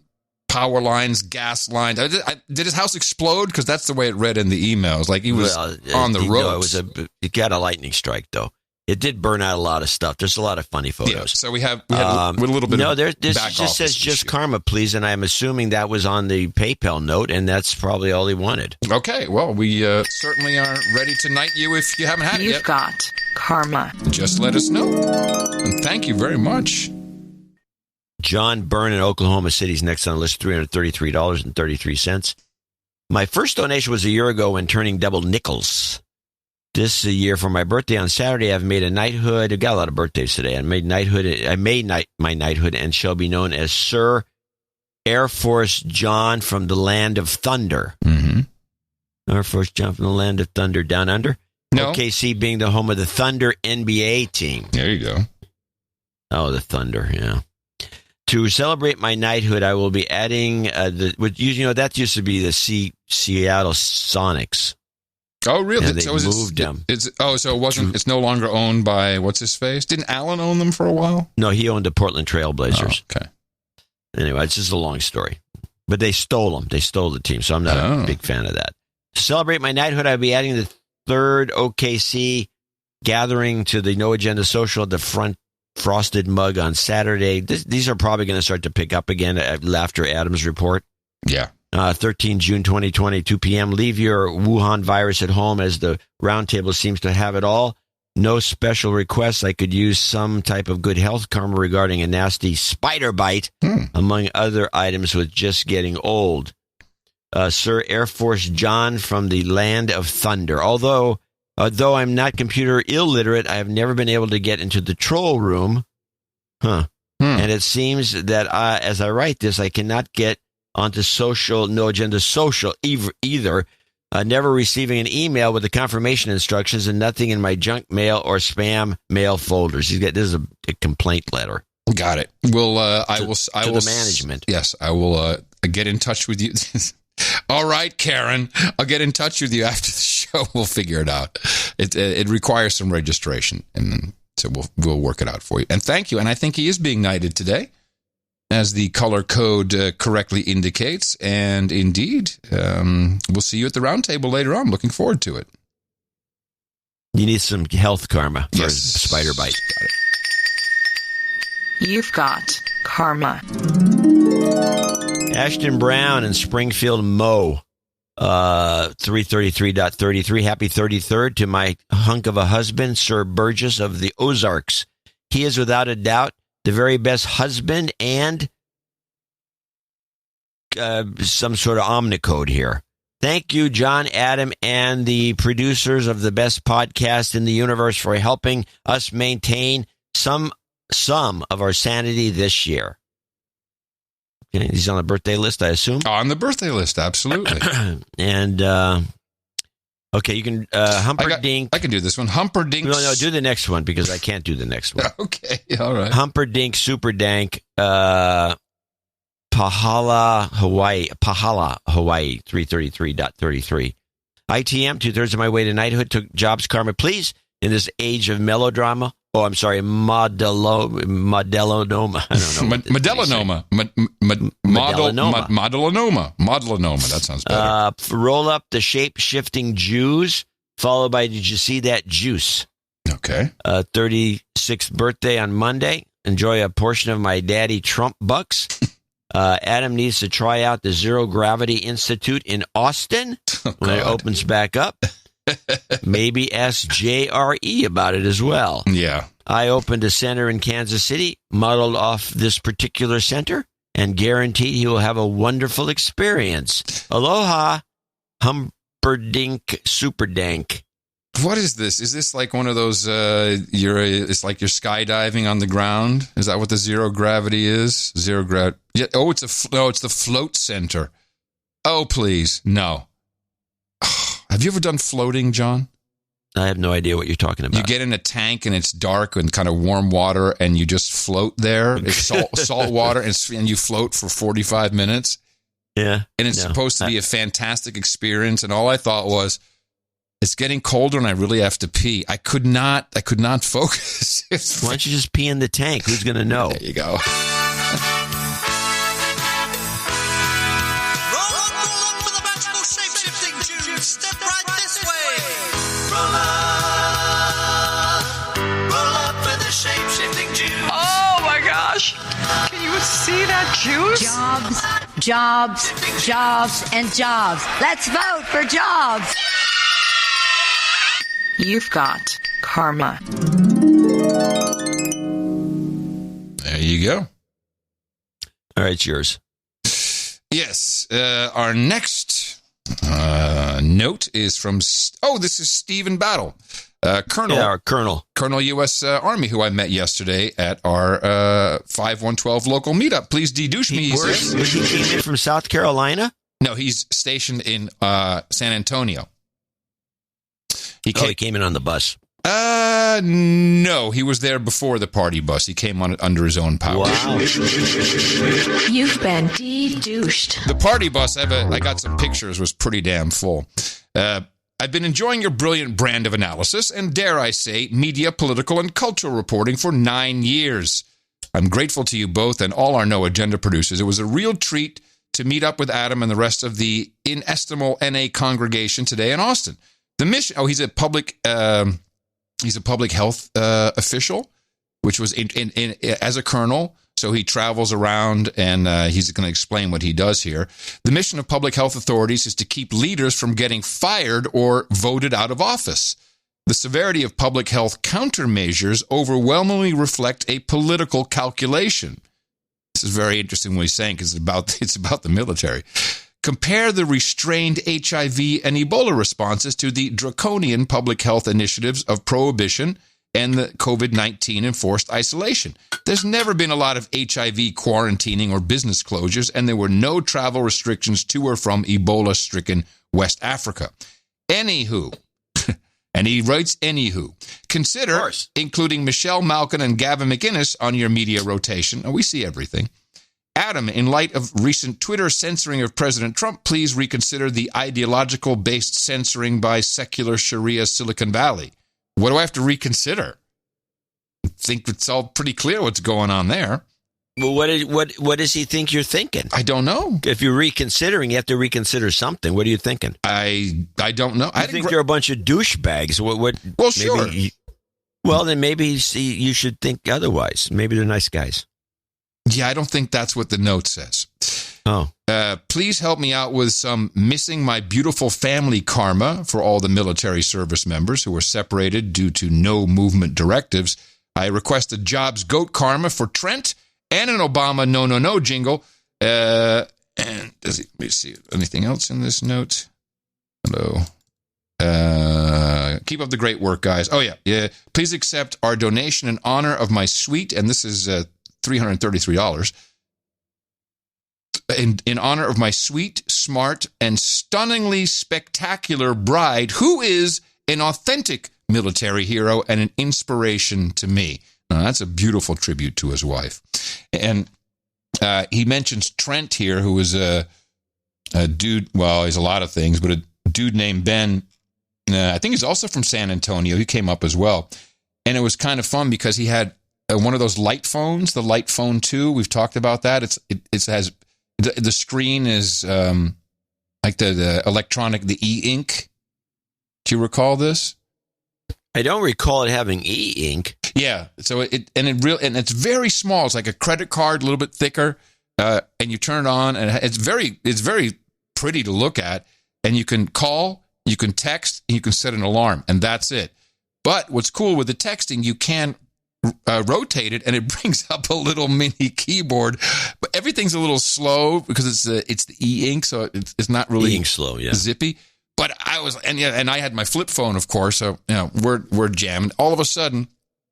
Speaker 1: power lines, gas lines. Did his house explode? Because that's the way it read in the emails. Like he was on the ropes.
Speaker 3: It got a lightning strike, though. It did burn out a lot of stuff. There's a lot of funny photos.
Speaker 1: Yeah, so we had a little bit of
Speaker 3: this
Speaker 1: back
Speaker 3: just says just
Speaker 1: issue.
Speaker 3: karma, please, and I'm assuming that was on the PayPal note, and that's probably all he wanted.
Speaker 1: Okay, well, we certainly are ready to knight you if you haven't had it yet.
Speaker 14: You've got karma.
Speaker 1: Just let us know. And thank you very much.
Speaker 3: John Byrne in Oklahoma City is next on the list, $333.33. My first donation was a year ago when turning double nickels. This year for my birthday on Saturday, I've made a knighthood. I've got a lot of birthdays today. I made my knighthood and shall be known as Sir Air Force John from the Land of Thunder.
Speaker 1: Mm-hmm.
Speaker 3: Air Force John from the Land of Thunder down under.
Speaker 1: No.
Speaker 3: OKC being the home of the Thunder NBA team.
Speaker 1: There you go.
Speaker 3: Oh, the Thunder, yeah. To celebrate my knighthood, I will be adding that used to be the Seattle Sonics.
Speaker 1: Oh, really?
Speaker 3: And they moved them.
Speaker 1: So it wasn't. It's no longer owned by what's his face? Didn't Allen own them for a while?
Speaker 3: No, he owned the Portland Trailblazers.
Speaker 1: Oh, okay.
Speaker 3: Anyway, it's just a long story. But they stole them. They stole the team, so I'm not a big fan of that. To celebrate my knighthood, I'll be adding the third OKC gathering to the No Agenda Social at the front frosted mug on Saturday. These are probably going to start to pick up again after Adams' report.
Speaker 1: Yeah.
Speaker 3: 13 June 2020, 2 p.m. Leave your Wuhan virus at home as the roundtable seems to have it all. No special requests. I could use some type of good health karma regarding a nasty spider bite, among other items with just getting old. Sir Air Force John from the Land of Thunder. Although I'm not computer illiterate, I have never been able to get into the troll room. And it seems that as I write this, I cannot get onto No Agenda Social either. Never receiving an email with the confirmation instructions and nothing in my junk mail or spam mail folders. This is a complaint letter.
Speaker 1: Got it. Well, I will
Speaker 3: the management.
Speaker 1: Yes, I will get in touch with you. All right, Karen, I'll get in touch with you after the show. We'll figure it out. It requires some registration, and so we'll work it out for you. And thank you. And I think he is being knighted today, as the color code correctly indicates. And indeed, we'll see you at the round table later on. Looking forward to it.
Speaker 3: You need some health karma for
Speaker 1: yes.
Speaker 3: a spider bite.
Speaker 1: Got it.
Speaker 14: You've got karma.
Speaker 3: Ashton Brown and Springfield Mo, 333.33. Happy 33rd to my hunk of a husband, Sir Burgess of the Ozarks. He is without a doubt the very best husband and some sort of omnicode here. Thank you, John, Adam, and the producers of the best podcast in the universe for helping us maintain some of our sanity this year. Okay, he's on the birthday list, I assume?
Speaker 1: On the birthday list, absolutely.
Speaker 3: And Okay, you can Humperdinck.
Speaker 1: I can do this one. Humperdinck.
Speaker 3: No, do the next one because I can't do the next one.
Speaker 1: Okay, all right.
Speaker 3: Humperdinck Superdank, Pahala, Hawaii, 333.33. ITM, 2/3 of my way to knighthood, took jobs karma, please, in this age of melodrama. Oh, I'm sorry, modelonoma. I don't know.
Speaker 1: Modelanoma. That sounds better.
Speaker 3: Roll up the shape-shifting Jews, followed by, did you see that juice?
Speaker 1: Okay.
Speaker 3: 36th birthday on Monday. Enjoy a portion of my daddy Trump bucks. Adam needs to try out the Zero Gravity Institute in Austin when it opens back up. Maybe ask JRE about it as well.
Speaker 1: Yeah.
Speaker 3: I opened a center in Kansas City, modeled off this particular center, and guaranteed he will have a wonderful experience. Aloha, Humperdinck Superdank.
Speaker 1: What is this? Is this like one of those? It's like you're skydiving on the ground. Is that what the zero gravity is? Zero gravity. Yeah. Oh, it's the float center. Oh, please, no. Have you ever done floating, John?
Speaker 3: I have no idea what you're talking about.
Speaker 1: You get in a tank and it's dark and kind of warm water, and you just float there. It's salt water, and you float for 45 minutes.
Speaker 3: Yeah,
Speaker 1: and it's supposed to be a fantastic experience. And all I thought was, it's getting colder, and I really have to pee. I could not focus.
Speaker 3: Why don't you just pee in the tank? Who's going to know?
Speaker 1: There you go.
Speaker 14: Can you see that juice?
Speaker 4: Jobs, and jobs. Let's vote for jobs.
Speaker 14: You've got karma.
Speaker 1: There you go.
Speaker 3: All right, it's yours.
Speaker 1: Yes. Our next note is from... this is Stephen Battle. Colonel U.S. Army, who I met yesterday at our 5112 local meetup. Please de-douche me.
Speaker 3: He came in from South Carolina?
Speaker 1: No, he's stationed in San Antonio.
Speaker 3: He came in on the bus.
Speaker 1: No, he was there before the party bus. He came on it under his own power.
Speaker 3: Wow.
Speaker 14: You've been de-douched.
Speaker 1: The party bus, I got some pictures, was pretty damn full. I've been enjoying your brilliant brand of analysis and, dare I say, media, political, and cultural reporting for 9 years. I'm grateful to you both and all our No Agenda producers. It was a real treat to meet up with Adam and the rest of the inestimable NA congregation today in Austin. The mission... he's a public health official, which was as a colonel... So he travels around, and he's going to explain what he does here. The mission of public health authorities is to keep leaders from getting fired or voted out of office. The severity of public health countermeasures overwhelmingly reflect a political calculation. This is very interesting what he's saying, because it's about the military. Compare the restrained HIV and Ebola responses to the draconian public health initiatives of prohibition and the COVID-19 enforced isolation. There's never been a lot of HIV quarantining or business closures, and there were no travel restrictions to or from Ebola-stricken West Africa. Anywho, and he writes, consider including Michelle Malkin and Gavin McInnes on your media rotation. And we see everything. Adam, in light of recent Twitter censoring of President Trump, please reconsider the ideological-based censoring by secular Sharia Silicon Valley. What do I have to reconsider? I think it's all pretty clear what's going on there.
Speaker 3: Well, what does he think you're thinking?
Speaker 1: I don't know.
Speaker 3: If you're reconsidering, you have to reconsider something. What are you thinking?
Speaker 1: I don't know.
Speaker 3: I think you're a bunch of douchebags.
Speaker 1: Well, sure.
Speaker 3: Then maybe you should think otherwise. Maybe they're nice guys.
Speaker 1: Yeah, I don't think that's what the note says.
Speaker 3: Oh.
Speaker 1: Please help me out with some missing my beautiful family karma for all the military service members who were separated due to no movement directives. I request a Jobs Goat karma for Trent and an Obama no jingle. And let me see anything else in this note. Hello. Keep up the great work, guys. Oh, yeah. Please accept our donation in honor of my suite, and this is $333. In honor of my sweet smart, and stunningly spectacular bride who is an authentic military hero and an inspiration to me. Now, that's a beautiful tribute to his wife. And he mentions Trent here, who is a dude, well, he's a lot of things, but a dude named Ben. I think he's also from San Antonio. He came up as well. And it was kind of fun because he had one of those light phones, the Light Phone 2. We've talked about that. It has, the screen is like the electronic, the e-ink. Do you recall this?
Speaker 3: I don't recall it having e-ink.
Speaker 1: Yeah. So it's very small. It's like a credit card, a little bit thicker. And you turn it on, and it's very pretty to look at. And you can call, you can text, and you can set an alarm, and that's it. But what's cool with the texting, you can rotate it, and it brings up a little mini keyboard. But everything's a little slow because it's the e-ink, so it's not really
Speaker 3: e-ink slow, yeah.
Speaker 1: Zippy. But and I had my flip phone, of course, so we're jammed. All of a sudden,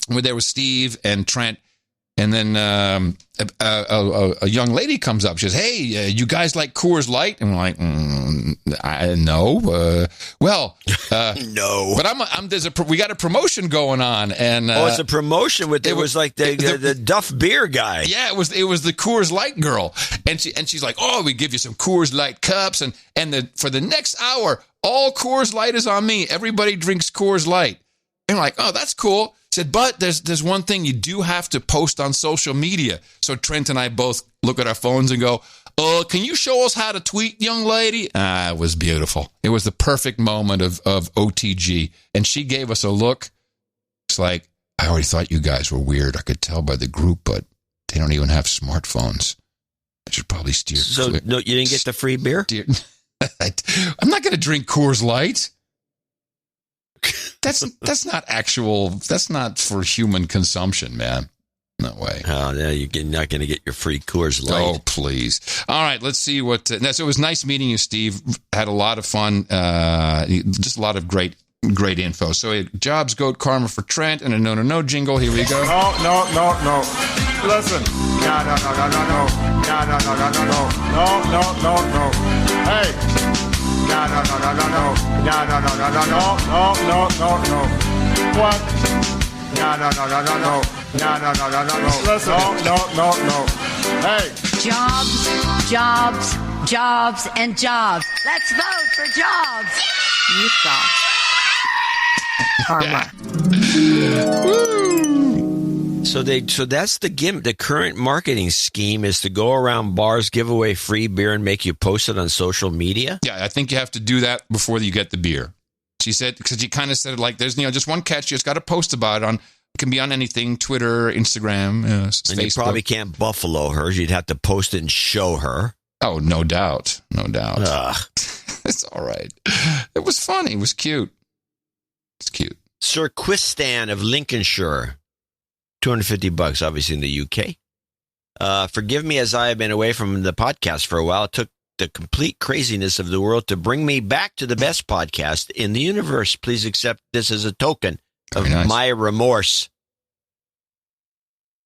Speaker 1: there was Steve and Trent, and then a young lady comes up. She says, "Hey, you guys like Coors Light?" And we're like, "No."
Speaker 3: No.
Speaker 1: But we got a promotion going on, and
Speaker 3: it's a promotion with it was like the Duff beer guy.
Speaker 1: Yeah, it was the Coors Light girl, and she's like, "Oh, we give you some Coors Light cups, and for the next hour, all Coors Light is on me. Everybody drinks Coors Light." And we're like, "Oh, that's cool." Said, but there's one thing you do have to post on social media. So Trent and I both look at our phones and go, can you show us how to tweet, young lady? It was beautiful. It was the perfect moment of OTG. And she gave us a look. It's like, I already thought you guys were weird. I could tell by the group, but they don't even have smartphones. I should probably steer.
Speaker 3: So no, you didn't get the free beer?
Speaker 1: I'm not going to drink Coors Light. That's not actual. That's not for human consumption, man. No way.
Speaker 3: Oh, no, you're not going to get your free Coors Light.
Speaker 1: Oh, please. All right, let's see what. So it was nice meeting you, Steve. Had a lot of fun. Just a lot of great info. So jobs, goat karma for Trent, and a no jingle. Here we go.
Speaker 20: No. Listen. No. Hey. No. What? No. Listen. No. Hey.
Speaker 4: Jobs, and jobs. Let's vote for jobs. You've got karma.
Speaker 3: So that's the gimmick. The current marketing scheme is to go around bars, give away free beer, and make you post it on social media.
Speaker 1: Yeah, I think you have to do that before you get the beer. She said, because she kind of said it like, there's just one catch. You just got to post about it on. It can be on anything: Twitter, Instagram,
Speaker 3: and
Speaker 1: Facebook.
Speaker 3: You probably can't buffalo her. You'd have to post it and show her.
Speaker 1: Oh, no doubt. It's all right. It was funny. It was cute. It's cute.
Speaker 3: Sir Quistan of Lincolnshire. $250, obviously in the UK. Forgive me as I have been away from the podcast for a while. It took the complete craziness of the world to bring me back to the best podcast in the universe. Please accept this as a token of my remorse.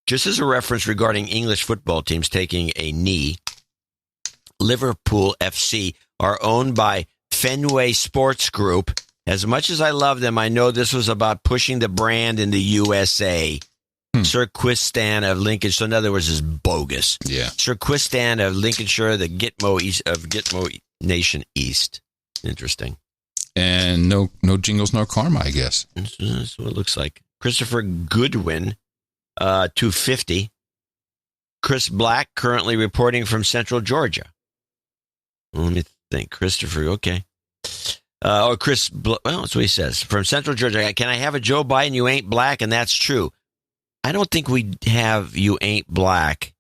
Speaker 3: Just as a reference regarding English football teams taking a knee, Liverpool FC are owned by Fenway Sports Group. As much as I love them, I know this was about pushing the brand in the USA. Sir Quistan of Lincolnshire. So in other words, is bogus.
Speaker 1: Yeah.
Speaker 3: Sir Quistan of Lincolnshire, the Gitmo East of Gitmo Nation East. Interesting.
Speaker 1: And no jingles, no karma, I guess.
Speaker 3: That's what it looks like. Christopher Goodwin, $250. Chris Black, currently reporting from Central Georgia. Let me think. Christopher, okay. Chris, well, that's what he says. From Central Georgia. Can I have a Joe Biden? You ain't black, and that's true. I don't think we have You Ain't Black.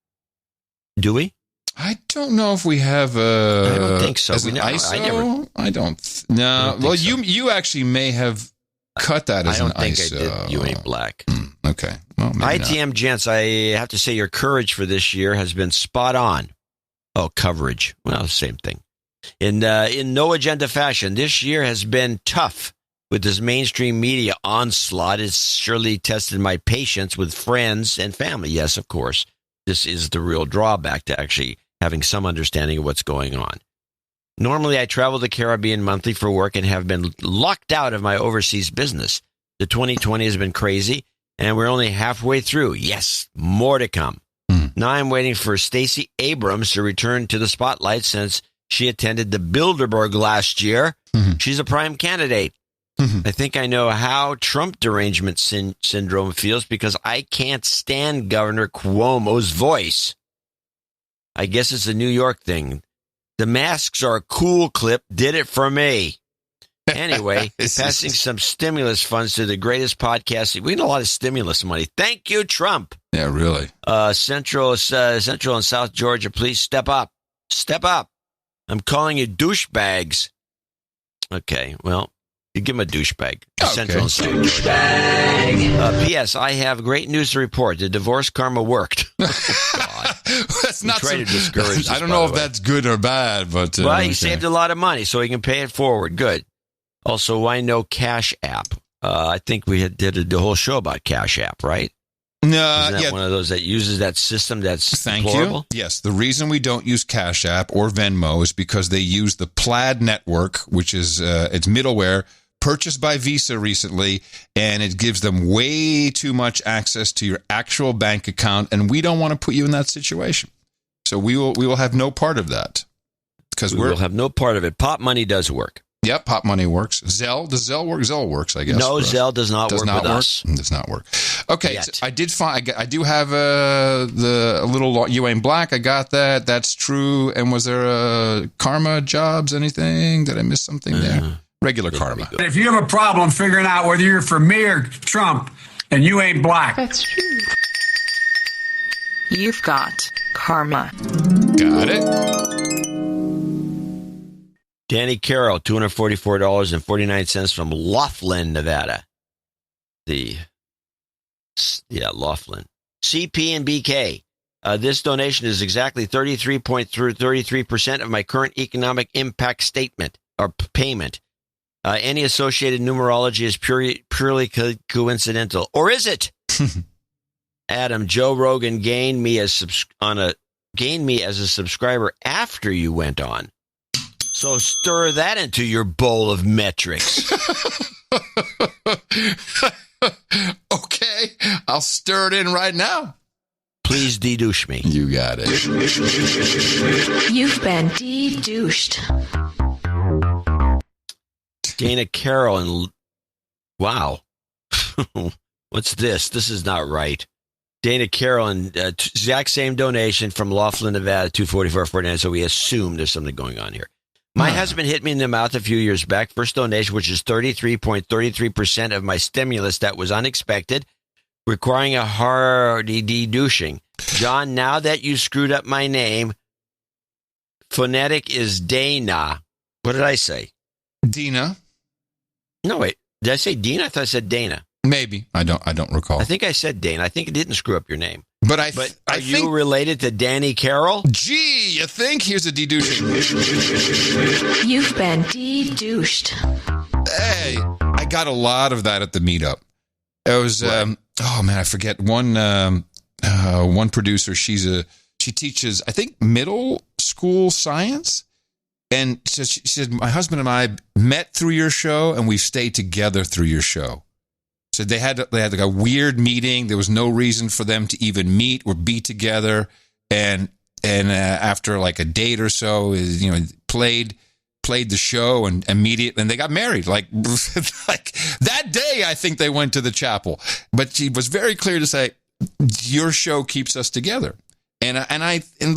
Speaker 3: Do we?
Speaker 1: I don't know if we have
Speaker 3: I don't think so.
Speaker 1: As an ISO? I don't. No. Well, you actually may have cut that as an ISO.
Speaker 3: I don't think I did You Ain't Black.
Speaker 1: Okay. Well,
Speaker 3: ITM gents, I have to say your courage for this year has been spot on. Oh, coverage. Well, same thing. In no agenda fashion, this year has been tough. With this mainstream media onslaught, it's surely tested my patience with friends and family. Yes, of course. This is the real drawback to actually having some understanding of what's going on. Normally, I travel the Caribbean monthly for work and have been locked out of my overseas business. The 2020 has been crazy, and we're only halfway through. Yes, more to come. Now I'm waiting for Stacey Abrams to return to the spotlight since she attended the Bilderberg last year. She's a prime candidate. I think I know how Trump derangement syndrome feels because I can't stand Governor Cuomo's voice. I guess it's a New York thing. The masks are a cool clip. Did it for me. Anyway, passing some stimulus funds to the greatest podcast. We need a lot of stimulus money. Thank you, Trump.
Speaker 1: Yeah, really.
Speaker 3: Central and South Georgia, please step up. Step up. I'm calling you douchebags. Okay, well, you give him a douchebag. Okay. Central and South Georgia. P.S. I have great news to report. The divorce karma worked. God.
Speaker 1: That's not
Speaker 3: try to discourage us,
Speaker 1: I don't know if that's good or bad, but
Speaker 3: well, he saved a lot of money, so he can pay it forward. Good. Also, why no Cash App? I think we did a whole show about Cash App, right?
Speaker 1: No,
Speaker 3: Isn't that one of those that uses that system that's deplorable?
Speaker 1: You. Yes, the reason we don't use Cash App or Venmo is because they use the Plaid network, which is it's middleware purchased by Visa recently, and it gives them way too much access to your actual bank account, and we don't want to put you in that situation. So we will have no part of that because
Speaker 3: we will have no part of it. Pop money does work.
Speaker 1: Yep, Pop money works. Zelle, does Zelle work? Zelle works, I guess.
Speaker 3: No, Zelle does not work with us.
Speaker 1: Does not work. Okay, so I did find. I do have a little. You Ain't Black. I got that. That's true. And was there a Karma Jobs? Anything? Did I miss something there? Regular Karma.
Speaker 15: If you have a problem figuring out whether you're for me or Trump, and you ain't black.
Speaker 14: That's true. You've got karma.
Speaker 1: Got it.
Speaker 3: Danny Carroll, $244.49 from Laughlin, Nevada. Laughlin. CP and BK. This donation is exactly 33% of my current economic impact statement or payment. Any associated numerology is purely coincidental, or is it? Adam, Joe Rogan gained me as a subscriber after you went on. So stir that into your bowl of metrics.
Speaker 1: Okay, I'll stir it in right now.
Speaker 3: Please de-douche me.
Speaker 1: You got it.
Speaker 4: You've been de-douched.
Speaker 3: Dana Carroll and... Wow. What's this? This is not right. Dana Carroll and exact same donation from Laughlin, Nevada, $244.49. So we assume there's something going on here. My husband hit me in the mouth a few years back. First donation, which is 33.33% of my stimulus that was unexpected, requiring a hearty de-douching. John, now that you screwed up my name, phonetic is Dana. What did I say?
Speaker 1: Dina.
Speaker 3: No, wait. Did I say Dina? I thought I said Dana.
Speaker 1: Maybe. I don't recall.
Speaker 3: I think I said Dana. I think it didn't screw up your name.
Speaker 1: But
Speaker 3: are you related to Danny Carroll?
Speaker 1: Gee, you think? Here's a de-douching.
Speaker 4: You've been de-douched.
Speaker 1: Hey, I got a lot of that at the meetup. It was, I forget. One producer, she teaches, I think, middle school science. And she said, my husband and I met through your show, and we've stayed together through your show. So they had like a weird meeting. There was no reason for them to even meet or be together. And after like a date or so, played the show and immediately, and they got married. Like that day, I think they went to the chapel. But she was very clear to say, your show keeps us together. And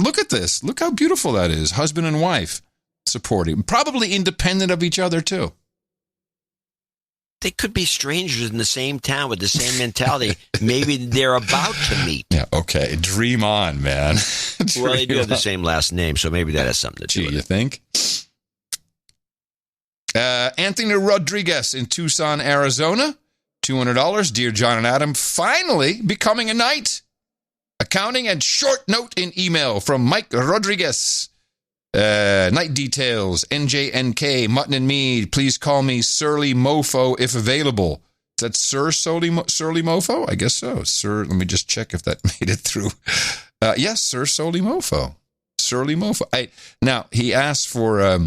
Speaker 1: look at this. Look how beautiful that is. Husband and wife supporting, probably independent of each other too.
Speaker 3: They could be strangers in the same town with the same mentality. Maybe they're about to meet.
Speaker 1: Yeah, okay. Dream on, man.
Speaker 3: Well, they do have the same last name, so maybe that has something to do with it.
Speaker 1: You think? Anthony Rodriguez in Tucson, Arizona. $200. Dear John and Adam, finally becoming a knight. Accounting and short note in email from Mike Rodriguez. Night details, NJNK, Mutton and Mead. Please call me Surly Mofo if available. Is that Sir Surly Mofo? I guess so. Sir, let me just check if that made it through. Yes, Sir Surly Mofo. Surly Mofo. Now, he asked for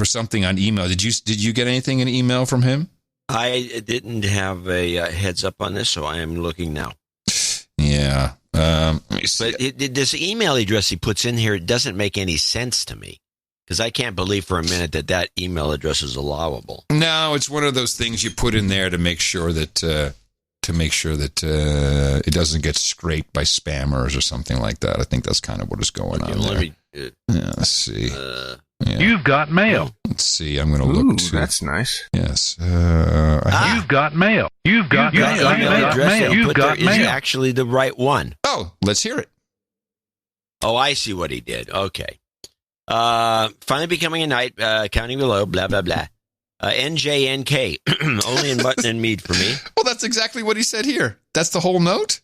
Speaker 1: for something on email. Did you get anything in email from him?
Speaker 3: I didn't have a heads up on this, so I am looking now.
Speaker 1: Yeah. Let me see.
Speaker 3: But this email address he puts in here, it doesn't make any sense to me. Because I can't believe for a minute that email address is allowable.
Speaker 1: No, it's one of those things you put in there to make sure that it doesn't get scraped by spammers or something like that. I think that's kind of what is going on there. Let's see. Yeah.
Speaker 16: You've got mail.
Speaker 1: Let's see. I'm going to look.
Speaker 17: That's nice.
Speaker 1: Yes.
Speaker 16: You've got mail. You've got mail.
Speaker 3: You've got mail. Is actually the right one.
Speaker 1: Oh, let's hear it.
Speaker 3: Oh, I see what he did. Okay. Finally becoming a knight, counting below, blah, blah, blah. NJNK, only in mutton and mead for me.
Speaker 1: Well, that's exactly what he said here. That's the whole note?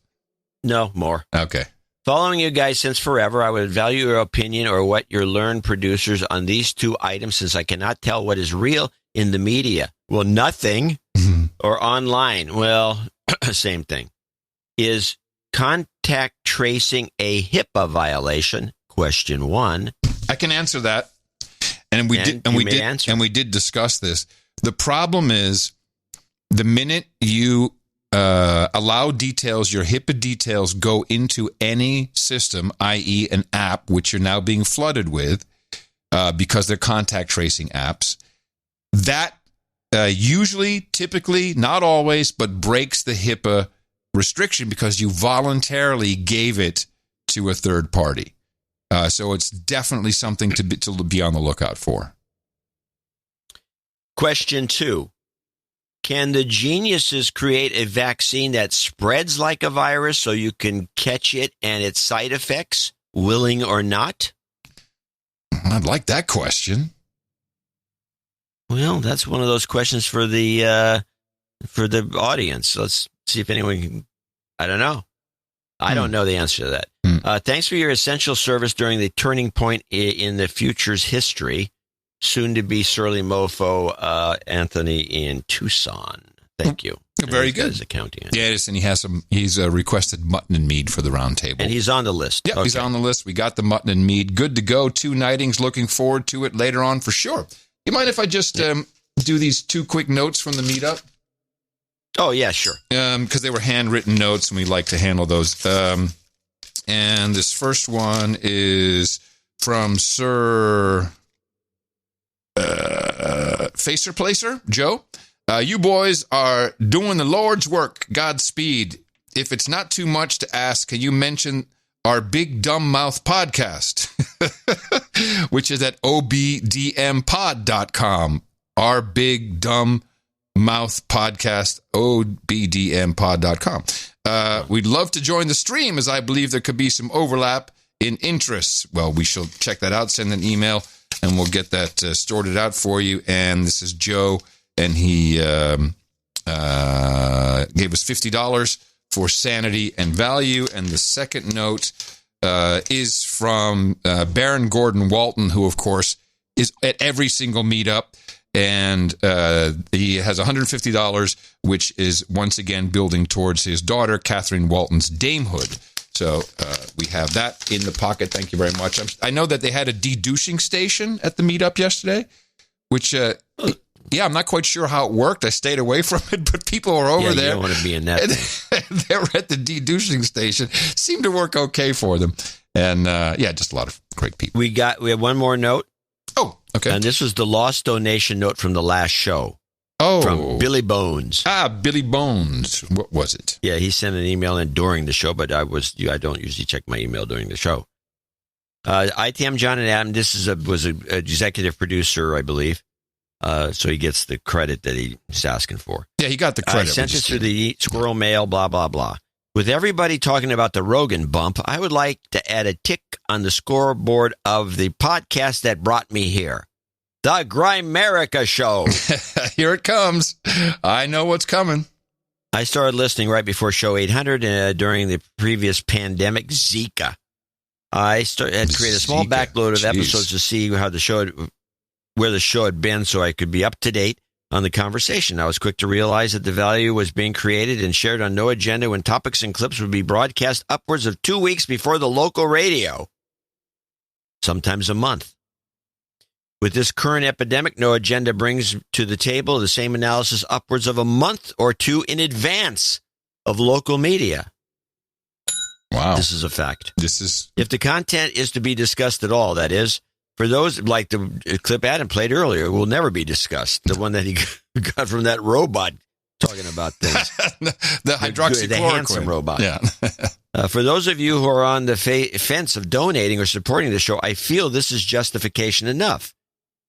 Speaker 3: No, more.
Speaker 1: Okay.
Speaker 3: Following you guys since forever, I would value your opinion or what your learned producers on these two items, since I cannot tell what is real in the media. Well, nothing. Or online. Well, same thing. Is contact tracing a HIPAA violation? Question 1.
Speaker 1: I can answer that. And we did discuss this. The problem is the minute you allow details, your HIPAA details go into any system, i.e. an app, which you're now being flooded with because they're contact tracing apps, that usually, typically, not always, but breaks the HIPAA restriction because you voluntarily gave it to a third party. So it's definitely something to be on the lookout for.
Speaker 3: Question 2. Can the geniuses create a vaccine that spreads like a virus so you can catch it and its side effects, willing or not?
Speaker 1: I'd like that question.
Speaker 3: Well, that's one of those questions for the audience. Let's see if anyone can. I don't know. I don't know the answer to that. Thanks for your essential service during the turning point in the future's history. Soon to be surly mofo, Anthony in Tucson. Thank you.
Speaker 1: Very good.
Speaker 3: His accounting.
Speaker 1: Yes, and he's requested mutton and mead for the round table.
Speaker 3: And he's on the list.
Speaker 1: Yeah, okay. He's on the list. We got the mutton and mead. Good to go. 2 nightings. Looking forward to it later on for sure. You mind if I just do these 2 quick notes from the meetup?
Speaker 3: Oh, yeah, sure.
Speaker 1: Because they were handwritten notes, and we like to handle those. And this first one is from Sir Facer Placer, Joe. You boys are doing the Lord's work. Godspeed. If it's not too much to ask, can you mention our Big Dumb Mouth podcast, which is at obdmpod.com. Our Big Dumb Mouth podcast, obdmpod.com. We'd love to join the stream, as I believe there could be some overlap in interests. Well, we shall check that out. Send an email, and we'll get that sorted out for you. And this is Joe, and he gave us $50 for sanity and value. And the second note is from Baron Gordon Walton, who, of course, is at every single meetup. And he has $150, which is once again building towards his daughter, Catherine Walton's damehood. So we have that in the pocket. Thank you very much. I know that they had a de-douching station at the meetup yesterday, which, I'm not quite sure how it worked. I stayed away from it, but people were over there.
Speaker 3: You don't want to be in that.
Speaker 1: They were at the de-douching station. Seemed to work okay for them. And, just a lot of great people.
Speaker 3: We have one more note.
Speaker 1: Oh, okay.
Speaker 3: And this was the lost donation note from the last show.
Speaker 1: Oh.
Speaker 3: From Billy Bones.
Speaker 1: Billy Bones. What was it?
Speaker 3: Yeah, he sent an email in during the show, but I don't usually check my email during the show. ITM John and Adam, this was an executive producer, I believe. So he gets the credit that he's asking for.
Speaker 1: Yeah, he got the credit.
Speaker 3: I sent it through the squirrel mail, blah, blah, blah. With everybody talking about the Rogan bump, I would like to add a tick on the scoreboard of the podcast that brought me here. The Grimerica Show.
Speaker 1: Here it comes. I know what's coming.
Speaker 3: I started listening right before show 800 during the previous pandemic, Zika. I had created a small backload of episodes to see how where the show had been so I could be up to date on the conversation. I was quick to realize that the value was being created and shared on no agenda when topics and clips would be broadcast upwards of 2 weeks before the local radio, sometimes a month. With this current epidemic, No Agenda brings to the table the same analysis upwards of a month or two in advance of local media.
Speaker 1: Wow.
Speaker 3: This is a fact.
Speaker 1: If
Speaker 3: the content is to be discussed at all, that is, for those like the clip Adam played earlier, will never be discussed. The one that he got from that robot talking about things.
Speaker 1: the hydroxychloroquine.
Speaker 3: The handsome robot.
Speaker 1: Yeah.
Speaker 3: For those of you who are on the fence of donating or supporting the show, I feel this is justification enough.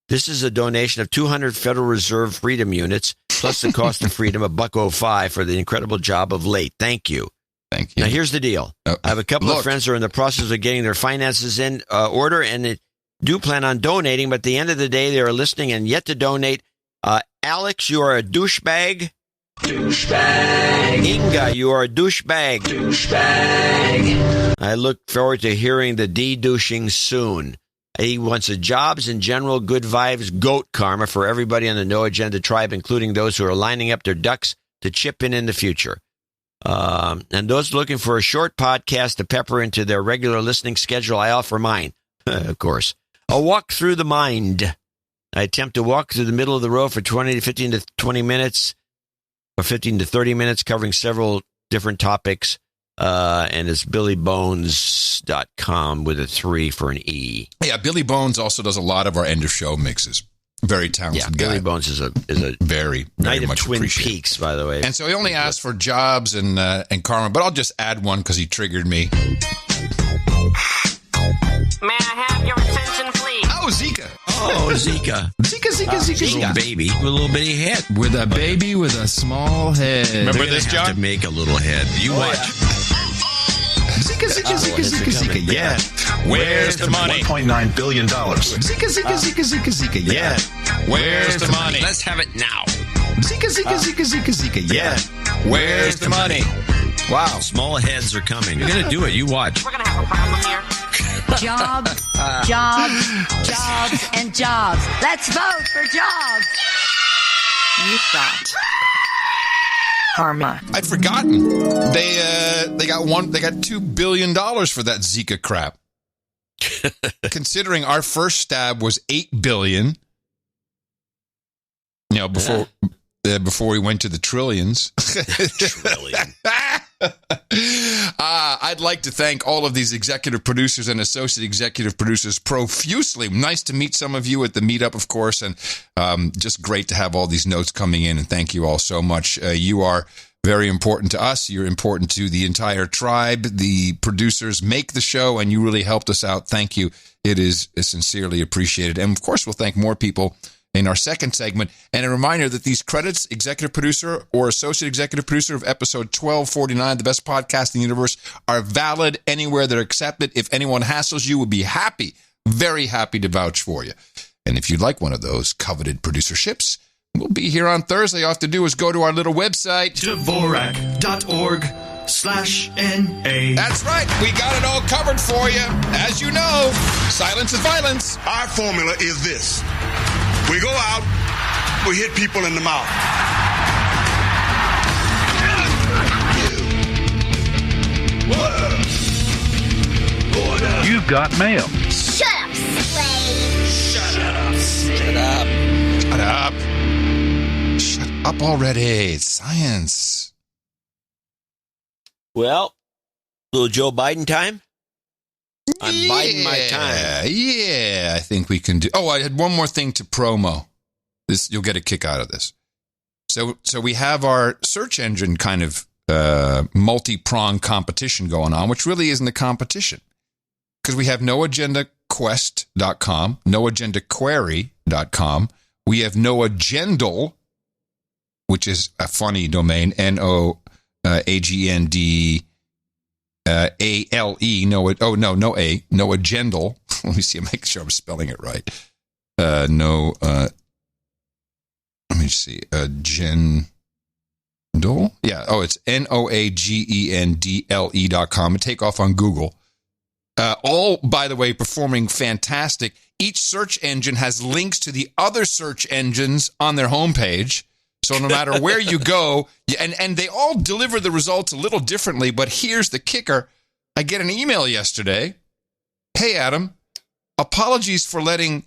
Speaker 3: This is a donation of 200 Federal Reserve Freedom Units, plus the cost of freedom of $1.05 for the incredible job of late. Thank you.
Speaker 1: Thank you.
Speaker 3: Now, here's the deal. I have a couple of friends who are in the process of getting their finances in order, and they do plan on donating, but at the end of the day, they are listening and yet to donate. Alex, you are a douchebag. Douchebag. Inga, you are a douchebag. Douchebag. I look forward to hearing the de-douching soon. He wants a jobs and general good vibes goat karma for everybody on the No Agenda tribe, including those who are lining up their ducks to chip in the future. And those looking for a short podcast to pepper into their regular listening schedule, I offer mine, of course. A walk through the mind. I attempt to walk through the middle of the road for 15 to 20 minutes, or 15 to 30 minutes, covering several different topics. And it's BillyBones.com with a 3 for an E.
Speaker 1: Yeah, Billy Bones also does a lot of our end of show mixes. Very talented guy.
Speaker 3: Billy Bones is a
Speaker 1: very
Speaker 3: Knight of
Speaker 1: much
Speaker 3: Twin
Speaker 1: appreciated.
Speaker 3: Peaks, by the way.
Speaker 1: And so he only asked for jobs and karma, but I'll just add one because he triggered me.
Speaker 17: May I have your attention, please?
Speaker 1: Oh, Zika.
Speaker 3: Oh, Zika.
Speaker 1: Zika.
Speaker 3: Little baby with a little bitty head.
Speaker 18: With a baby with a small head.
Speaker 1: Remember this,
Speaker 3: Have
Speaker 1: John?
Speaker 3: to make a little head. You watch.
Speaker 1: Zika. Yeah. Where's the money?
Speaker 19: $1.9 billion.
Speaker 1: Zika. Yeah. Where's the money?
Speaker 3: Let's have it now.
Speaker 1: Zika. Yeah. Where's the money?
Speaker 3: Wow. Small heads are coming. You're going to do it. You watch.
Speaker 17: We're going to have a problem here.
Speaker 4: Jobs, and jobs. Let's vote for jobs.
Speaker 14: You've got karma.
Speaker 1: I'd forgotten. They got $2 billion for that Zika crap. Considering our first stab was $8 billion. You know, before we went to the trillions.
Speaker 3: Trillion.
Speaker 1: I'd like to thank all of these executive producers and associate executive producers profusely. Nice to meet some of you at the meetup, of course, and just great to have all these notes coming in, and thank you all so much. You are very important to us. You're important to the entire tribe. The producers make the show, and you really helped us out. Thank you. It is sincerely appreciated. And, of course, we'll thank more people in our second segment. And a reminder that these credits, executive producer or associate executive producer of episode 1249, the best podcast in the universe, are valid anywhere they're accepted. If anyone hassles you, we'll be happy, very happy to vouch for you. And if you'd like one of those coveted producerships, we'll be here on Thursday. All you have to do is go to our little website,
Speaker 19: Dvorak.org/NA.
Speaker 1: That's right. We got it all covered for you. As you know, silence is violence.
Speaker 21: Our formula is this. We go out, we hit people in the mouth.
Speaker 16: You've got mail.
Speaker 17: Shut up, slave.
Speaker 21: Shut up.
Speaker 1: Shut up already. It's science.
Speaker 3: Well, little Joe Biden time? I'm biding my time.
Speaker 1: Yeah, I think we can do. Oh, I had one more thing to promo. This, you'll get a kick out of this. So we have our search engine kind of multi-pronged competition going on, which really isn't a competition. Because we have noagendaquest.com, noagendaquery.com. We have noagendal, which is a funny domain, NOAGND noagendal. Let me see, make sure I'm spelling it right. Let me see, gendal. Yeah, it's NOAGENDLE.com. And take off on Google. All, by the way, performing fantastic. Each search engine has links to the other search engines on their homepage. So no matter where you go, and they all deliver the results a little differently, but here's the kicker. I get an email yesterday. Hey, Adam, apologies for letting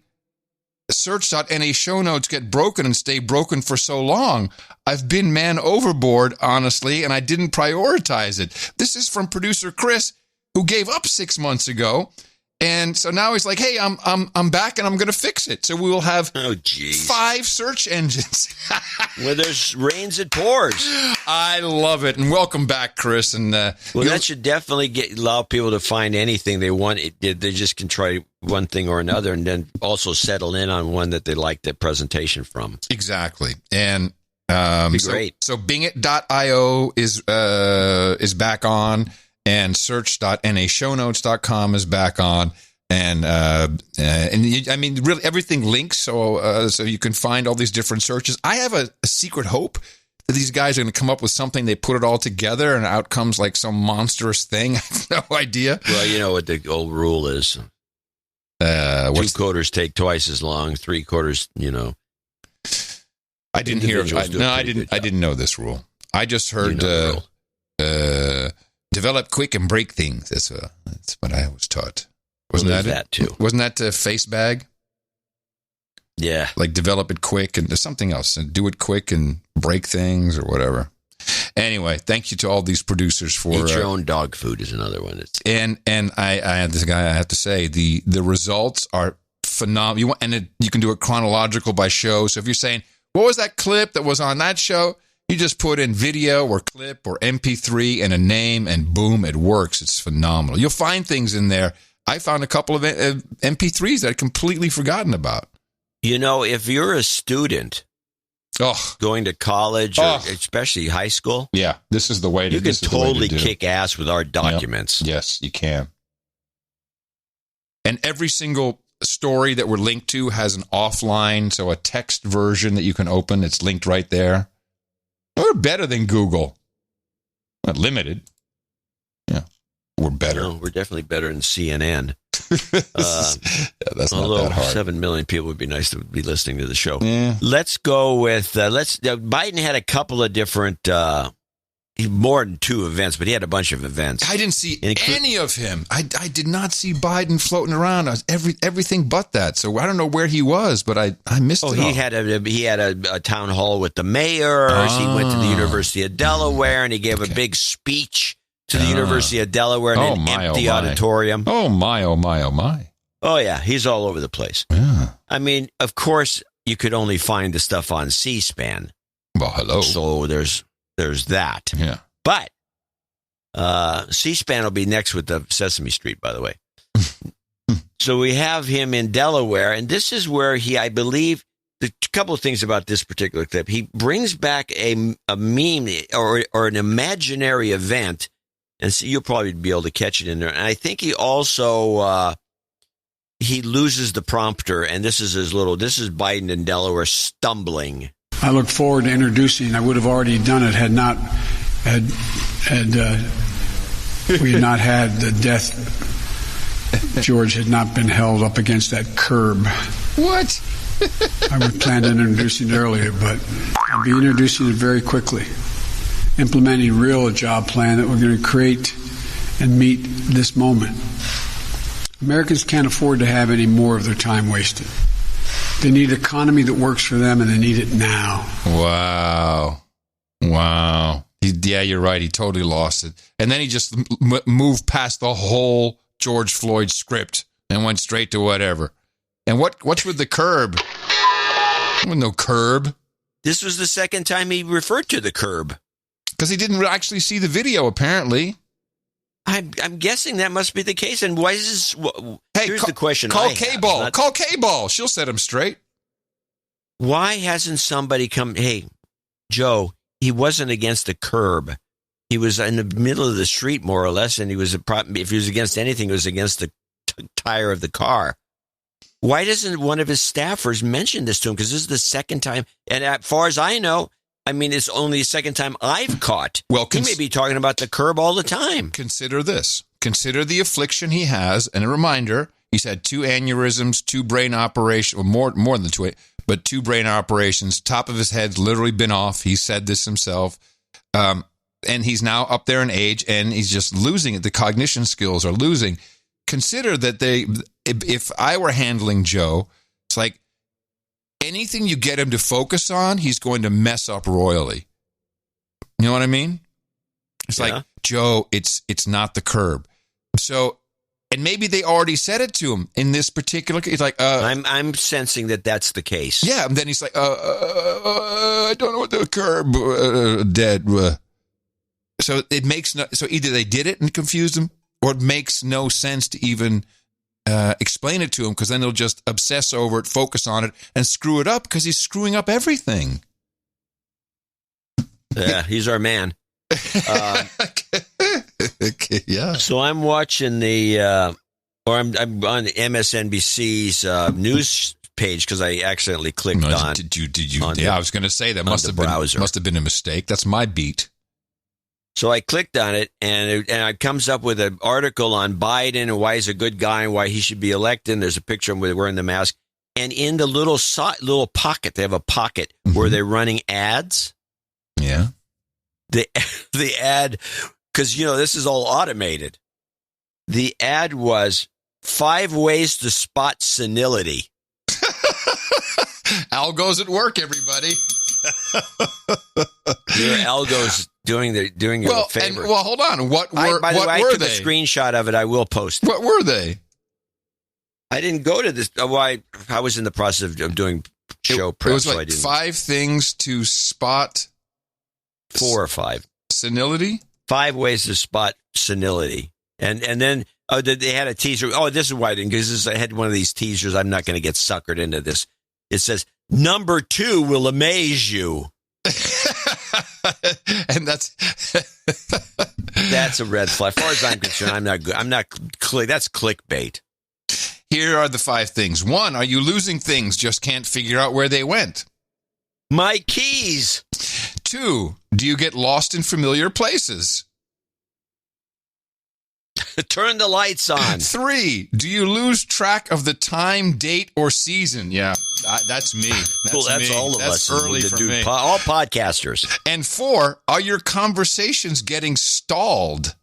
Speaker 1: search.na show notes get broken and stay broken for so long. I've been man overboard, honestly, and I didn't prioritize it. This is from producer Chris, who gave up 6 months ago. And so now he's like, hey, I'm back and I'm going to fix it. So we will have 5 search engines.
Speaker 3: Where there's rains, it pours.
Speaker 1: I love it. And welcome back, Chris. And
Speaker 3: that should definitely allow people to find anything they want. They just can try one thing or another and then also settle in on one that they like the presentation from.
Speaker 1: Exactly. And
Speaker 3: great.
Speaker 1: So bingit.io is back on. And search.nashownotes.com is back on. And I mean, really, everything links, so you can find all these different searches. I have a secret hope that these guys are going to come up with something. They put it all together, and out comes like some monstrous thing. I have no idea.
Speaker 3: Well, you know what the old rule is. 2 quarters take twice as long. 3 quarters,
Speaker 1: I didn't hear. I didn't know this rule. I just heard. Develop quick and break things. That's what I was taught. Wasn't that
Speaker 3: too?
Speaker 1: Wasn't that face bag?
Speaker 3: Yeah.
Speaker 1: Like develop it quick and there's something else. And do it quick and break things or whatever. Anyway, thank you to all these producers for...
Speaker 3: Eat your own dog food is another one.
Speaker 1: And I had this guy, I have to say, the results are phenomenal. You can do it chronological by show. So if you're saying, what was that clip that was on that show? You just put in video or clip or MP3 and a name, and boom, it works. It's phenomenal. You'll find things in there. I found a couple of MP3s that I'd completely forgotten about.
Speaker 3: If you're a student going to college, or especially high school,
Speaker 1: this is the way to.
Speaker 3: You can totally kick ass with our documents.
Speaker 1: Yep. Yes, you can. And every single story that we're linked to has an offline, so a text version that you can open. It's linked right there. We're better than Google. Not limited. Yeah, we're better.
Speaker 3: No, we're definitely better than CNN.
Speaker 1: That's not that hard.
Speaker 3: 7 million people would be nice to be listening to the show.
Speaker 1: Yeah.
Speaker 3: Let's go with, Biden had a couple of different, more than 2 events, but he had a bunch of events.
Speaker 1: I didn't see any of him. I did not see Biden floating around. I was everything but that. So I don't know where he was, but I missed it.
Speaker 3: He had a town hall with the mayors. He went to the University of Delaware and he gave a big speech to the University of Delaware in an empty auditorium.
Speaker 1: Oh my, oh my, oh my.
Speaker 3: Oh yeah, he's all over the place.
Speaker 1: Yeah.
Speaker 3: I mean, of course, you could only find the stuff on C-SPAN.
Speaker 1: Well, hello.
Speaker 3: So there's that.
Speaker 1: Yeah.
Speaker 3: But C-SPAN will be next with the Sesame Street, by the way. So we have him in Delaware, and this is where I believe, a couple of things about this particular clip. He brings back a meme or an imaginary event, and so you'll probably be able to catch it in there. And I think he also he loses the prompter, and this is Biden in Delaware stumbling.
Speaker 15: I look forward to introducing. I would have already done it had we had not had the death. George had not been held up against that curb.
Speaker 1: What?
Speaker 15: I would plan on introducing it earlier, but I'll be introducing it very quickly. Implementing a real job plan that we're going to create and meet this moment. Americans can't afford to have any more of their time wasted. They need an economy that works for them, and they need it now.
Speaker 1: Wow. Yeah, you're right. He totally lost it. And then he just moved past the whole George Floyd script and went straight to whatever. And what's with the curb? With no curb.
Speaker 3: This was the second time he referred to the curb.
Speaker 1: Because he didn't actually see the video, apparently.
Speaker 3: I'm guessing that must be the case. And why is this? Here's the question.
Speaker 1: Call KBALL. Call KBALL. She'll set him straight.
Speaker 3: Why hasn't somebody come? Hey, Joe, he wasn't against the curb. He was in the middle of the street, more or less, and if he was against anything, it was against the tire of the car. Why doesn't one of his staffers mention this to him? Because this is the second time, and as far as I know, I mean, it's only the second time I've caught. Well, he may be talking about the curb all the time.
Speaker 1: Consider this. Consider the affliction he has, and a reminder, he's had 2 aneurysms, 2 brain operations, well, more than 2, but 2 brain operations. Top of his head's literally been off. He said this himself. And he's now up there in age, and he's just losing it. The cognition skills are losing. Consider that if I were handling Joe, it's like anything you get him to focus on, he's going to mess up royally. You know what I mean? It's like, Joe, it's not the curb. So, and maybe they already said it to him in this particular case. He's like,
Speaker 3: I'm sensing that that's the case.
Speaker 1: Yeah, and then he's like, I don't know what the curb dead. So it makes no. So either they did it and confused him, or it makes no sense to even explain it to him, because then they'll just obsess over it, focus on it, and screw it up, because he's screwing up everything.
Speaker 3: Yeah, he's our man.
Speaker 1: Okay, yeah.
Speaker 3: So I'm watching I'm on MSNBC's news page because I accidentally clicked on.
Speaker 1: Did you? I was going to say that must have been a mistake. That's my beat.
Speaker 3: So I clicked on it, and it comes up with an article on Biden and why he's a good guy and why he should be elected. And there's a picture of him wearing the mask, and in the little pocket, they have a pocket where they're running ads.
Speaker 1: Yeah.
Speaker 3: The ad, because, this is all automated. The ad was 5 ways to spot senility.
Speaker 1: Algo's at work, everybody.
Speaker 3: Your algo's doing you a favor.
Speaker 1: Well, hold on.
Speaker 3: By the way, I took
Speaker 1: they?
Speaker 3: a screenshot of it. I will post it.
Speaker 1: What were they?
Speaker 3: I didn't go to this. I was in the process of doing show prep.
Speaker 1: It was like 5 things to spot.
Speaker 3: 4 or 5.
Speaker 1: Senility?
Speaker 3: 5 ways to spot senility. And then they had a teaser. Oh, this is why I didn't, because I had one of these teasers. I'm not going to get suckered into this. It says, number 2 will amaze you.
Speaker 1: And that's
Speaker 3: a red flag. As far as I'm concerned, I'm not good. That's clickbait.
Speaker 1: Here are the 5 things. 1, are you losing things, just can't figure out where they went?
Speaker 3: My keys.
Speaker 1: 2, do you get lost in familiar places?
Speaker 3: Turn the lights on.
Speaker 1: 3, do you lose track of the time, date, or season? Yeah, that's me.
Speaker 3: That's all of us.
Speaker 1: That's early for me.
Speaker 3: All podcasters.
Speaker 1: And 4, are your conversations getting stalled?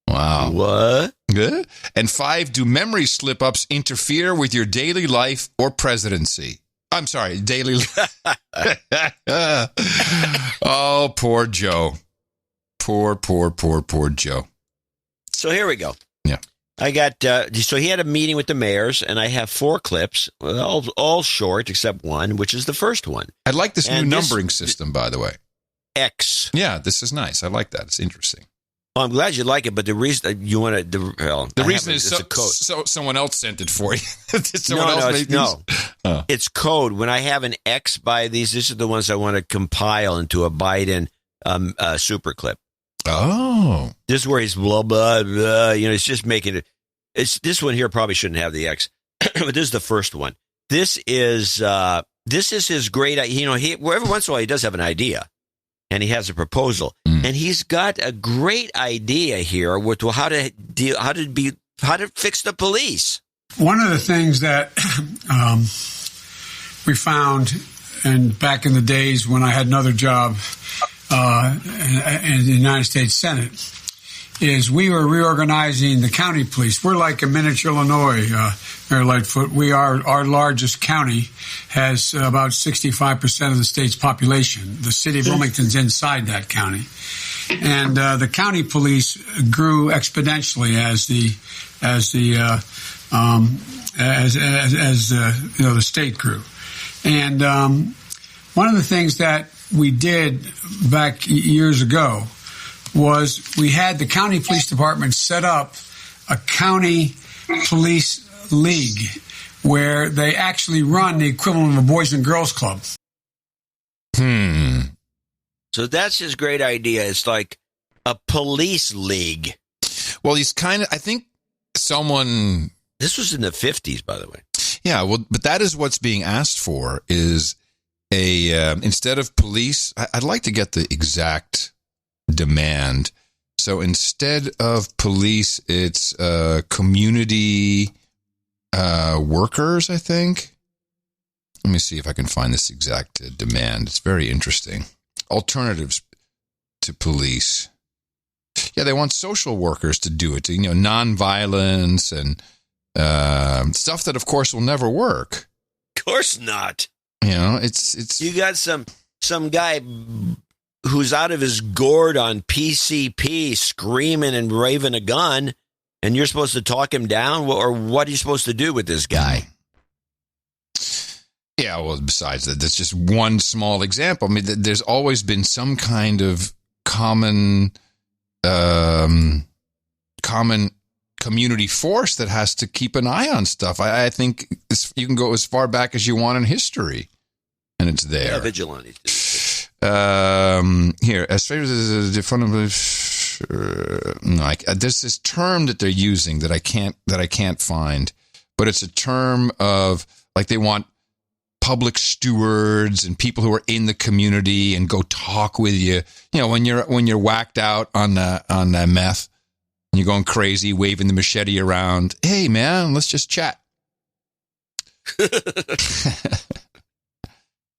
Speaker 1: Wow.
Speaker 3: What?
Speaker 1: Good. And 5, do memory slip-ups interfere with your daily life or presidency? I'm sorry, daily life. Oh, poor Joe. Poor Joe.
Speaker 3: So here we go.
Speaker 1: Yeah.
Speaker 3: I got, so he had a meeting with the mayors, and I have 4 clips, all short except one, which is the first one.
Speaker 1: I like this new numbering system, by the way.
Speaker 3: X.
Speaker 1: Yeah, this is nice. I like that. It's interesting.
Speaker 3: Well, I'm glad you like it, but the reason you want to, the
Speaker 1: reason is so someone else sent it for you.
Speaker 3: It's code. When I have an X by these are the ones I want to compile into a Biden super clip.
Speaker 1: Oh,
Speaker 3: this is where he's blah blah blah. It's just making it. It's this one here probably shouldn't have the X, but this is the first one. This is his great. Every once in a while he does have an idea, and he has a proposal. And he's got a great idea here with how to fix the police.
Speaker 15: One of the things that we found, and back in the days when I had another job in the United States Senate, is we were reorganizing the county police. We're like a miniature Illinois, Mayor Lightfoot. Our largest county has about 65% of the state's population. The city of Wilmington's inside that county. And the county police grew exponentially as the state grew. And one of the things that we did back years ago was we had the county police department set up a county police league where they actually run the equivalent of a Boys and Girls Club.
Speaker 3: So that's his great idea. It's like a police league.
Speaker 1: Well, he's kind of, I think someone...
Speaker 3: This was in the 50s, by the way.
Speaker 1: Yeah, well, but that is what's being asked for is instead of police, I'd like to get the exact demand. So instead of police, it's community workers, I think. Let me see if I can find this exact demand. It's very interesting. Alternatives to police. Yeah, they want social workers to do it, nonviolence and stuff that, of course, will never work.
Speaker 3: Of course not.
Speaker 1: It's
Speaker 3: you got some guy who's out of his gourd on PCP screaming and raving a gun, and you're supposed to talk him down, or what are you supposed to do with this guy?
Speaker 1: Yeah, well, besides that, that's just one small example. I mean, there's always been some kind of common community force that has to keep an eye on stuff. I think you can go as far back as you want in history, and it's there.
Speaker 3: Yeah, vigilantes.
Speaker 1: Here, as far as the fundamental, there's this term that they're using that I can't find, but it's a term of like they want public stewards and people who are in the community and go talk with you. When you're whacked out on meth and you're going crazy, waving the machete around. Hey, man, let's just chat.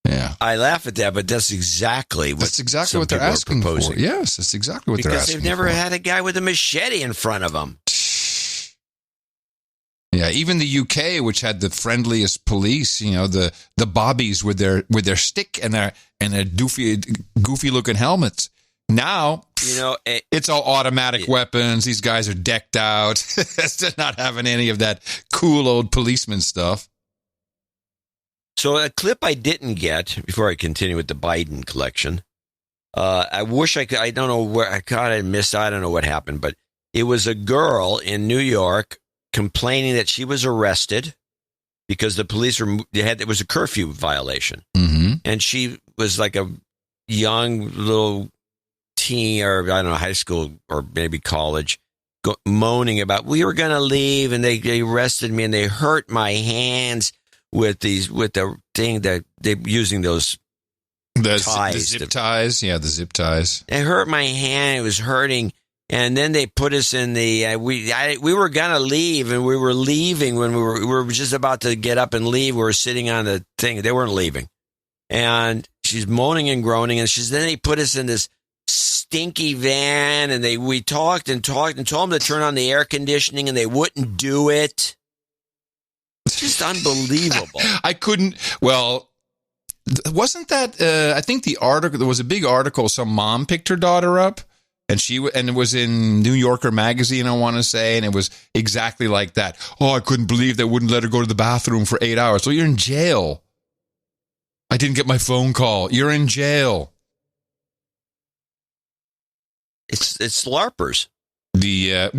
Speaker 1: Yeah,
Speaker 3: I laugh at that, but that's exactly what
Speaker 1: they're asking for. Yes, that's exactly what they're asking for.
Speaker 3: Because they've never had a guy with a machete in front of them.
Speaker 1: Yeah, even the UK, which had the friendliest police, the bobbies with their stick and their goofy looking helmets. Now, it's all automatic weapons. These guys are decked out. They're not having any of that cool old policeman stuff.
Speaker 3: So a clip I didn't get before I continue with the Biden collection. I wish I could. I don't know where I caught it and missed. I don't know what happened, but it was a girl in New York complaining that she was arrested because the police it was a curfew violation, and she was like a young little teen, or I don't know, high school or maybe college, moaning about we were going to leave and they arrested me and they hurt my hands with the thing that they're using those ties,
Speaker 1: the zip ties. Yeah, the zip ties.
Speaker 3: It hurt my hand. It was hurting. And then they put us in the we were gonna leave, and we were leaving when we were just about to get up and leave. We were sitting on the thing. They weren't leaving, and she's moaning and groaning. And then they put us in this stinky van, and we talked and told them to turn on the air conditioning, and they wouldn't do it. It's just unbelievable.
Speaker 1: I couldn't. Well, wasn't that? I think the article. There was a big article. Some mom picked her daughter up. And it was in New Yorker magazine, I want to say, and it was exactly like that. Oh, I couldn't believe they wouldn't let her go to the bathroom for 8 hours. Well, you're in jail. I didn't get my phone call. You're in jail.
Speaker 3: It's LARPers.
Speaker 1: Yes,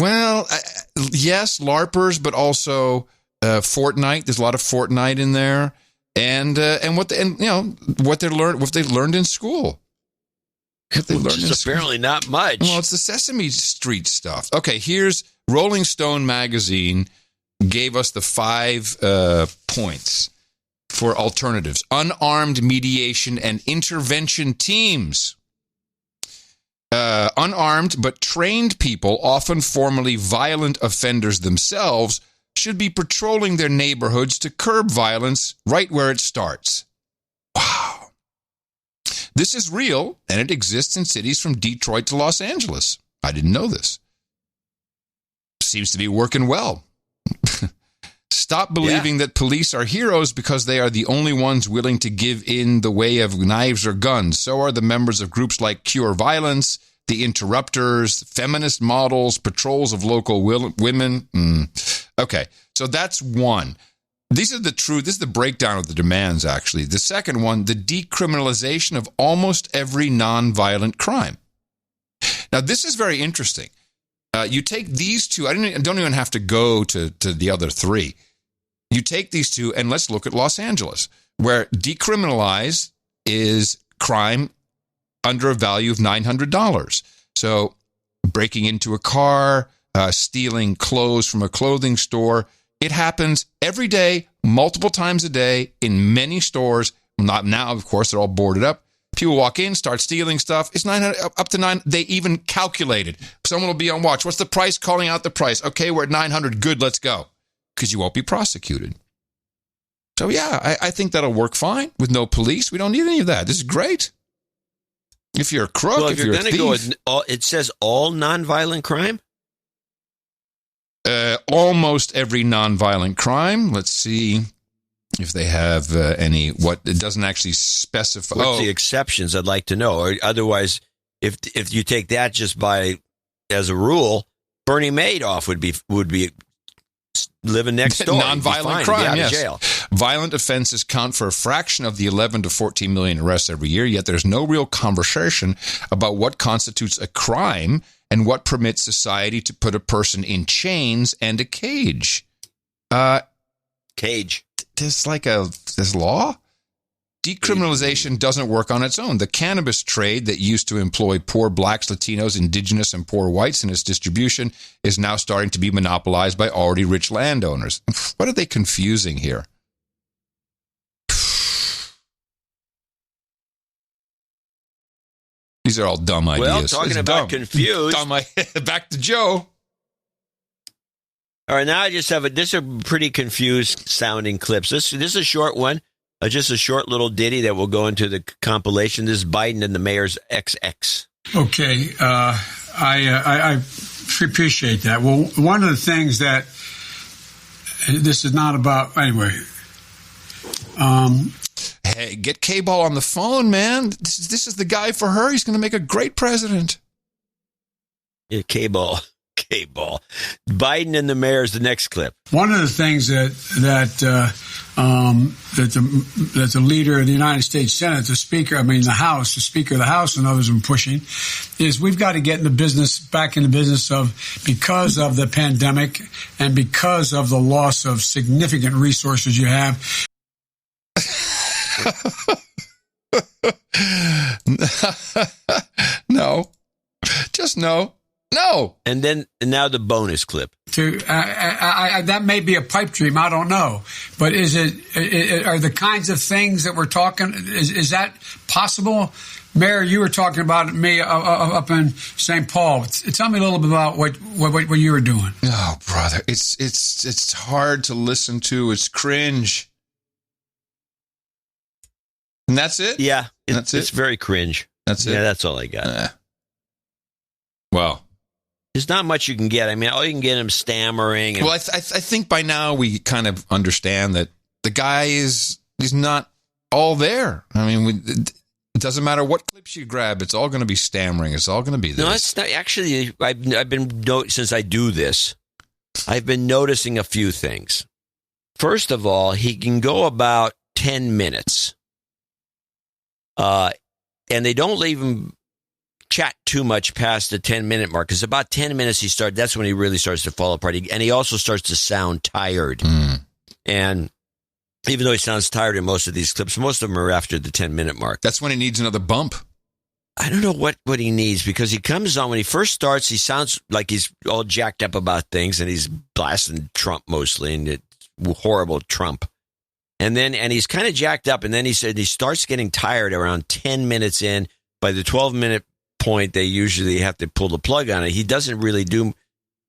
Speaker 1: LARPers, but also Fortnite. There's a lot of Fortnite in there, and what they learned in school.
Speaker 3: Which is apparently not much.
Speaker 1: Well, it's the Sesame Street stuff. Okay, here's Rolling Stone magazine gave us the 5 points for alternatives. Unarmed mediation and intervention teams. Unarmed but trained people, often formerly violent offenders themselves, should be patrolling their neighborhoods to curb violence right where it starts. Wow. This is real, and it exists in cities from Detroit to Los Angeles. I didn't know this. Seems to be working well. Stop believing that police are heroes because they are the only ones willing to give in the way of knives or guns. So are the members of groups like Cure Violence, the Interrupters, feminist models, patrols of local women. Okay, so that's one. This is the breakdown of the demands, actually. The second one, the decriminalization of almost every nonviolent crime. Now, this is very interesting. You take these two, I don't even have to go to the other 3. You take these two, and let's look at Los Angeles, where decriminalize is crime under a value of $900. So breaking into a car, stealing clothes from a clothing store, it happens every day, multiple times a day, in many stores. Not now, of course, they're all boarded up. People walk in, start stealing stuff. It's $900, up to $900. They even calculated. Someone will be on watch. What's the price? Calling out the price. Okay, we're at $900. Good, let's go. Because you won't be prosecuted. So, yeah, I think that'll work fine with no police. We don't need any of that. This is great. If you're a crook,
Speaker 3: well,
Speaker 1: if you're a thief.
Speaker 3: Go with, it says all nonviolent crime?
Speaker 1: Almost every nonviolent crime. Let's see. if they have any, what it doesn't actually specify.
Speaker 3: What's the exceptions? I'd like to know. Or otherwise, if you take that just as a rule, Bernie Madoff would be living next door.
Speaker 1: Nonviolent crime, yes.
Speaker 3: Jail.
Speaker 1: Violent offenses count for a fraction of the 11 to 14 million arrests every year, yet there's no real conversation about what constitutes a crime and what permits society to put a person in chains and a cage.
Speaker 3: Cage.
Speaker 1: There's this law? Decriminalization doesn't work on its own. The cannabis trade that used to employ poor blacks, Latinos, indigenous, and poor whites in its distribution is now starting to be monopolized by already rich landowners. What are they confusing here? These are all dumb ideas.
Speaker 3: Well, talking about confused.
Speaker 1: Back to Joe.
Speaker 3: All right, now I just have this are pretty confused sounding clips. This is a short one. Just a short little ditty that will go into the compilation. This is Biden and the mayor's XX.
Speaker 15: Okay, I appreciate that. Well, one of the things that this is not about, anyway.
Speaker 1: Hey, get KBALL on the phone, man. This is the guy for her. He's going to make a great president.
Speaker 3: Yeah, KBALL. Biden and the mayor's the next clip.
Speaker 15: One of the things that the leader of the United States Senate, the Speaker of the House, and others are pushing, is we've got to get back in the business of, because of the pandemic and because of the loss of significant resources you have.
Speaker 1: No, just no. No.
Speaker 3: And now the bonus clip.
Speaker 15: That may be a pipe dream. I don't know. But are the kinds of things that we're talking, is that possible? Mayor, you were talking about me up in St. Paul. Tell me a little bit about what you were doing.
Speaker 1: Oh, brother. It's hard to listen to. It's cringe. And that's it?
Speaker 3: Yeah.
Speaker 1: That's it?
Speaker 3: It's very cringe.
Speaker 1: That's it?
Speaker 3: Yeah, that's all I got.
Speaker 1: Well.
Speaker 3: There's not much you can get. I mean, all you can get him stammering.
Speaker 1: Well, I think by now we kind of understand that the guy he's not all there. I mean, it doesn't matter what clips you grab. It's all going to be stammering. It's all going to be this.
Speaker 3: No, it's not. Actually, I've been since I do this, I've been noticing a few things. First of all, he can go about 10 minutes. And they don't leave him chat too much past the 10-minute mark, because about 10 minutes that's when he really starts to fall apart. And he also starts to sound tired. And even though he sounds tired in most of these clips, most of them are after the 10-minute mark.
Speaker 1: That's when he needs another bump.
Speaker 3: I don't know what he needs, because he comes on, when he first starts, he sounds like he's all jacked up about things, and he's blasting Trump mostly, and it's horrible Trump. And he's kind of jacked up, and then he said he starts getting tired around 10 minutes in. By the 12-minute point, they usually have to pull the plug on it. He doesn't really do,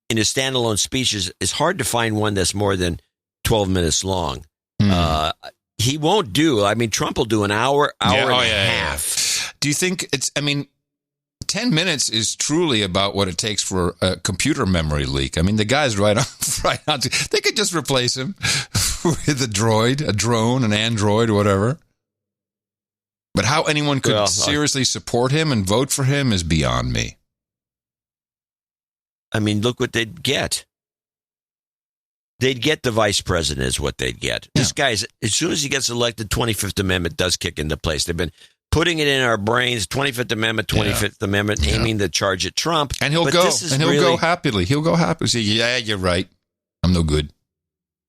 Speaker 3: in his standalone speeches, it's hard to find one that's more than 12 minutes long. He won't do, Trump will do an hour and a half.
Speaker 1: Yeah. Do you think 10 minutes is truly about what it takes for a computer memory leak? I mean, the guy's right on. They could just replace him with a drone, an android, or whatever. But how anyone could seriously support him and vote for him is beyond me.
Speaker 3: I mean, look what they'd get. They'd get the vice president is what they'd get. Yeah. This guy's, as soon as he gets elected, 25th Amendment does kick into place. They've been putting it in our brains, 25th Amendment, aiming to charge at Trump.
Speaker 1: And he'll go happily. He'll go happily. Say, yeah, you're right. I'm no good.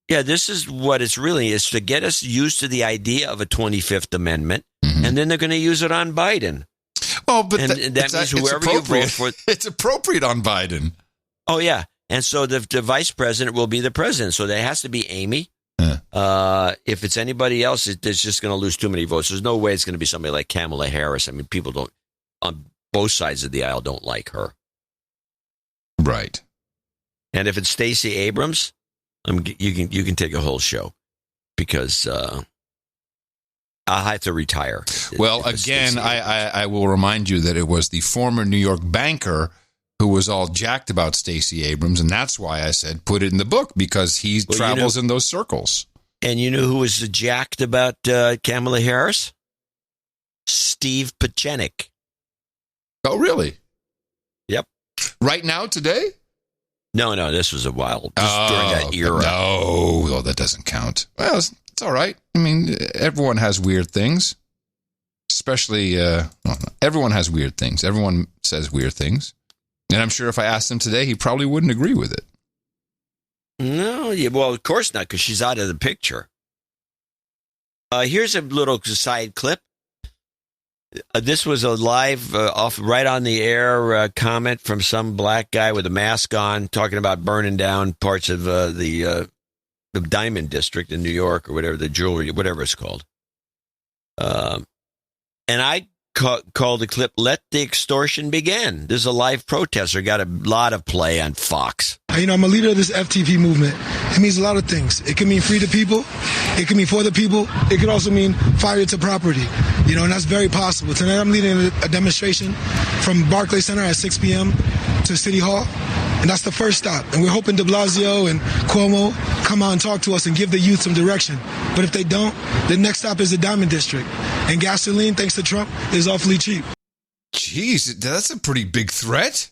Speaker 3: Yeah, this is what it's really is, to get us used to the idea of a 25th Amendment, and then they're going to use it on Biden.
Speaker 1: Oh, but
Speaker 3: that means whoever you vote for,
Speaker 1: it's appropriate on Biden.
Speaker 3: Oh yeah, and so the vice president will be the president. So there has to be Amy. If it's anybody else, it's just going to lose too many votes. There's no way it's going to be somebody like Kamala Harris. I mean, people on both sides of the aisle don't like her.
Speaker 1: Right.
Speaker 3: And if it's Stacey Abrams, you can take a whole show, because I'll have to retire.
Speaker 1: Well, again, I will remind you that it was the former New York banker who was all jacked about Stacey Abrams, and that's why I said put it in the book, because he travels in those circles.
Speaker 3: And you know who was jacked about Kamala Harris? Steve Pachenik.
Speaker 1: Oh, really?
Speaker 3: Yep.
Speaker 1: Right now, today?
Speaker 3: No, this was a while. Just during that era.
Speaker 1: No, that doesn't count. Well, it's all right. I mean, everyone has weird things. Especially, everyone has weird things. Everyone says weird things. And I'm sure if I asked him today, he probably wouldn't agree with it.
Speaker 3: No, well, of course not, because she's out of the picture. Here's a little side clip. This was a live, off right on the air comment from some black guy with a mask on, talking about burning down parts of the Diamond District in New York, or whatever, the jewelry, whatever it's called. And I called the clip, "Let the Extortion Begin." This is a live protester, got a lot of play on Fox.
Speaker 2: You know, I'm a leader of this FTP movement. It means a lot of things. It can mean free the people. It can mean for the people. It could also mean fire to property. You know, and that's very possible. Tonight I'm leading a demonstration from Barclays Center at 6 p.m. to City Hall. And that's the first stop. And we're hoping de Blasio and Cuomo come out and talk to us and give the youth some direction. But if they don't, the next stop is the Diamond District. And gasoline, thanks to Trump, is awfully cheap.
Speaker 1: Jeez, that's a pretty big threat.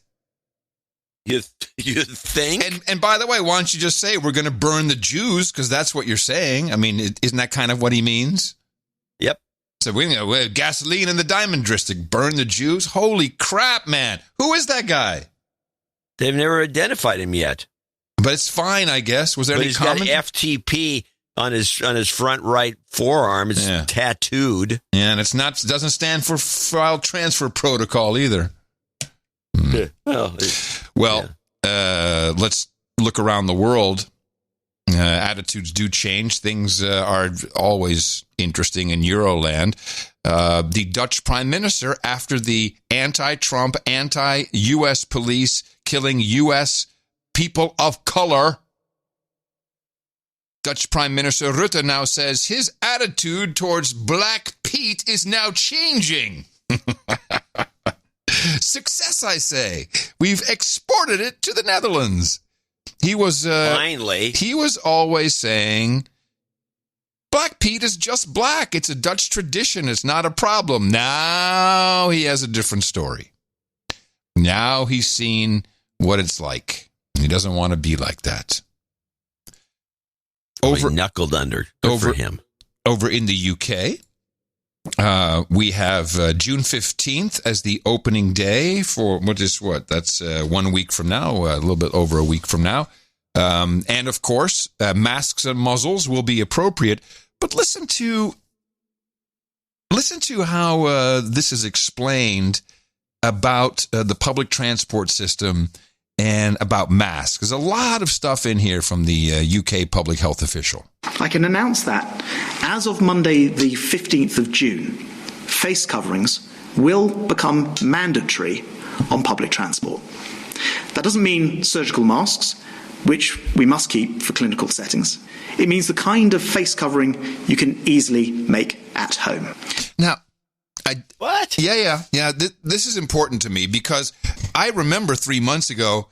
Speaker 3: You think?
Speaker 1: And by the way, why don't you just say we're going to burn the Jews, because that's what you're saying. I mean, isn't that kind of what he means?
Speaker 3: Yep.
Speaker 1: So we gasoline in the Diamond District, burn the Jews. Holy crap, man! Who is that guy?
Speaker 3: They've never identified him yet.
Speaker 1: But it's fine, I guess. Was there any comment?
Speaker 3: He's got FTP on his front right forearm. It's tattooed.
Speaker 1: Yeah, and doesn't stand for file transfer protocol either. Well, let's look around the world. Attitudes do change. Things are always interesting in Euroland. The Dutch Prime Minister, after the anti-Trump, anti-U.S. police killing U.S. people of color, Dutch Prime Minister Rutte now says his attitude towards Black Pete is now changing. Success, I say. We've exported it to the Netherlands. He was
Speaker 3: finally.
Speaker 1: He was always saying, Black Pete is just black. It's a Dutch tradition. It's not a problem. Now he has a different story. Now he's seen what it's like. He doesn't want to be like that.
Speaker 3: He knuckled under. Good for him.
Speaker 1: Over in the UK, we have June 15th as the opening day for that's 1 week from now, a little bit over a week from now. And of course, masks and muzzles will be appropriate. But listen to how this is explained about the public transport system and about masks. There's a lot of stuff in here from the UK public health official.
Speaker 22: I can announce that as of Monday, the 15th of June, face coverings will become mandatory on public transport. That doesn't mean surgical masks, which we must keep for clinical settings. It means the kind of face covering you can easily make at home.
Speaker 1: Now,
Speaker 3: what?
Speaker 1: Yeah. This is important to me because I remember 3 months ago,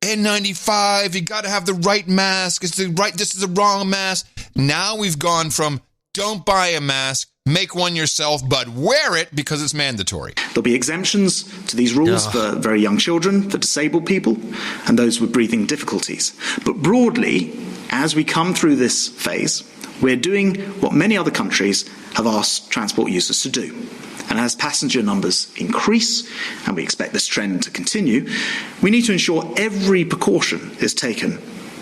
Speaker 1: N95, you got to have the right mask. This is the wrong mask. Now we've gone from don't buy a mask, make one yourself, but wear it because it's mandatory.
Speaker 22: There'll be exemptions to these rules for very young children, for disabled people, and those with breathing difficulties. But broadly, as we come through this phase, we're doing what many other countries have asked transport users to do. And as passenger numbers increase, and we expect this trend to continue, we need to ensure every precaution is taken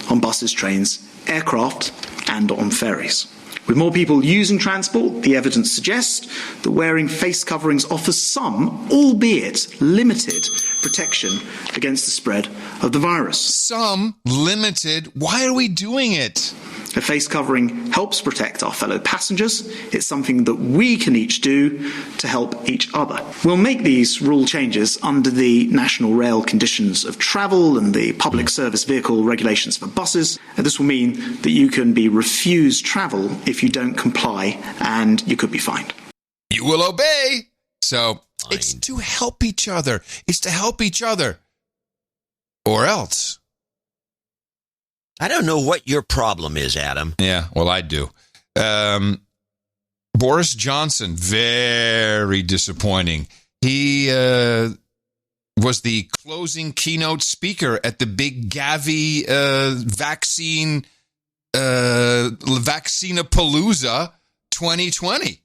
Speaker 22: on buses, trains, aircraft, and on ferries. With more people using transport, the evidence suggests that wearing face coverings offers some, albeit limited, protection against the spread of the virus.
Speaker 1: Some limited? Why are we doing it?
Speaker 22: A face covering helps protect our fellow passengers. It's something that we can each do to help each other. We'll make these rule changes under the National Rail Conditions of Travel and the Public Service Vehicle Regulations for buses. And this will mean that you can be refused travel if you don't comply, and you could be fined.
Speaker 1: You will obey. So it's to help each other. It's to help each other. Or else.
Speaker 3: I don't know what your problem is, Adam.
Speaker 1: Yeah, well, I do. Boris Johnson, very disappointing. He was the closing keynote speaker at the big Gavi Vaccinapalooza 2020.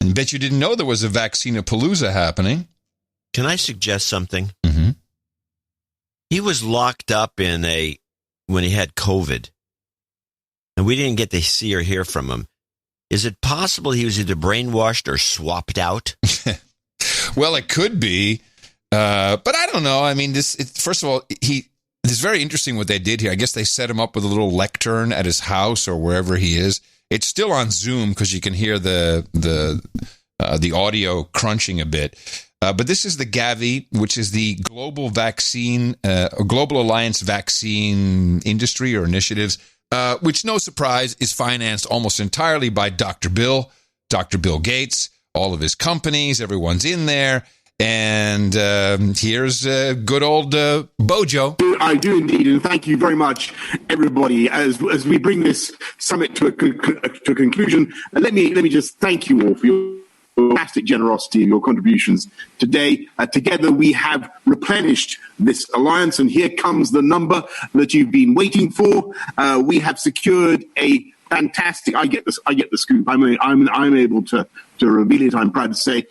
Speaker 1: I bet you didn't know there was a Vaccinapalooza happening.
Speaker 3: Can I suggest something?
Speaker 1: Mm-hmm.
Speaker 3: He was locked up when he had COVID, and we didn't get to see or hear from him. Is it possible he was either brainwashed or swapped out?
Speaker 1: Well, it could be, but I don't know. I mean, first of all, it's very interesting what they did here. I guess they set him up with a little lectern at his house or wherever he is. It's still on Zoom because you can hear the audio crunching a bit. But this is the Gavi, which is the Global Alliance Vaccine Industry or Initiatives, which, no surprise, is financed almost entirely by Dr. Bill Gates, all of his companies, everyone's in there. And here's good old Bojo.
Speaker 6: I do indeed, and thank you very much, everybody. As we bring this summit to a conclusion, let me just thank you all for your fantastic generosity and your contributions today. Together, we have replenished this alliance, and here comes the number that you've been waiting for. We have secured a fantastic. I get the scoop. I'm able to reveal it. I'm proud to say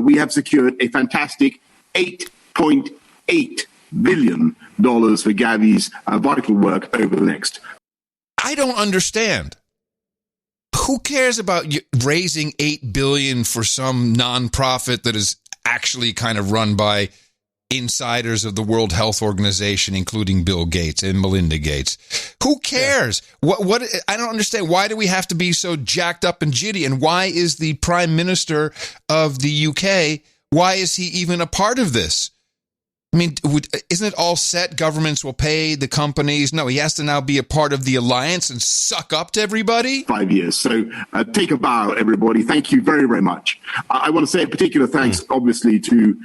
Speaker 6: we have secured a fantastic $8.8 billion for Gavi's vital work over the next.
Speaker 1: I don't understand. Who cares about raising $8 billion for some nonprofit that is actually kind of run by insiders of the World Health Organization, including Bill Gates and Melinda Gates? Who cares? Yeah. What? I don't understand. Why do we have to be so jacked up and jitty? And why is the Prime Minister of the UK, why is he even a part of this? I mean, isn't it all set? Governments will pay the companies. No, he has to now be a part of the alliance and suck up to everybody?
Speaker 6: 5 years. So take a bow, everybody. Thank you very, very much. I want to say a particular thanks, obviously, to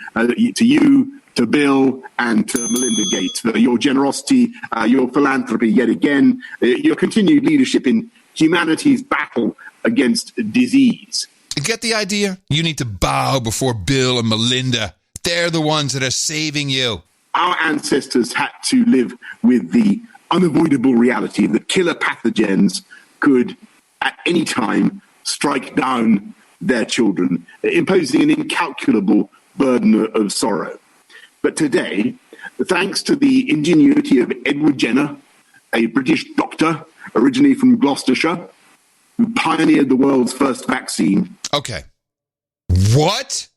Speaker 6: you, to Bill, and to Melinda Gates for your generosity, your philanthropy yet again, your continued leadership in humanity's battle against disease.
Speaker 1: You get the idea? You need to bow before Bill and Melinda. They're the ones that are saving you.
Speaker 6: Our ancestors had to live with the unavoidable reality that killer pathogens could, at any time, strike down their children, imposing an incalculable burden of sorrow. But today, thanks to the ingenuity of Edward Jenner, a British doctor originally from Gloucestershire, who pioneered the world's first vaccine.
Speaker 1: Okay. What?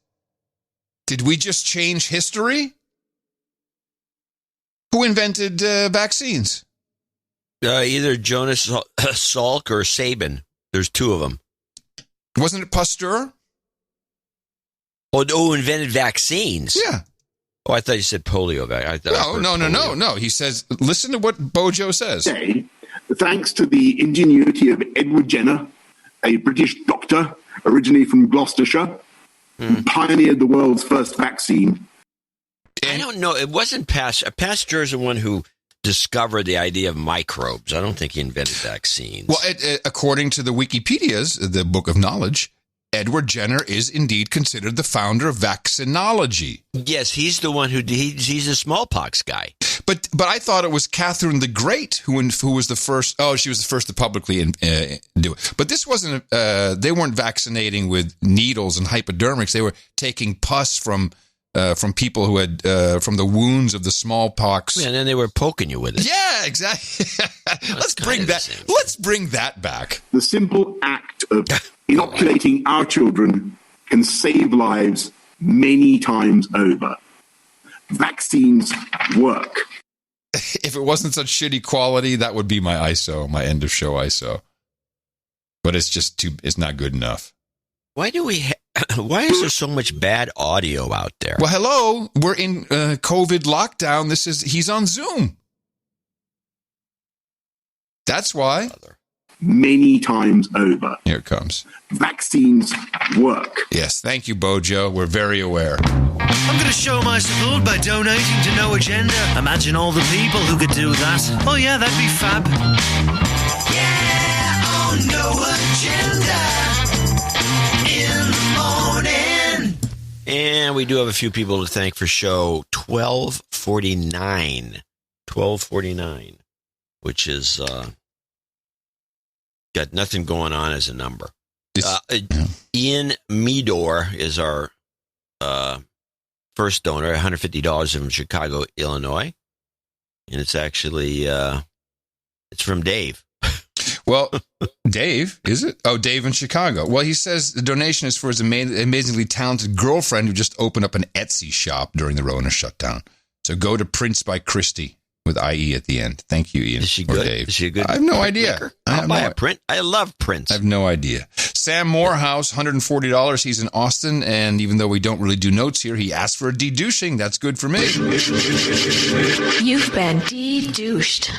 Speaker 1: Did we just change history? Who invented vaccines?
Speaker 3: Either Jonas Salk or Sabin. There's two of them.
Speaker 1: Wasn't it Pasteur?
Speaker 3: Oh, invented vaccines?
Speaker 1: Yeah.
Speaker 3: Oh, I thought you said polio.
Speaker 1: No. He says, listen to what Bojo says.
Speaker 6: Today, thanks to the ingenuity of Edward Jenner, a British doctor originally from Gloucestershire, who pioneered the world's first vaccine.
Speaker 3: I don't know. It wasn't Pasteur. Pasteur is the one who discovered the idea of microbes. I don't think he invented vaccines.
Speaker 1: Well, according to the Wikipedia's, the Book of Knowledge, Edward Jenner is indeed considered the founder of vaccinology.
Speaker 3: Yes, he's the one he's a smallpox guy.
Speaker 1: But I thought it was Catherine the Great who was the first. Oh, she was the first to publicly do it. But this wasn't. They weren't vaccinating with needles and hypodermics. They were taking pus from people who had from the wounds of the smallpox.
Speaker 3: Yeah, and then they were poking you with it.
Speaker 1: Yeah, exactly. Let's bring that back.
Speaker 6: The simple act of inoculating our children can save lives many times over. Vaccines work.
Speaker 1: If it wasn't such shitty quality, that would be my ISO, my end of show ISO. But it's just it's not good enough.
Speaker 3: Why is there so much bad audio out there?
Speaker 1: Well, hello, we're in COVID lockdown. He's on Zoom. That's why.
Speaker 6: Many times over.
Speaker 1: Here it comes.
Speaker 6: Vaccines work.
Speaker 1: Yes, thank you, Bojo. We're very aware.
Speaker 7: I'm going to show my support by donating to No Agenda. Imagine all the people who could do that. Oh yeah, that'd be fab. Yeah, oh no. Agenda in the morning.
Speaker 3: And we do have a few people to thank for show 1249. 1249, which is got nothing going on as a number. Ian Meador is our first donor, $150 from Chicago, Illinois. And it's actually, it's from Dave.
Speaker 1: Well, Dave, is it? Oh, Dave in Chicago. Well, he says the donation is for his amazingly talented girlfriend who just opened up an Etsy shop during the Rona shutdown. So go to Prince by Christie with IE at the end. Thank you, Ian.
Speaker 3: Is she good?
Speaker 1: Dave.
Speaker 3: Is she a good?
Speaker 1: I have no idea.
Speaker 3: I'll buy a print. I love prints.
Speaker 1: I have no idea. Sam Morehouse, $140. He's in Austin, and even though we don't really do notes here, he asked for a de-douching. That's good for me.
Speaker 4: You've been de-douched.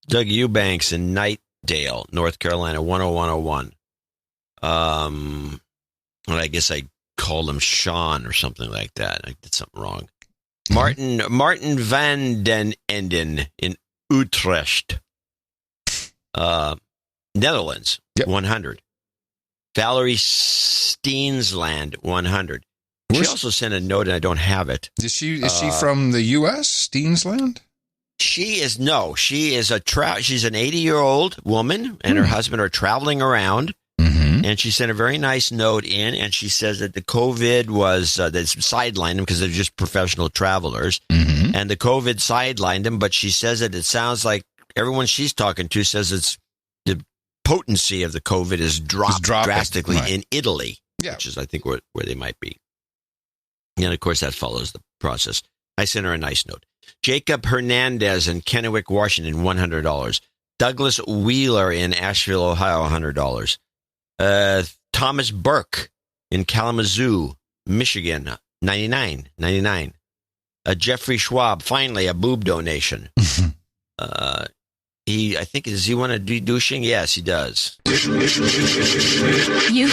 Speaker 3: Doug Eubanks in Knightdale, North Carolina, 10101. And I guess I called him Sean or something like that. I did something wrong. Martin van den Enden in Utrecht, Netherlands, 100. Valerie Steensland, 100. She also sent a note, and I don't have it.
Speaker 1: Is she from the U.S., Steensland?
Speaker 3: She is an 80-year-old woman, and her husband are traveling around. And she sent a very nice note in, and she says that the COVID was that sidelined them because they're just professional travelers, and the COVID sidelined them. But she says that it sounds like everyone she's talking to says it's the potency of the COVID is dropped drastically in Italy, which is I think where they might be. And of course that follows the process. I sent her a nice note. Jacob Hernandez in Kennewick, Washington, $100. Douglas Wheeler in Asheville, Ohio, $100. Thomas Burke in Kalamazoo, Michigan, $99. Jeffrey Schwab, finally a boob donation. I think, does he want to de-douching? Yes, he does.
Speaker 4: You've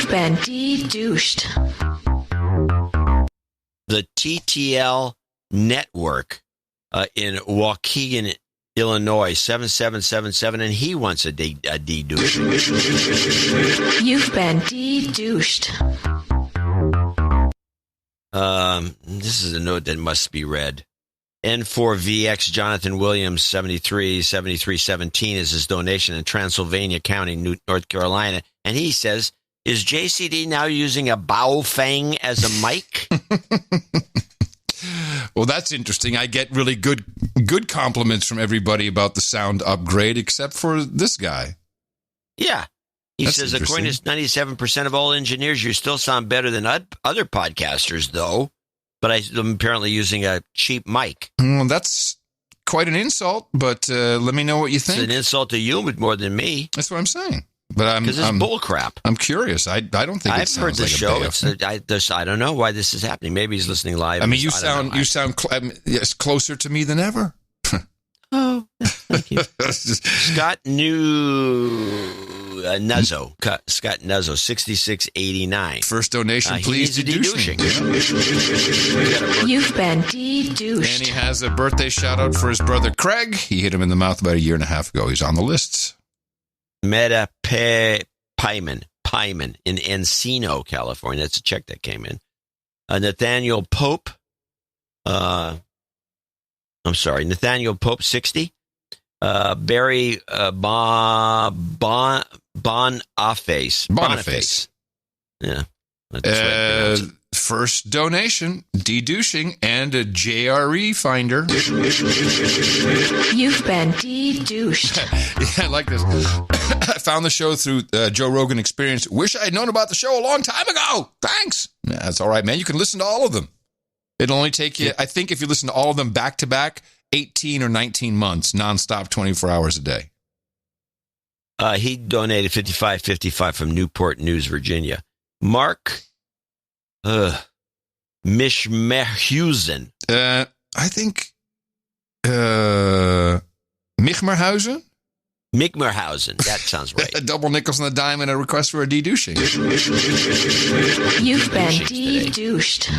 Speaker 4: been de-douched.
Speaker 3: The TTL Network in Waukegan, Illinois, 7777, and he wants a de-douche.
Speaker 4: You've been de-douched.
Speaker 3: This is a note that must be read. N4VX Jonathan Williams, 7317 is his donation in Transylvania County, North Carolina. And he says, is JCD now using a Baofeng as a mic?
Speaker 1: Well, that's interesting. I get really good compliments from everybody about the sound upgrade, except for this guy.
Speaker 3: Yeah. He says, according to 97% of all engineers, you still sound better than other podcasters, though. But I'm apparently using a cheap mic.
Speaker 1: Well, that's quite an insult, but let me know what you think.
Speaker 3: It's an insult to you, but more than me.
Speaker 1: That's what I'm saying. But
Speaker 3: because it's bull crap.
Speaker 1: I'm curious. I don't think
Speaker 3: I've heard the show. I don't know why this is happening. Maybe he's listening live.
Speaker 1: I mean, you sound closer to me than ever.
Speaker 3: Oh, thank you. Scott Nuzzo, 6689.
Speaker 1: First donation, please.
Speaker 3: De-douching.
Speaker 4: You've been de-douched.
Speaker 1: And he has a birthday shout out for his brother Craig. He hit him in the mouth about a year and a half ago. He's on the lists.
Speaker 3: Meta Pyman in Encino, California. That's a check that came in. Nathaniel Pope. Nathaniel Pope, 60. Barry Boniface. Yeah.
Speaker 1: First donation, de-douching, and a JRE finder.
Speaker 4: You've been de-douched.
Speaker 1: Yeah, I like this. I found the show through Joe Rogan Experience. Wish I had known about the show a long time ago. Thanks. Nah, that's all right, man. You can listen to all of them. It'll only take you, I think if you listen to all of them back to back, 18 or 19 months, nonstop, 24 hours a day.
Speaker 3: He donated $55.55 from Newport News, Virginia. Mark Mishmerhusen.
Speaker 1: I think Michmerhuizen?
Speaker 3: Michmerhuizen. That sounds right.
Speaker 1: Double nickels on the dime and a request for a de-douching.
Speaker 4: You've been de-douched.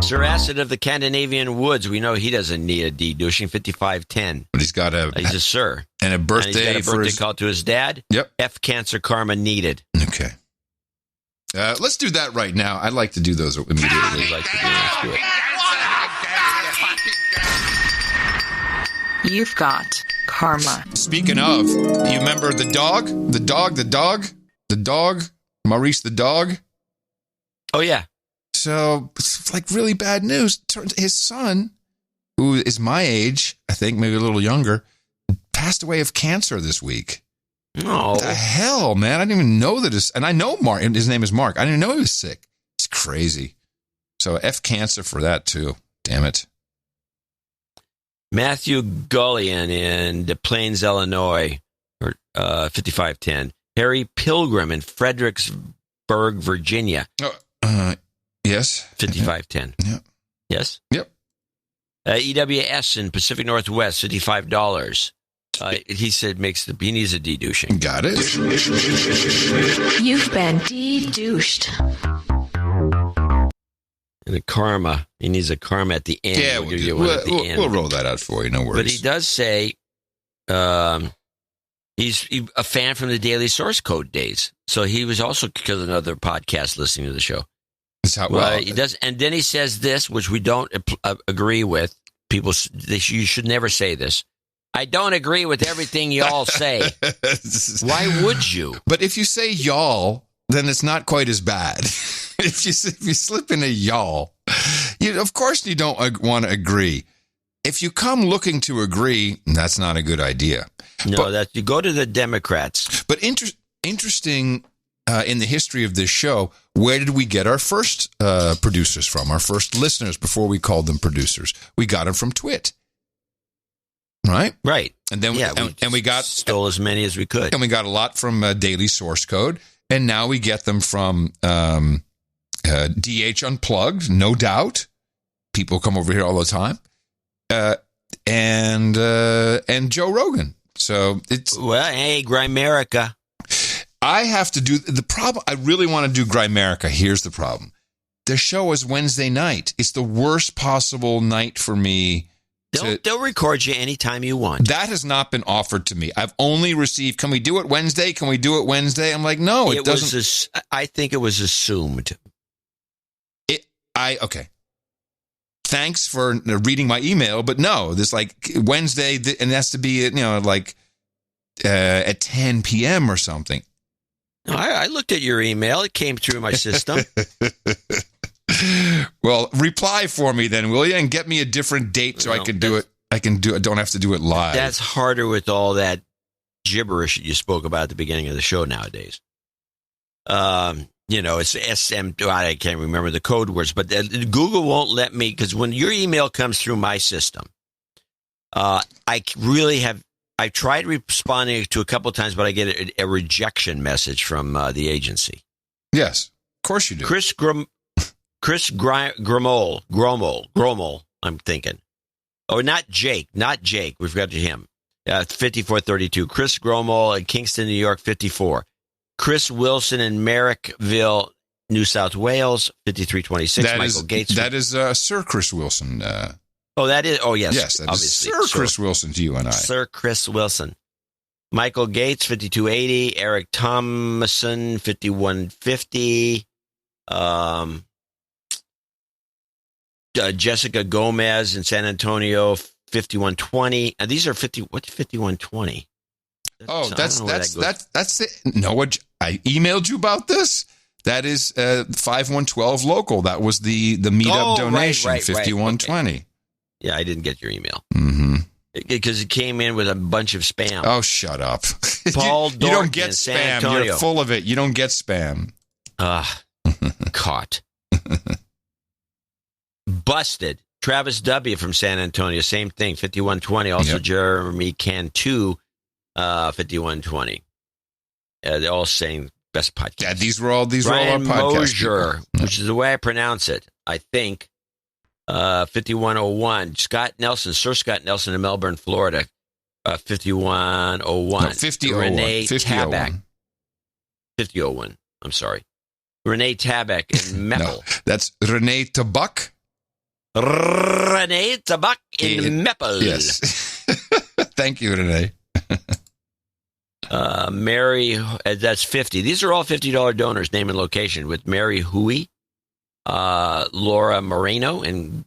Speaker 3: Sir Acid of the Scandinavian Woods. We know he doesn't need a de-douching. 5510.
Speaker 1: But he's got
Speaker 3: he's a sir.
Speaker 1: And a birthday,
Speaker 3: and he's got a
Speaker 1: for
Speaker 3: birthday
Speaker 1: his...
Speaker 3: call to his dad.
Speaker 1: Yep.
Speaker 3: F cancer karma needed.
Speaker 1: Okay. Let's do that right now. I'd like to do those immediately.
Speaker 3: Let's do it.
Speaker 14: You've got karma.
Speaker 1: Speaking of, you remember the dog? The dog? Maurice the dog?
Speaker 3: Oh, yeah.
Speaker 1: So, it's like really bad news. Turns his son, who is my age, I think, maybe a little younger, passed away of cancer this week.
Speaker 3: Oh.
Speaker 1: What the hell, man? I didn't even know that. And I know Mark. His name is Mark. I didn't know he was sick. It's crazy. So F cancer for that, too. Damn it.
Speaker 3: Matthew Gullion in Des Plaines, Illinois, 5510. Harry Pilgrim in Fredericksburg, Virginia.
Speaker 1: Yes.
Speaker 3: 5510.
Speaker 1: Yeah.
Speaker 3: Yes?
Speaker 1: Yep.
Speaker 3: EWS in Pacific Northwest, $55. He said he needs a de-douching.
Speaker 1: Got it.
Speaker 14: You've been de-douched.
Speaker 3: And a karma. He needs a karma at the end.
Speaker 1: Yeah, we'll roll that out for you. No worries.
Speaker 3: But he does say he's a fan from the Daily Source Code days. So he was also, because of another podcast, listening to the show. He does, and then he says this, which we don't agree with. People, you should never say this. I don't agree with everything y'all say. Why would you?
Speaker 1: But if you say y'all, then it's not quite as bad. If you slip in a y'all, of course you don't want to agree. If you come looking to agree, that's not a good idea.
Speaker 3: No, you go to the Democrats.
Speaker 1: But interesting in the history of this show, where did we get our first producers from? Our first listeners before we called them producers? We got them from Twit. Right?
Speaker 3: Right.
Speaker 1: And then we
Speaker 3: stole as many as we could.
Speaker 1: And we got a lot from Daily Source Code. And now we get them from DH Unplugged, no doubt. People come over here all the time. And Joe Rogan. So it's...
Speaker 3: Well, hey, Grimerica.
Speaker 1: I have to do... The problem... I really want to do Grimerica. Here's the problem. The show is Wednesday night. It's the worst possible night for me.
Speaker 3: They'll record you anytime you want.
Speaker 1: That has not been offered to me. I've only received, can we do it Wednesday? Can we do it Wednesday? I'm like, no, it doesn't.
Speaker 3: I think it was assumed.
Speaker 1: Okay. Thanks for reading my email, but no, this like Wednesday, and it has to be, at 10 p.m. or something.
Speaker 3: No, I looked at your email. It came through my system.
Speaker 1: Well, reply for me then, will you? And get me a different date so I can do it. I don't have to do it live.
Speaker 3: That's harder with all that gibberish that you spoke about at the beginning of the show nowadays. It's SM. I can't remember the code words, but Google won't let me, because when your email comes through my system, I tried responding to a couple of times, but I get a rejection message from the agency.
Speaker 1: Yes, of course you do.
Speaker 3: Chris Gromol, I'm thinking. Oh, not Jake. We've got him. 5432. Chris Gromol in Kingston, New York, 54. Chris Wilson in Marrickville, New South Wales, 5326. Michael Gates.
Speaker 1: That is Sir Chris Wilson.
Speaker 3: That is. Oh, yes.
Speaker 1: Yes, that
Speaker 3: obviously.
Speaker 1: Is Sir Chris Wilson to you and I.
Speaker 3: Sir Chris Wilson. Michael Gates, 5280. Eric Thomason, 5150. Jessica Gomez in San Antonio, 5120. And these are 5120?
Speaker 1: Oh, that's it. Noah, I emailed you about this. That is 5112 local. That was the meetup donation, right, 5120.
Speaker 3: Okay. Yeah, I didn't get your email.
Speaker 1: Mm-hmm.
Speaker 3: Because it came in with a bunch of spam.
Speaker 1: Oh, shut up.
Speaker 3: Paul
Speaker 1: you
Speaker 3: Dorton
Speaker 1: don't get
Speaker 3: in
Speaker 1: spam.
Speaker 3: San Antonio.
Speaker 1: You're full of it. You don't get spam.
Speaker 3: Caught. Busted. Travis W. from San Antonio, same thing, 5120. Also, yep. Jeremy Cantu, 5120. They're all saying best podcast.
Speaker 1: Yeah, these were all our
Speaker 3: Ryan
Speaker 1: podcasts.
Speaker 3: Mosier, which is the way I pronounce it, I think. 5101. Scott Nelson, Sir Scott Nelson in Melbourne, Florida. 5101.
Speaker 1: No, 5001.
Speaker 3: Renee
Speaker 1: 5001.
Speaker 3: Tabak. 5001. I'm sorry. Renee Tabak in Meckle.
Speaker 1: No, that's Renee Tabak.
Speaker 3: Renee Tabak in Meppel.
Speaker 1: Yes. Thank you, Renee.
Speaker 3: Mary, that's 50. These are all $50 donors, name and location, with Mary Huey, Laura Moreno in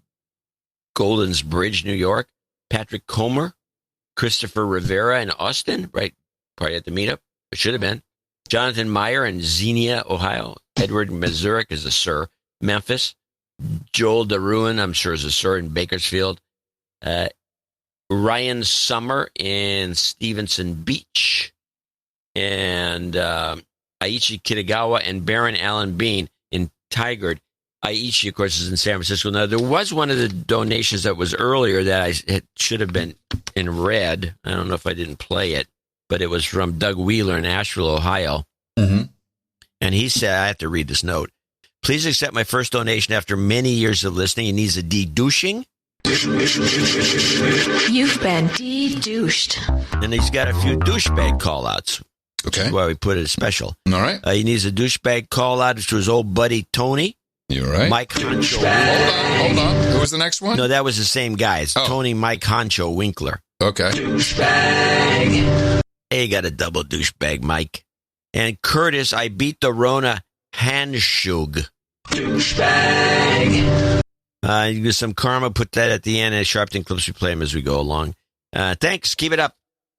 Speaker 3: Golden's Bridge, New York, Patrick Comer, Christopher Rivera in Austin, right? Probably at the meetup. It should have been. Jonathan Meyer in Xenia, Ohio. Edward Mazurek is a sir. Memphis. Joel DeRuin, I'm sure, is a sir in Bakersfield. Ryan Summer in Stevenson Beach. And Aichi Kitagawa and Baron Allen Bean in Tigard. Aichi, of course, is in San Francisco. Now, there was one of the donations that was earlier that it should have been in red. I don't know if I didn't play it, but it was from Doug Wheeler in Asheville, Ohio.
Speaker 1: Mm-hmm.
Speaker 3: And he said, I have to read this note. Please accept my first donation after many years of listening. He needs a de-douching.
Speaker 4: You've been de-douched.
Speaker 3: And he's got a few douchebag call-outs.
Speaker 1: Okay.
Speaker 3: That's why we put it as special.
Speaker 1: All right.
Speaker 3: He needs a douchebag call-out to his old buddy, Tony.
Speaker 1: You're right.
Speaker 3: Mike Honcho.
Speaker 1: Hold on. Who was the next one?
Speaker 3: No, that was the same guy. It's Tony Mike Honcho Winkler.
Speaker 1: Okay.
Speaker 3: Douchebag. Hey, you got a double douchebag, Mike. And Curtis, I beat the Rona Handshug. Douchebag. Use some karma, put that at the end, and Sharpton clips, we play them as we go along. Thanks, keep it up.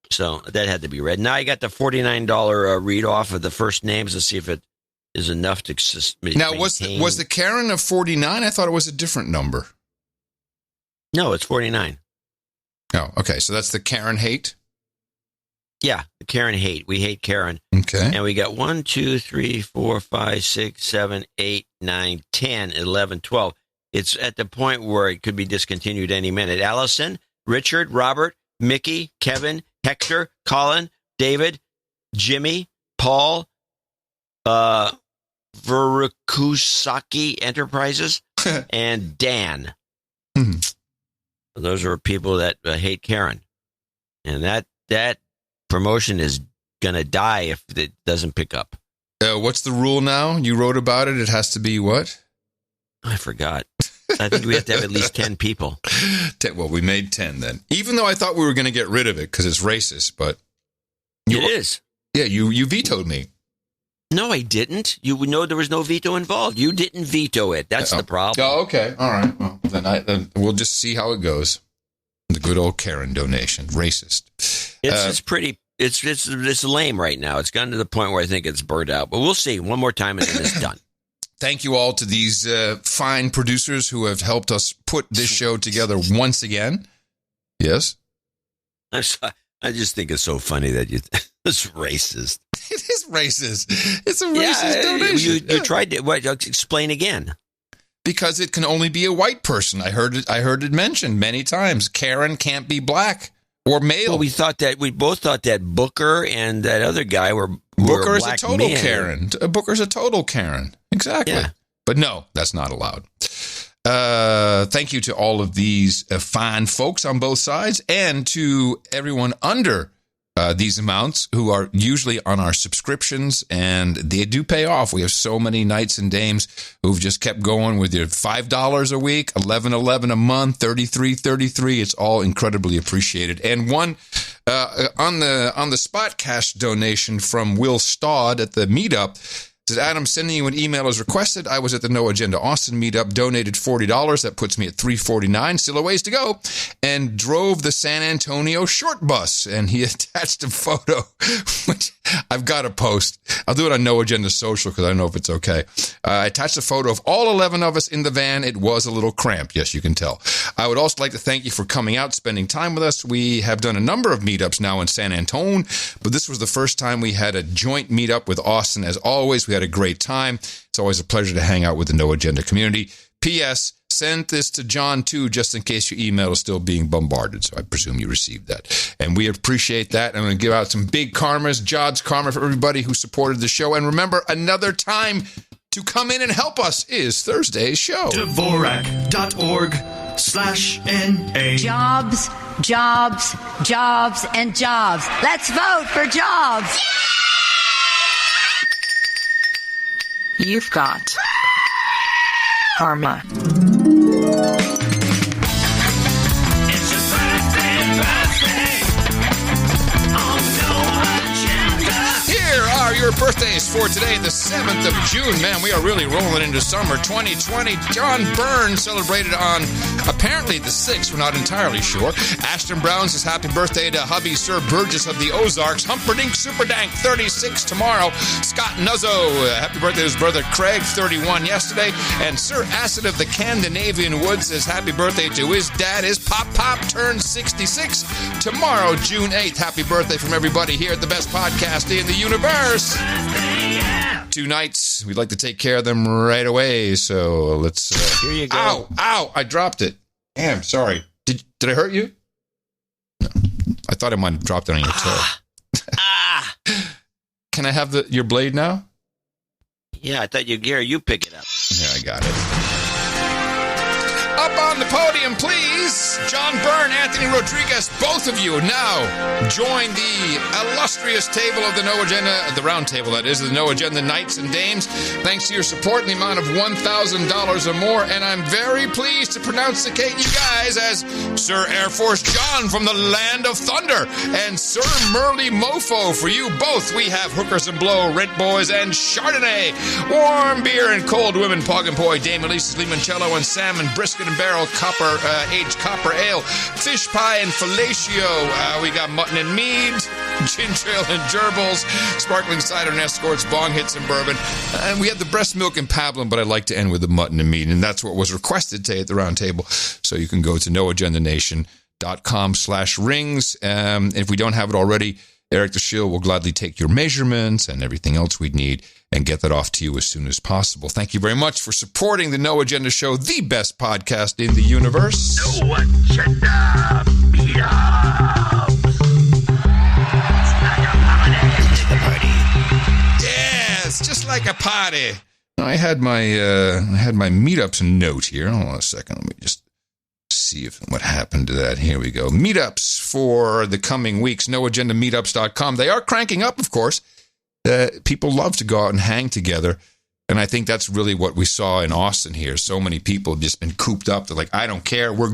Speaker 3: So that had to be read. Now I got the $49 read off of the first names. Let's see if it is enough to
Speaker 1: Now, was the Karen of 49? I thought it was a different number.
Speaker 3: No, it's 49.
Speaker 1: Oh, okay. So that's the Karen hate?
Speaker 3: Yeah, the Karen hate. We hate Karen.
Speaker 1: Okay.
Speaker 3: And we got 1, 2, 3, 4, 5, 6, 7, 8, 9, 10, 11, 12. It's at the point where it could be discontinued any minute. Allison, Richard, Robert, Mickey, Kevin, Hector, Colin, David, Jimmy, Paul, Verukusaki Enterprises, and Dan. Those are people that hate Karen. And that promotion is going to die if it doesn't pick up.
Speaker 1: What's the rule now? You wrote about it. It has to be what?
Speaker 3: I forgot. I think we have to have at least 10 people.
Speaker 1: Well, we made 10 then. Even though I thought we were going to get rid of it because it's racist, but...
Speaker 3: It is.
Speaker 1: Yeah, you vetoed me.
Speaker 3: No, I didn't. You know there was no veto involved. You didn't veto it. That's the problem.
Speaker 1: Oh, okay. All right. Well, then we'll just see how it goes. The good old Karen donation. Racist.
Speaker 3: It's pretty... It's lame right now. It's gotten to the point where I think it's burned out. But we'll see. One more time and then it's done.
Speaker 1: Thank you all to these fine producers who have helped us put this show together once again. Yes?
Speaker 3: I just think it's so funny that it's racist.
Speaker 1: It is racist. It's a racist donation.
Speaker 3: You tried to explain again.
Speaker 1: Because it can only be a white person. I heard it mentioned many times. Karen can't be black or male.
Speaker 3: Well, we both thought that Booker and that other guy were
Speaker 1: Booker is a
Speaker 3: black
Speaker 1: total
Speaker 3: men.
Speaker 1: Karen. Booker's a total Karen. Exactly. Yeah. But no, that's not allowed. Thank you to all of these fine folks on both sides and to everyone under these amounts who are usually on our subscriptions, and they do pay off. We have so many knights and dames who've just kept going with your $5 a week, $11.11 a month, $33.33. It's all incredibly appreciated. And one on the spot cash donation from Will Staud at the meetup. Says, Adam, sending you an email as requested. I was at the No Agenda Austin meetup, donated $40. That puts me at $349. Still a ways to go. And drove the San Antonio short bus. And he attached a photo, which I've got to post. I'll do it on No Agenda Social because I don't know if it's okay. I attached a photo of all 11 of us in the van. It was a little cramped. Yes, you can tell. I would also like to thank you for coming out, spending time with us. We have done a number of meetups now in San Antonio, but this was the first time we had a joint meetup with Austin. As always, we had a great time. It's always a pleasure to hang out with the No Agenda community. P.S. Send this to John, too, just in case your email is still being bombarded. So I presume you received that. And we appreciate that. I'm going to give out some big karmas, Jod's karma for everybody who supported the show. And remember, another time to come in and help us is Thursday's show.
Speaker 19: Dvorak.org/NA.
Speaker 4: Jobs, jobs, jobs, and jobs. Let's vote for jobs.
Speaker 14: You've got karma.
Speaker 1: Birthdays for today, the 7th of June. Man, we are really rolling into summer 2020. John Byrne celebrated on apparently the 6th. We're not entirely sure. Ashton Brown says happy birthday to hubby Sir Burgess of the Ozarks. Humperdinck Superdank, 36 tomorrow. Scott Nuzzo, happy birthday to his brother Craig, 31 yesterday. And Sir Acid of the Scandinavian Woods says happy birthday to his dad. His Pop turns 66 tomorrow, June 8th. Happy birthday from everybody here at the best podcast in the universe. 2 nights. We'd like to take care of them right away. So let's.
Speaker 3: Here you go.
Speaker 1: Ow! I dropped it. Damn, sorry. Did I hurt you? No. I thought I might have dropped it on your toe. Can I have your blade now?
Speaker 3: Yeah, I thought you pick it up.
Speaker 1: Yeah, I got it. Up on the podium, please. John Byrne, Anthony Rodriguez, both of you now join the illustrious table of the No Agenda, the round table, that is, the No Agenda Knights and Dames. Thanks to your support in the amount of $1,000 or more, and I'm very pleased to pronounceate you guys as Sir Air Force John from the Land of Thunder and Sir Merle Mofo. For you both, we have Hookers and Blow, Rent Boys, and Chardonnay. Warm beer and cold women, Pog and Poi, Dame Elise's Limoncello, and salmon, brisket and barrel, aged copper ale, fish pie and fellatio. We got mutton and mead, ginger ale and gerbils, sparkling cider and escorts, bong hits and bourbon. And we had the breast milk and pablum, but I'd like to end with the mutton and mead. And that's what was requested today at the round table. So you can go to noagendanation.com/rings. If we don't have it already, Eric the Shill will gladly take your measurements and everything else we'd need and get that off to you as soon as possible. Thank you very much for supporting the No Agenda Show, the best podcast in the universe.
Speaker 17: No Agenda Meetup.
Speaker 1: Yeah, it's just like a party. I had my meetups note here. Hold on a second. Let me just see what happened to that. Here we go. Meetups for the coming weeks. NoAgendaMeetups.com. They are cranking up, of course. People love to go out and hang together. And I think that's really what we saw in Austin here. So many people have just been cooped up. They're like, I don't care. We're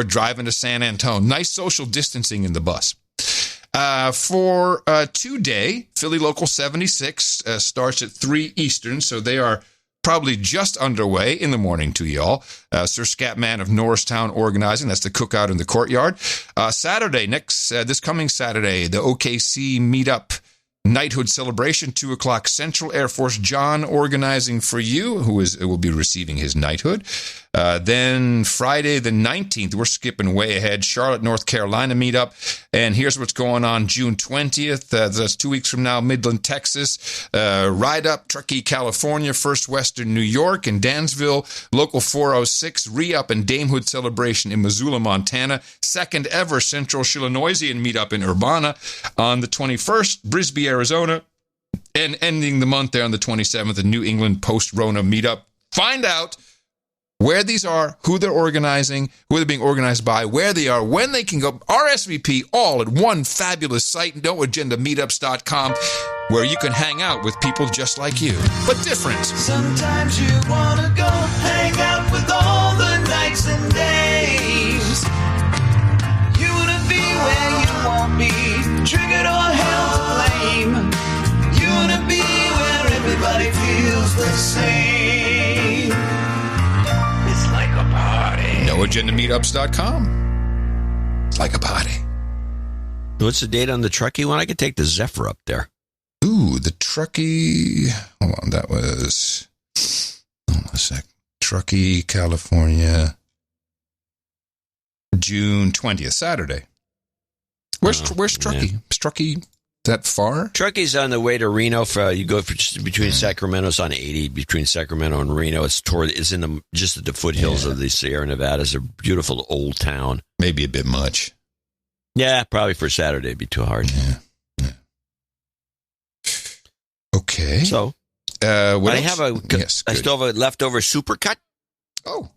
Speaker 1: driving to San Antonio. Nice social distancing in the bus. For today, Philly Local 76 starts at 3 Eastern. So they are probably just underway in the morning to y'all. Sir Scatman of Norristown organizing. That's the cookout in the courtyard. Saturday, this coming Saturday, the OKC meetup. Knighthood celebration, 2 o'clock Central. Air Force John organizing for you, who will be receiving his knighthood. Then Friday the 19th, we're skipping way ahead, Charlotte, North Carolina meetup. And here's what's going on June 20th. That's 2 weeks from now, Midland, Texas. Ride Up, Truckee, California. First Western, New York. And Dansville, Local 406. Re-Up and Damehood celebration in Missoula, Montana. Second ever Central Chillinoisian meetup in Urbana. On the 21st, Brisbane, Arizona. And ending the month there on the 27th, the New England Post-Rona meetup. Find out where these are, who they're organizing, who they're being organized by, where they are, when they can go. RSVP all at one fabulous site, noagendameetups.com, where you can hang out with people just like you, but different.
Speaker 17: Sometimes you want to go hang out with all the nights and days. You want to be where you won't be triggered or held to blame. You want to be where everybody feels the same. It's like a party.
Speaker 1: NoAgendaMeetups.com. It's like a party.
Speaker 3: What's the date on the Truckee one? I could take the Zephyr up there.
Speaker 1: Ooh, the Truckee. Hold on, that was. Hold on a sec. Truckee, California. June 20th, Saturday. Where's Truckee?
Speaker 3: Yeah.
Speaker 1: Is Truckee that far?
Speaker 3: Truckee's on the way to Reno. You go between Sacramento's on 80, between Sacramento and Reno. It's in just at the foothills of the Sierra Nevadas. A beautiful old town.
Speaker 1: Maybe a bit much.
Speaker 3: Yeah, probably for Saturday it'd be too hard.
Speaker 1: Yeah. Okay.
Speaker 3: So,
Speaker 1: what
Speaker 3: I
Speaker 1: else?
Speaker 3: have I still have a leftover supercut.
Speaker 1: Oh.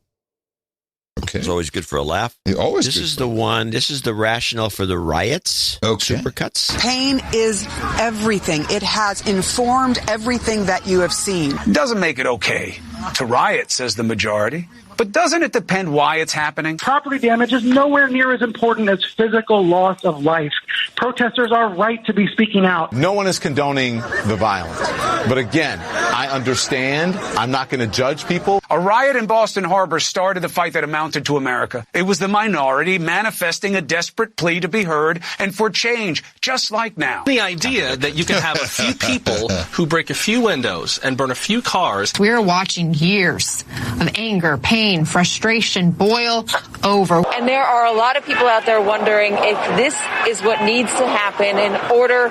Speaker 1: Okay. Okay.
Speaker 3: It's always good for a laugh.
Speaker 1: Always
Speaker 3: This
Speaker 1: good
Speaker 3: is
Speaker 1: for
Speaker 3: the one. This is the rationale for the riots.
Speaker 1: Okay.
Speaker 3: Supercuts.
Speaker 5: Pain is everything. It has informed everything that you have seen.
Speaker 10: Doesn't make it okay to riot, says the majority. But doesn't it depend why it's happening?
Speaker 23: Property damage is nowhere near as important as physical loss of life. Protesters are right to be speaking out.
Speaker 24: No one is condoning the violence. But again, I understand. I'm not going to judge people.
Speaker 10: A riot in Boston Harbor started the fight that amounted to America. It was the minority manifesting a desperate plea to be heard and for change, just like now.
Speaker 25: The idea that you can have a few people who break a few windows and burn a few cars.
Speaker 26: We're watching years of anger, pain, frustration boil over.
Speaker 27: And there are a lot of people out there wondering if this is what needs to happen in order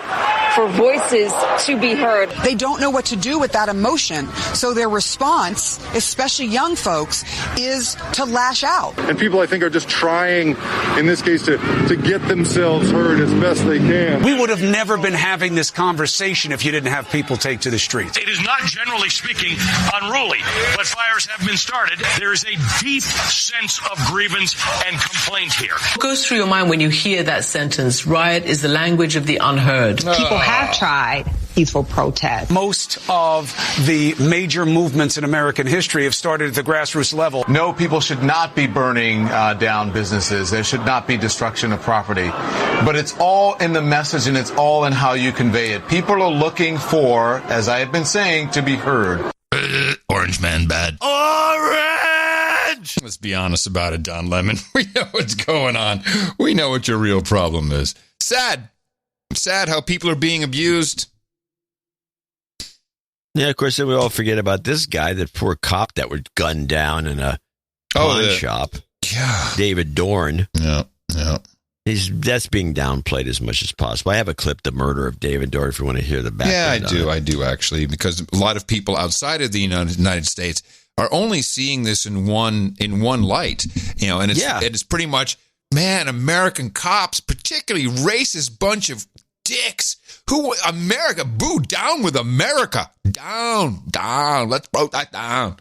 Speaker 27: for voices to be heard.
Speaker 5: They don't know what to do with that emotion. So their response, especially young folks, is to lash out.
Speaker 28: And people, I think, are just trying, in this case, to get themselves heard as best they can.
Speaker 10: We would have never been having this conversation if you didn't have people take to the streets.
Speaker 29: It is not, generally speaking, unruly, but fires have been started. There is a deep sense of grievance and complaint here.
Speaker 30: What goes through your mind when you hear that sentence? Riot is the language of the unheard.
Speaker 5: People have tried peaceful protest.
Speaker 10: Most of the major movements in American history have started at the grassroots level.
Speaker 24: No, people should not be burning down businesses. There should not be destruction of property. But it's all in the message and it's all in how you convey it. People are looking for, as I have been saying, to be heard.
Speaker 1: Orange man bad.
Speaker 3: Orange!
Speaker 1: Let's be honest about it, Don Lemon. We know what's going on. We know what your real problem is. Sad. Sad how people are being abused.
Speaker 3: Yeah, of course, then we all forget about this guy, that poor cop that was gunned down in a pawn shop.
Speaker 1: Yeah.
Speaker 3: David Dorn.
Speaker 1: Yeah.
Speaker 3: That's being downplayed as much as possible. I have a clip, The Murder of David Dorn, if you want to hear the background.
Speaker 1: Yeah, I do, actually, because a lot of people outside of the United States are only seeing this in one light, and it's pretty much, man, American cops, particularly racist bunch of dicks. America, boo, down with America. Down. Let's vote that down.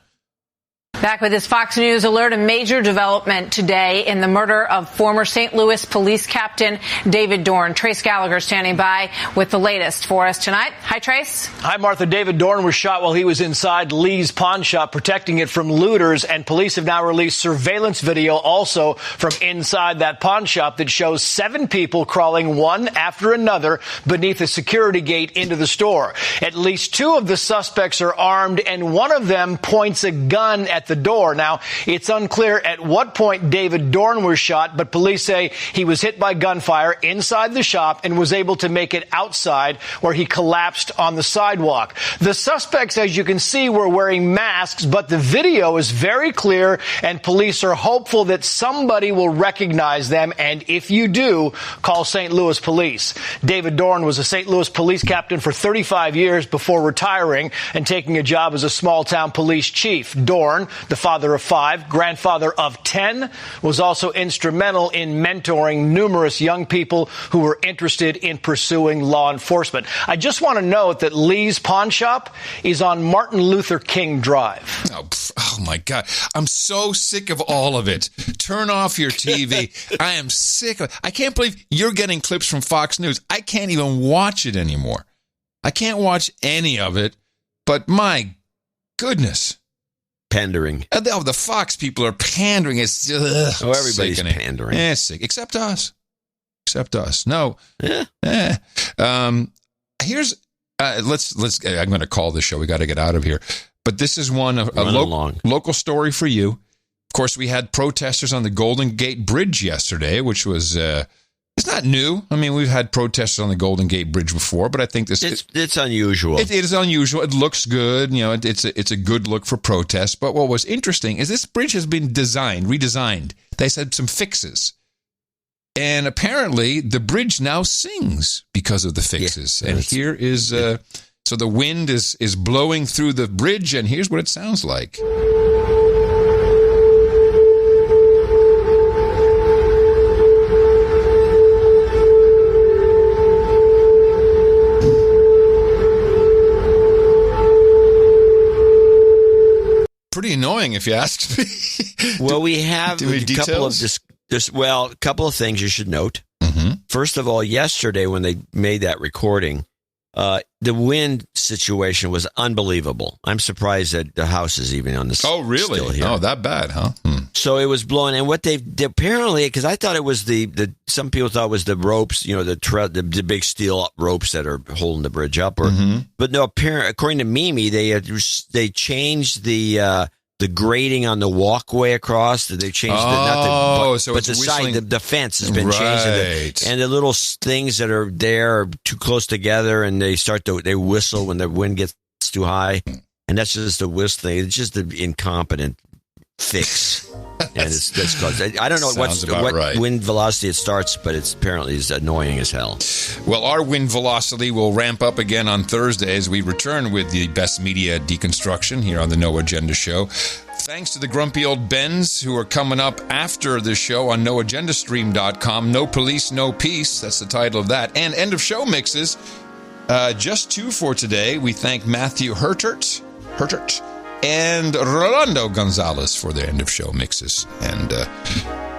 Speaker 31: Back with this Fox News alert, a major development today in the murder of former St. Louis police captain David Dorn. Trace Gallagher standing by with the latest for us tonight. Hi, Trace.
Speaker 32: Hi, Martha. David Dorn was shot while he was inside Lee's pawn shop, protecting it from looters, and police have now released surveillance video also from inside that pawn shop that shows 7 people crawling one after another beneath a security gate into the store. At least 2 of the suspects are armed, and one of them points a gun at the door. Now, it's unclear at what point David Dorn was shot, but police say he was hit by gunfire inside the shop and was able to make it outside, where he collapsed on the sidewalk. The suspects, as you can see, were wearing masks, but the video is very clear, and police are hopeful that somebody will recognize them, and if you do, call St. Louis police. David Dorn was a St. Louis police captain for 35 years before retiring and taking a job as a small-town police chief. Dorn, the father of 5, grandfather of 10, was also instrumental in mentoring numerous young people who were interested in pursuing law enforcement. I just want to note that Lee's pawn shop is on Martin Luther King Drive.
Speaker 1: Oh my God. I'm so sick of all of it. Turn off your TV. I am sick of it. I can't believe you're getting clips from Fox News. I can't even watch it anymore. I can't watch any of it, but my goodness.
Speaker 3: Pandering.
Speaker 1: The Fox people are pandering. It's
Speaker 3: everybody's pandering.
Speaker 1: It's sick. Except us. No.
Speaker 3: Yeah.
Speaker 1: Here's let's. I'm going to call this show. We got to get out of here. But this is one of a local story for you. Of course, we had protesters on the Golden Gate Bridge yesterday, which was. It's not new. I mean, we've had protesters on the Golden Gate Bridge before, but I think this
Speaker 3: it's unusual.
Speaker 1: It is unusual. It looks good. It's a good look for protest. But what was interesting is this bridge has been redesigned. They said some fixes. And apparently the bridge now sings because of the fixes. Yeah, and here is so the wind is blowing through the bridge, and here's what it sounds like. Pretty annoying if you ask me.
Speaker 3: Well, we have
Speaker 1: a
Speaker 3: couple of couple of things you should note.
Speaker 1: Mm-hmm.
Speaker 3: First of all, yesterday when they made that recording, the wind situation was unbelievable. I'm surprised that the house is even on the.
Speaker 1: Oh, really?
Speaker 3: Still here.
Speaker 1: Oh, that bad, huh?
Speaker 3: So it was blowing, and what they apparently, because I thought it was the some people thought it was the ropes, the big steel ropes that are holding the bridge up, but no. According to Mimi, they changed the grading on the walkway across. They changed the fence has been changed, and the little things that are there are too close together, and they whistle when the wind gets too high, and that's just a whistle thing. It's just an incompetent fix. And that's caused. I don't know what wind velocity it starts, but it's apparently is annoying as hell.
Speaker 1: Well, our wind velocity will ramp up again on Thursday as we return with the best media deconstruction here on the No Agenda Show. Thanks to the grumpy old Bens who are coming up after the show on noagendastream.com. No Police, No Peace. That's the title of that. And end of show mixes. Just 2 for today. We thank Matthew Hertert and Rolando Gonzalez for their end-of-show mixes. And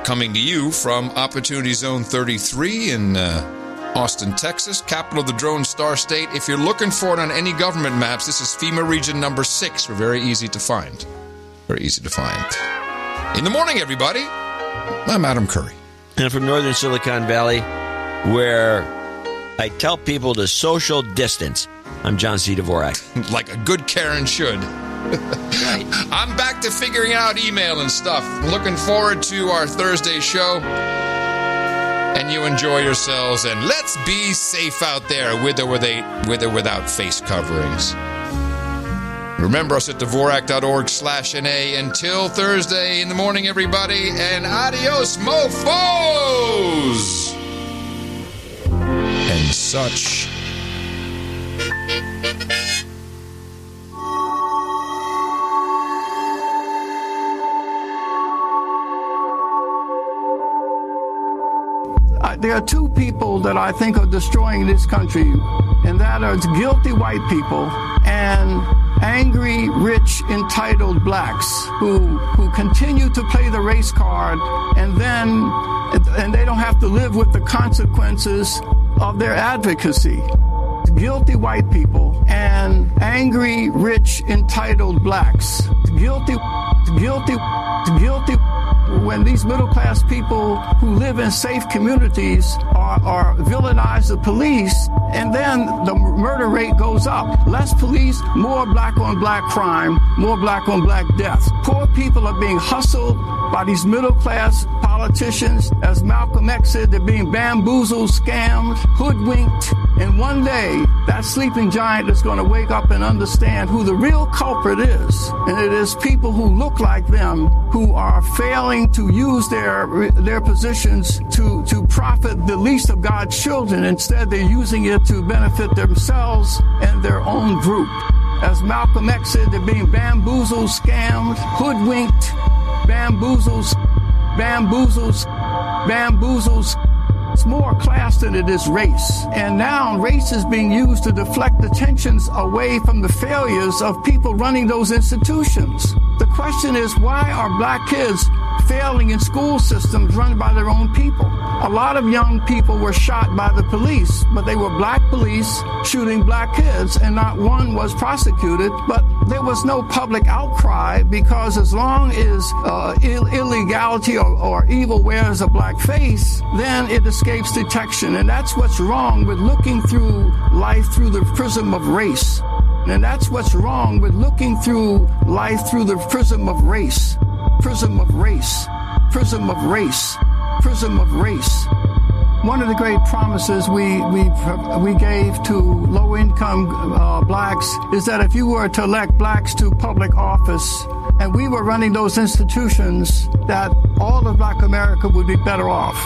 Speaker 1: coming to you from Opportunity Zone 33 in Austin, Texas, capital of the Drone Star State. If you're looking for it on any government maps, this is FEMA region number 6. We're very easy to find. Very easy to find. In the morning, everybody, I'm Adam Curry.
Speaker 3: And from northern Silicon Valley, where I tell people to social distance, I'm John C. Dvorak.
Speaker 1: Like a good Karen should. Right. I'm back to figuring out email and stuff. Looking forward to our Thursday show. And you enjoy yourselves. And let's be safe out there with or without face coverings. Remember us at Dvorak.org/NA. Until Thursday in the morning, everybody. And adios, mofos! And such.
Speaker 2: There are 2 people that I think are destroying this country, and that are guilty white people and angry, rich, entitled blacks who continue to play the race card, and they don't have to live with the consequences of their advocacy. Guilty white people and angry, rich, entitled blacks. Guilty. When these middle-class people who live in safe communities are villainize the police, and then the murder rate goes up. Less police, more black-on-black crime, more black-on-black deaths. Poor people are being hustled by these middle-class politicians. As Malcolm X said, they're being bamboozled, scammed, hoodwinked. And one day, that sleeping giant is going to wake up and understand who the real culprit is. And it is people who look like them who are failing to use their positions to profit the least of God's children. Instead, they're using it to benefit themselves and their own group. As Malcolm X said, they're being bamboozled, scammed, hoodwinked, bamboozles. It's more class than it is race. And now race is being used to deflect attentions away from the failures of people running those institutions. The question is, why are black kids failing in school systems run by their own people? A lot of young people were shot by the police, but they were black police shooting black kids, and not one was prosecuted. But there was no public outcry, because as long as illegality or evil wears a black face, then it escapes detection. And that's what's wrong with looking through life through the prism of race. And that's what's wrong with looking through life through the prism of race. Prism of race. Prism of race. Prism of race. One of the great promises we gave to low-income blacks is that if you were to elect blacks to public office, and we were running those institutions, that all of black America would be better off.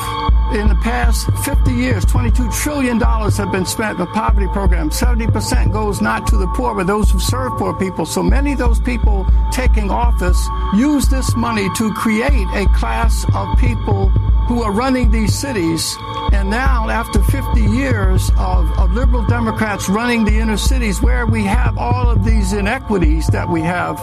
Speaker 2: In the past 50 years, $22 trillion have been spent for poverty programs. 70% goes not to the poor, but those who serve poor people. So many of those people taking office use this money to create a class of people who are running these cities. And now, after 50 years of liberal Democrats running the inner cities, where we have all of these inequities that we have,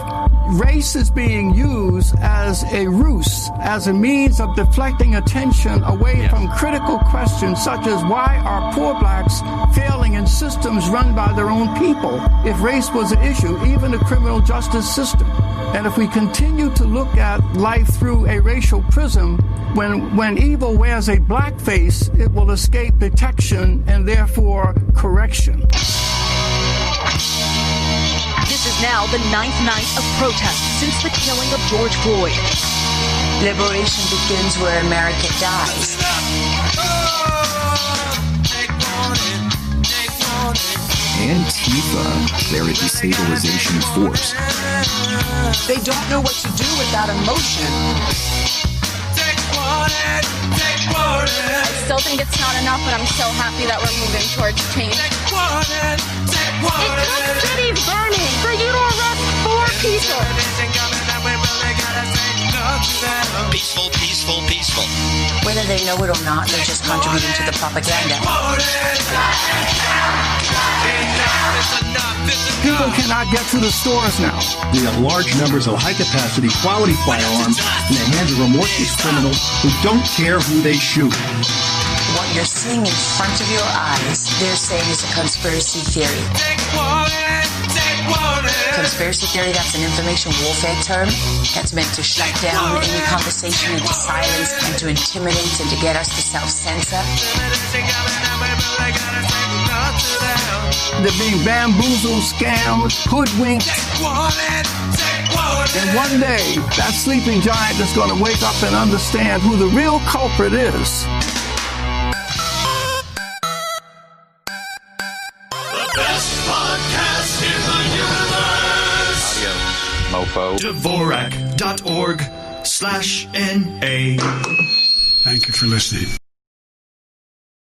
Speaker 2: race is being used as a ruse, as a means of deflecting attention away from critical questions such as why are poor blacks failing in systems run by their own people? If race was an issue, even the criminal justice system. And if we continue to look at life through a racial prism, when evil wears a black face, it will escape detection and therefore correction.
Speaker 6: This is now the 9th night of protest since the killing of George Floyd.
Speaker 8: Liberation begins where America dies.
Speaker 9: Antifa, they're a destabilization force.
Speaker 5: They don't know what to do with that emotion.
Speaker 11: I still think it's not enough, but I'm so happy that we're moving towards change.
Speaker 6: It's cities burning for you to arrest 4 people.
Speaker 12: Peaceful, peaceful, peaceful.
Speaker 8: Whether they know it or not, they're just contributing to the propaganda.
Speaker 2: People cannot get to the stores now.
Speaker 13: We have large numbers of high-capacity, quality firearms in the hands of remorseless criminals who don't care who they shoot.
Speaker 8: What you're seeing in front of your eyes, they're saying is a conspiracy theory. Conspiracy theory, that's an information warfare term that's meant to shut down any conversation into silence and to intimidate and to get us to self-censor.
Speaker 2: They're being bamboozled, scammed, hoodwinked. And one day, that sleeping giant is going to wake up and understand who the real culprit is.
Speaker 19: Dvorak.org/NA.
Speaker 15: Thank you for listening.